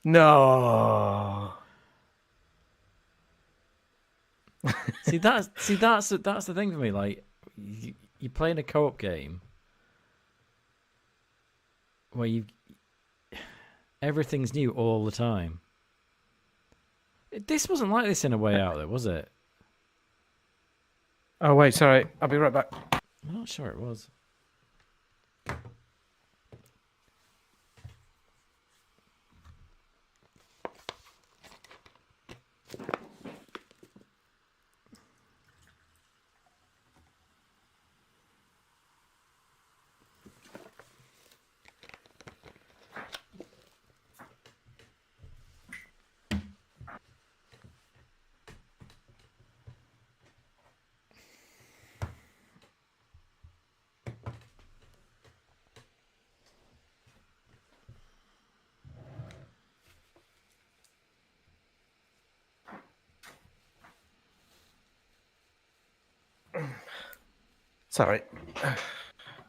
S1: No.
S2: That's the thing for me. Like, you're playing a co-op game where everything's new all the time. This wasn't like this in A Way Out, though, was it?
S1: Oh, wait, sorry. I'll be right back.
S2: I'm not sure it was.
S1: Sorry.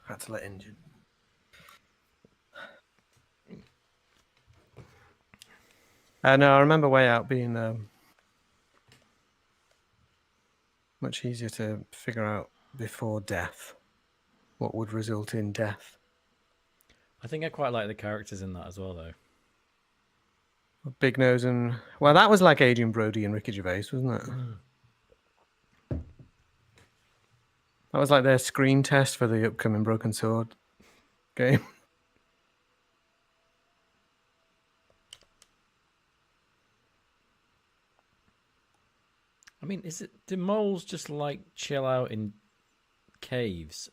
S1: Had to let engine. No, I remember Way Out being much easier to figure out before death. What would result in death.
S2: I think I quite like the characters in that as well, though.
S1: Big Nose and... Well, that was like Adrian Brody and Ricky Gervais, wasn't it? That was like their screen test for the upcoming Broken Sword game.
S2: I mean, do moles just like chill out in caves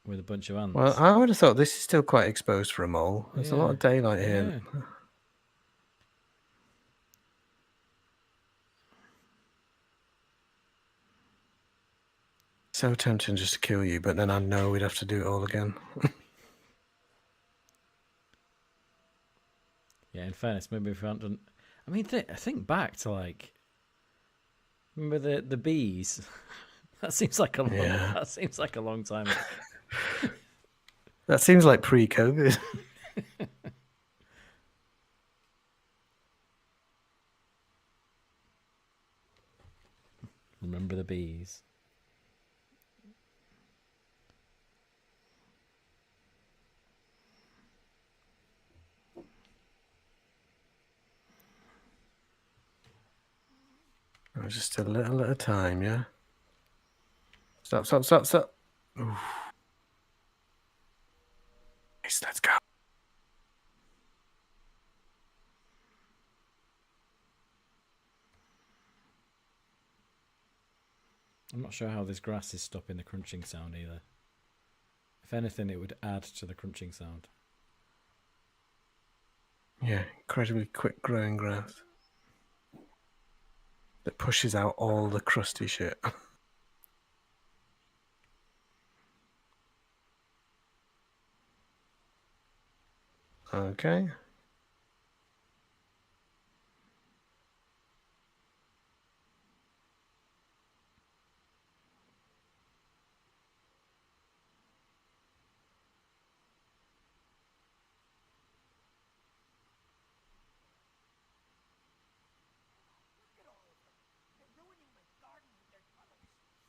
S2: with a bunch of ants?
S1: Well, I would have thought this is still quite exposed for a mole. There's a lot of daylight here.
S2: Yeah.
S1: So tempting just to kill you, but then I know we'd have to do it all again.
S2: Yeah, in fairness, maybe if we hadn't done... I mean, think back to, like... Remember the bees? That seems like a long time ago.
S1: That seems like pre-COVID.
S2: Remember the bees?
S1: Just a little at a time, yeah? Stop, stop, stop, stop. Oof. Yes, let's go.
S2: I'm not sure how this grass is stopping the crunching sound either. If anything, it would add to the crunching sound.
S1: Yeah, incredibly quick growing grass. That pushes out all the crusty shit. Okay.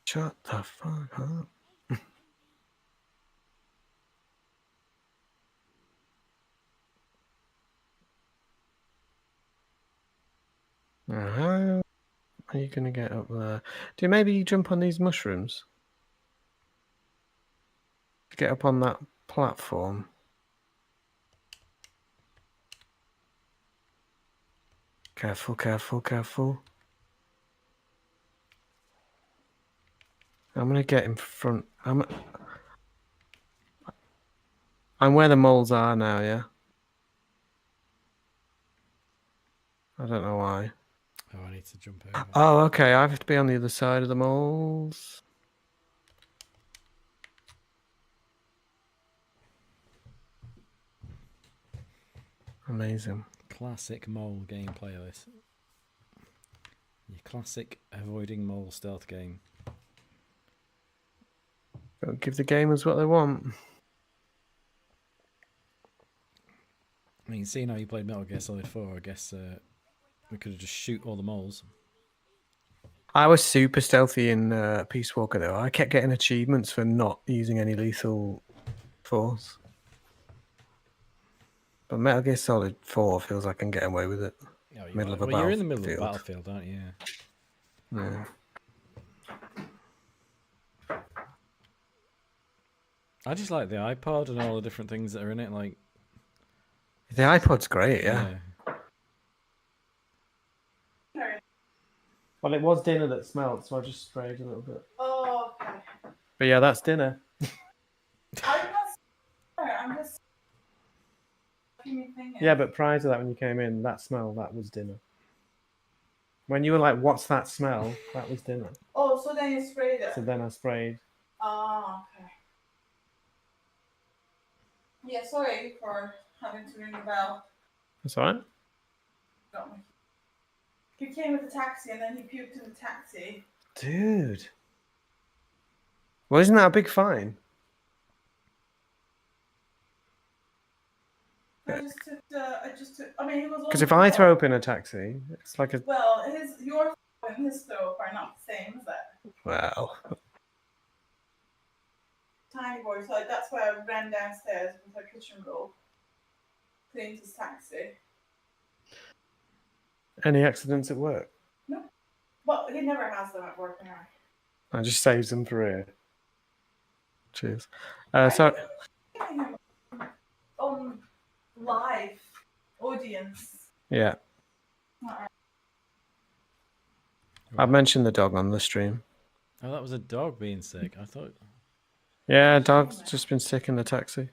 S1: Shut the fuck up. How are you going to get up there? Do you maybe jump on these mushrooms? To get up on that platform. Careful, careful, careful. I'm going to get in front. I'm where the moles are now, yeah? I don't know why.
S2: Oh, I way to jump over.
S1: Oh, okay. I have to be on the other side of the moles. Amazing.
S2: Classic mole gameplay, this. Your classic avoiding mole stealth game.
S1: Gotta give the gamers what they want.
S2: I mean, seeing how you played Metal Gear Solid 4, I guess we could have just shoot all the moles.
S1: I was super stealthy in Peace Walker, though. I kept getting achievements for not using any lethal force. But Metal Gear Solid 4 feels like I can get away with it.
S2: Oh,
S1: Middle of a
S2: you're in the middle of
S1: battlefield.
S2: a battlefield, aren't you?
S1: Yeah.
S2: I just like the iPod and all the different things that are in it. Like
S1: The iPod's great, yeah. Well, it was dinner that smelled, so I just sprayed a little bit.
S3: Oh, okay.
S1: But yeah, that's dinner.
S3: I'm not sorry, I'm just thinking.
S1: Yeah, but prior to that, when you came in, that smell, that was dinner. When you were like, what's that smell? That was dinner.
S3: Oh, so then you sprayed it.
S1: So then I sprayed.
S3: Oh, okay. Yeah, sorry for having to ring the bell.
S1: That's all right.
S3: Got me. He came with a taxi and then he puked in the taxi.
S1: Dude. Well, isn't that a big fine?
S3: I mean, he was.
S1: Because if I throw up in a taxi, it's like a...
S3: Well, your throw and his throw up are not the same, is it?
S1: Wow.
S3: Tiny boy, so that's why I ran downstairs with her kitchen roll, cleaned his taxi.
S1: Any accidents at work?
S3: No. Well, he never has them at work anyway.
S1: I just saves them for here. Cheers.
S3: So. Live audience.
S1: Yeah. I've mentioned the dog on the stream.
S2: Oh, that was a dog being sick. I thought.
S1: Yeah, dog's just been sick in the taxi.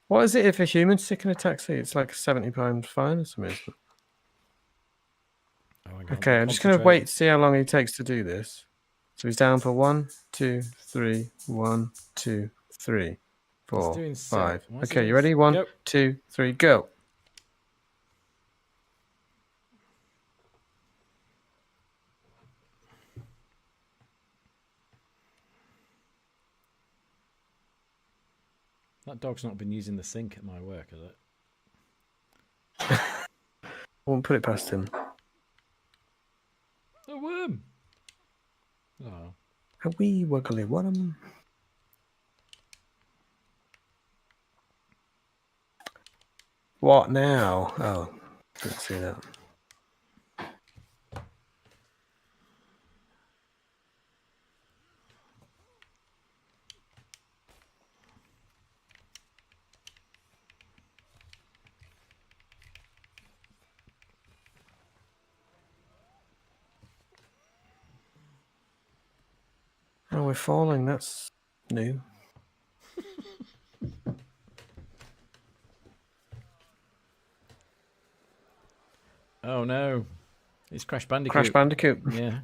S1: What is it if a human's sick in a taxi? It's like a £70 fine or something. Okay, I'm just going to wait to see how long he takes to do this. So he's down for 1, 2, 3, 1, 2, 3, 4, 5. Okay, you ready? 1, 2, 3, go.
S2: That dog's not been using the sink at my work, has it?
S1: I won't put it past him.
S2: A worm! Oh.
S1: A wee wiggly worm. What now? Oh, didn't see that. Oh, we're falling. That's new.
S2: Oh no. It's Crash Bandicoot.
S1: Crash Bandicoot.
S2: Yeah.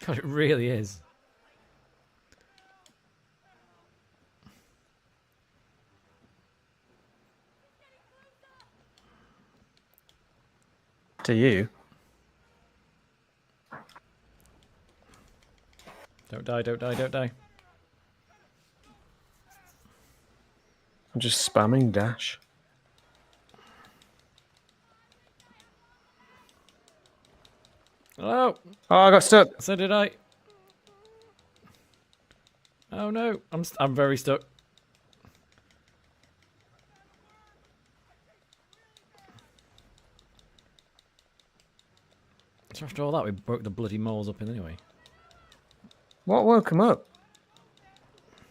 S2: God, it really is.
S1: To you.
S2: Don't die, don't die, don't die.
S1: I'm just spamming dash.
S2: Oh!
S1: Oh, I got stuck.
S2: So did I. Oh no, I'm very stuck. So after all that, we broke the bloody moles up in anyway.
S1: What woke him up?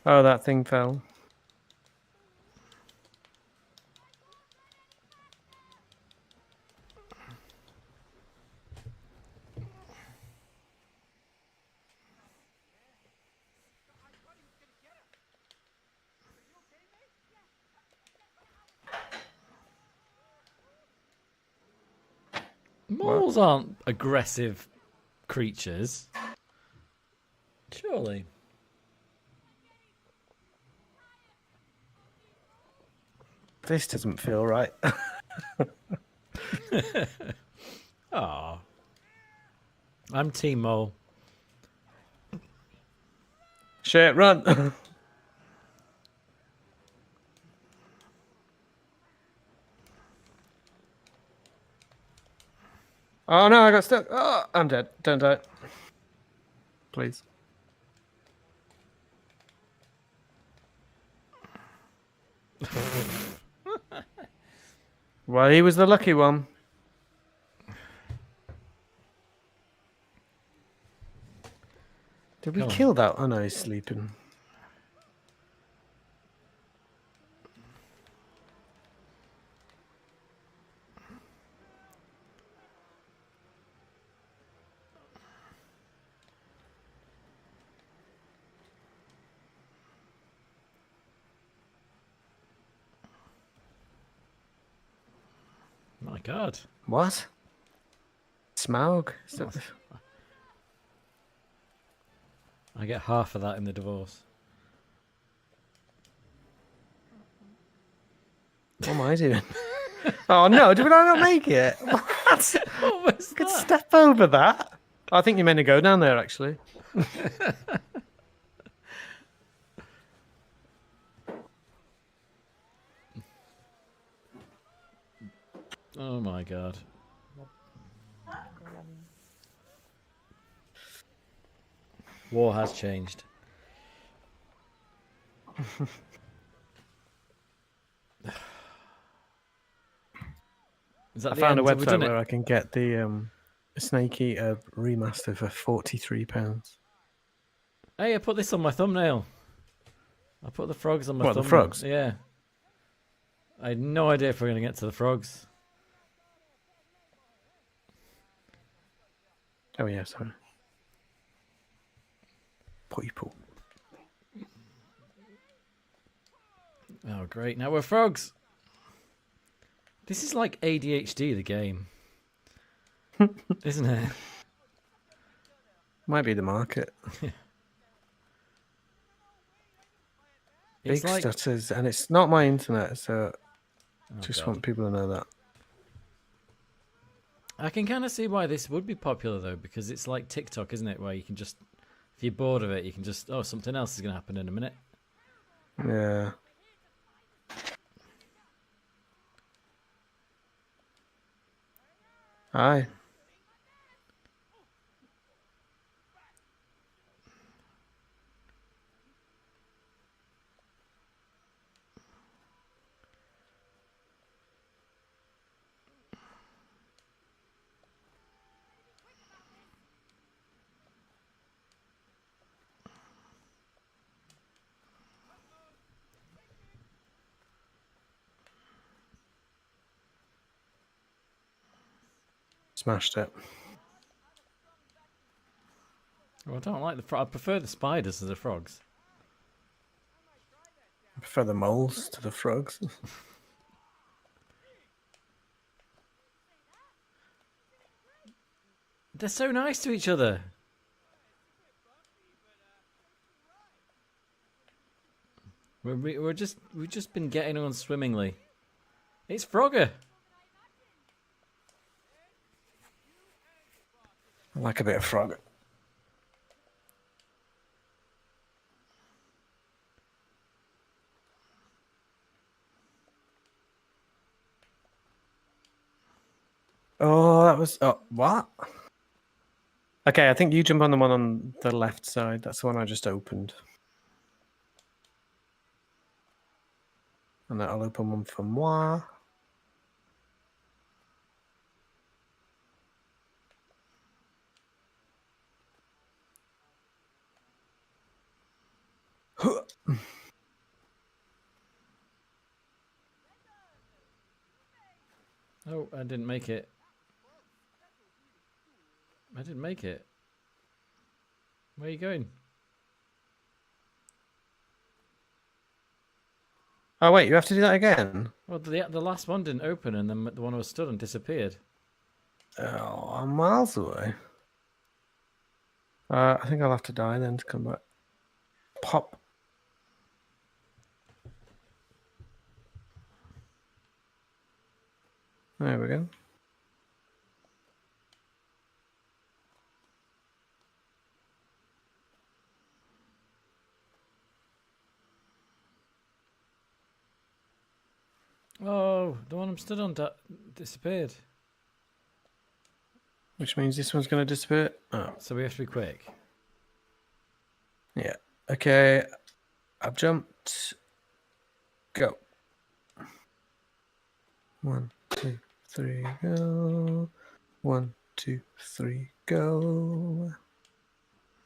S1: Oh, that thing fell.
S2: Moles aren't aggressive creatures. Surely.
S1: This doesn't feel right.
S2: Ah. I'm Team Mole.
S1: Shit, run! Oh no, I got stuck. Oh, I'm dead. Don't die. Please. Well, he was the lucky one. Did we
S2: Come on.
S1: kill that? Oh no, he's sleeping.
S2: My God.
S1: What? Smaug?
S2: I get half of that in the divorce.
S1: What am I doing? Oh no, did I not make it? What?
S2: What was
S1: I could
S2: that?
S1: step over that. I think you meant to go down there, actually.
S2: Oh my God. War has changed. Is that
S1: I
S2: the
S1: found a
S2: end? Have we
S1: website
S2: done it?
S1: where I can get the Snake Eater remaster for £43.
S2: Hey, I put this on my thumbnail. I put the frogs on my
S1: What, the
S2: thumbnail.
S1: frogs?
S2: Yeah. I had no idea if we are going to get to the frogs.
S1: Oh yeah, sorry. People.
S2: Oh, great. Now we're frogs. This is like ADHD, the game. Isn't it?
S1: Might be the market.
S2: It's
S1: Big
S2: like...
S1: stutters, and it's not my internet, so
S2: Oh,
S1: just
S2: God.
S1: want people to know that.
S2: I can kind of see why this would be popular, though, because it's like TikTok, isn't it? Where you can just... If you're bored of it, you can just... Oh, something else is going to happen in a minute.
S1: Yeah. Hi. Smashed it.
S2: Oh, I don't like the frog. I prefer the spiders to the frogs.
S1: I prefer the moles to the frogs.
S2: They're so nice to each other. We've just been getting on swimmingly. It's Frogger.
S1: I like a bit of frog. Oh, that was... Oh, what? Okay, I think you jump on the one on the left side. That's the one I just opened. And I'll open one for moi.
S2: Oh, I didn't make it. I didn't make it. Where are you going?
S1: Oh, wait, you have to do that again?
S2: Well, the last one didn't open, and then the one I was stood on disappeared.
S1: Oh, I'm miles away. I think I'll have to die then to come back. Pop. There we go.
S2: Oh, the one I'm stood on disappeared.
S1: Which means this one's going to disappear. Oh,
S2: So we have to be quick.
S1: yeah. Okay. I've jumped. Go. 1, 2, 3, go. 1, 2, 3, go.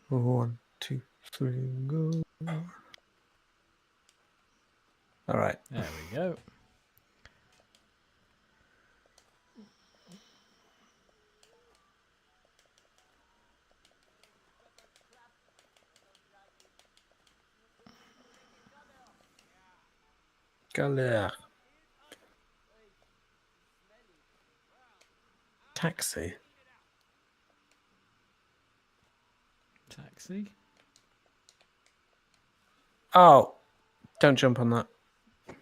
S1: 1, 2, 3, go. All right.
S2: There we go.
S1: Galère. Taxi.
S2: Taxi.
S1: Oh, don't jump on that. I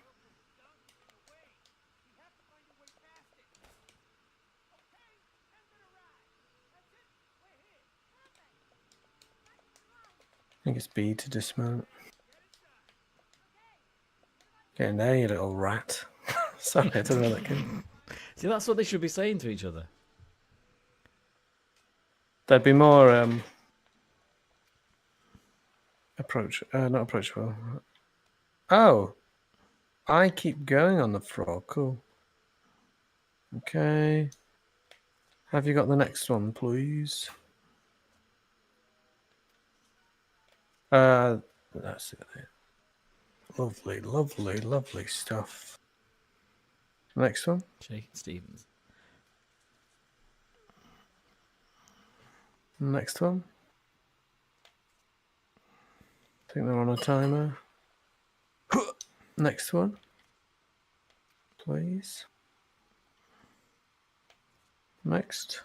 S1: think it's B to dismount. Get in there, you little rat. Sorry, I don't know that game.
S2: See, that's what they should be saying to each other.
S1: There'd be more not approachable. Oh, I keep going on the frog. Cool. Okay. Have you got the next one, please? That's it. Lovely, lovely, lovely stuff. Next one.
S2: Shakin' Stevens.
S1: Next one. I think they're on a timer. Next one. Please. Next.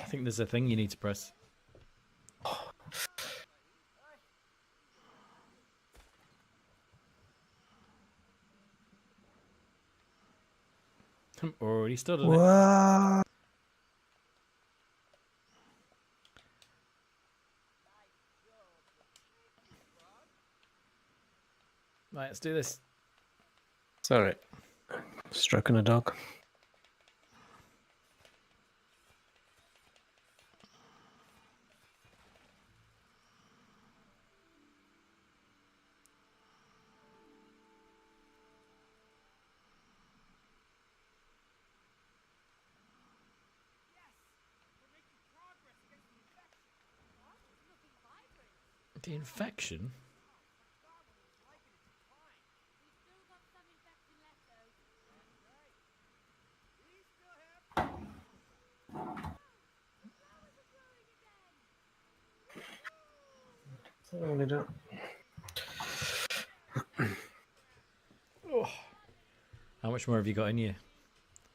S2: I think there's a thing you need to press. I'm already stood on it.
S1: What?
S2: Right, let's do this.
S1: Sorry. Stroking a dog.
S2: The infection?
S1: Really don't.
S2: How much more have you got in you?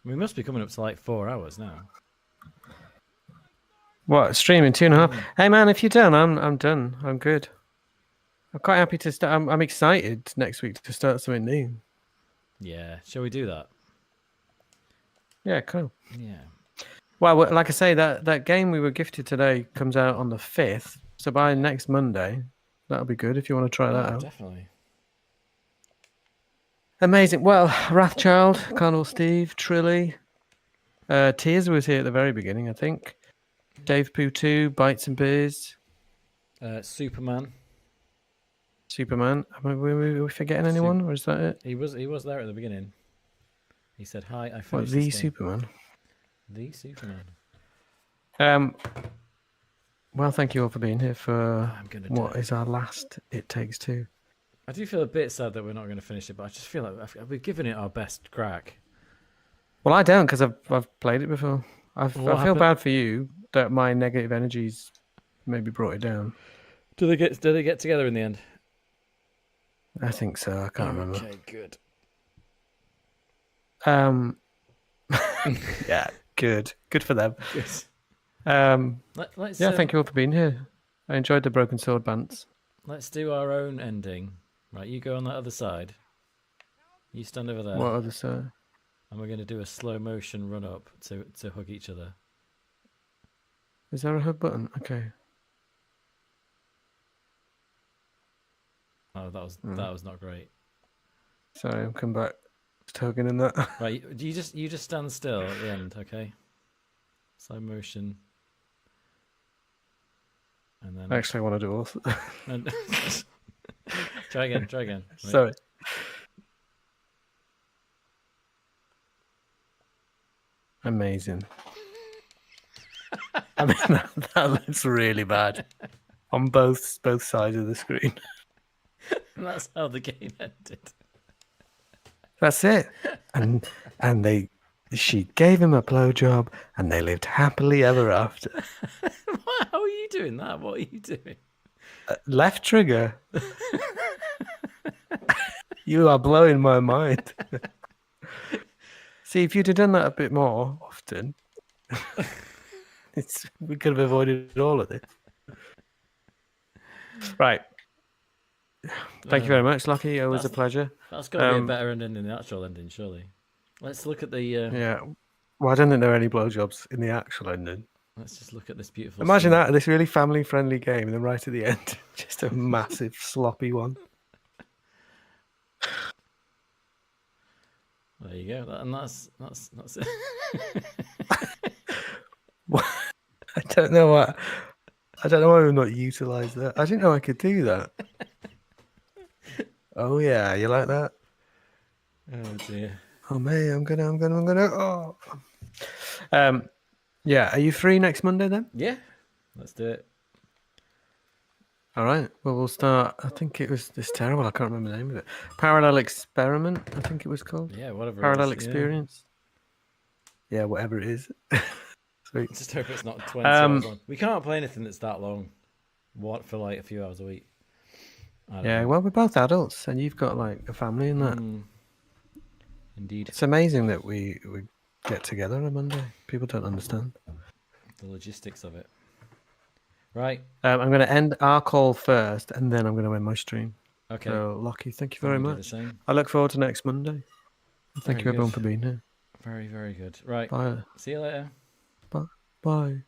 S2: We must be coming up to like 4 hours now.
S1: What, streaming 2.5? Hey man, if you're done, I'm done. I'm good. I'm quite happy to start. I'm excited next week to start something new.
S2: Yeah, shall we do that?
S1: Yeah, cool.
S2: Yeah.
S1: Well, like I say, that game we were gifted today comes out on the 5th. So by next Monday, that'll be good if you want to try that out.
S2: Definitely.
S1: Amazing. Well, Wrathchild, Carnival Steve, Trilly, Tears was here at the very beginning, I think. Dave Poo 2, Bites and Beers,
S2: Superman.
S1: Superman. Are we forgetting anyone, or is that it?
S2: He was there at the beginning. He said, "Hi, I finished
S1: What, the
S2: this game."
S1: Superman?
S2: The Superman.
S1: Well, thank you all for being here for
S2: I'm gonna
S1: what
S2: die.
S1: is our last It Takes Two.
S2: I do feel a bit sad that we're not going to finish it, but I just feel like we've given it our best crack.
S1: Well, I don't because I've played it before. I
S2: What
S1: feel
S2: happened?
S1: bad for you that my negative energies maybe brought it down.
S2: Do they get together in the end?
S1: I think so. I can't remember.
S2: Okay, good.
S1: Yeah, good for them.
S2: Good. Let's
S1: Yeah, thank you all for being here. I enjoyed the broken sword bants.
S2: Let's do our own ending. Right, you go on that other side. You stand over there.
S1: What other side?
S2: And we're going to do a slow motion run up to hug each other.
S1: Is there a hug button? Okay.
S2: Oh, that was not great.
S1: Sorry, I'm coming back. Just hugging in that.
S2: Right, you just stand still at the end, okay? Slow motion. And then
S1: Actually, I want to do all.
S2: and try again. Right.
S1: Sorry. Amazing. I mean, that looks really bad on both sides of the screen.
S2: And that's how the game ended.
S1: That's it. And she gave him a blowjob, and they lived happily ever after.
S2: How are you doing that? What are you doing?
S1: Left trigger. You are blowing my mind. See, if you'd have done that a bit more often, we could have avoided all of this. Right. Thank you very much, Lucky. Always a pleasure.
S2: That's got to be a better ending than the actual ending, surely. Let's look at the.
S1: Yeah. Well, I don't think there are any blowjobs in the actual ending.
S2: Let's just look at this beautiful.
S1: Imagine
S2: scene.
S1: that, this really family-friendly game, and then right at the end, just a massive sloppy one.
S2: There you go, and that's it.
S1: I don't know why we've not utilised that. I didn't know I could do that. Oh yeah, you like that?
S2: Oh dear.
S1: Oh mate, I'm gonna. Oh. Yeah. Are you free next Monday then?
S2: Yeah, let's do it.
S1: All right. Well, we'll start. I think it was this terrible. I can't remember the name of it. Parallel Experiment. I think it was called.
S2: Yeah, whatever.
S1: Parallel
S2: it is,
S1: Experience. Yeah, whatever it is. Sweet.
S2: Just hope it's not 20 hours long. We can't play anything that's that long. What for like a few hours a week?
S1: Yeah. Well, we're both adults, and you've got like a family and that.
S2: Indeed.
S1: It's amazing that we get together on a Monday. People don't understand
S2: the logistics of it. Right.
S1: I'm going to end our call first, and then I'm going to end my stream.
S2: Okay.
S1: So, Lockie, thank you very
S2: Do
S1: much.
S2: the same.
S1: I look forward to next Monday. Thank you, everyone, for being here.
S2: Very, very good. Right.
S1: Bye.
S2: See you later.
S1: Bye.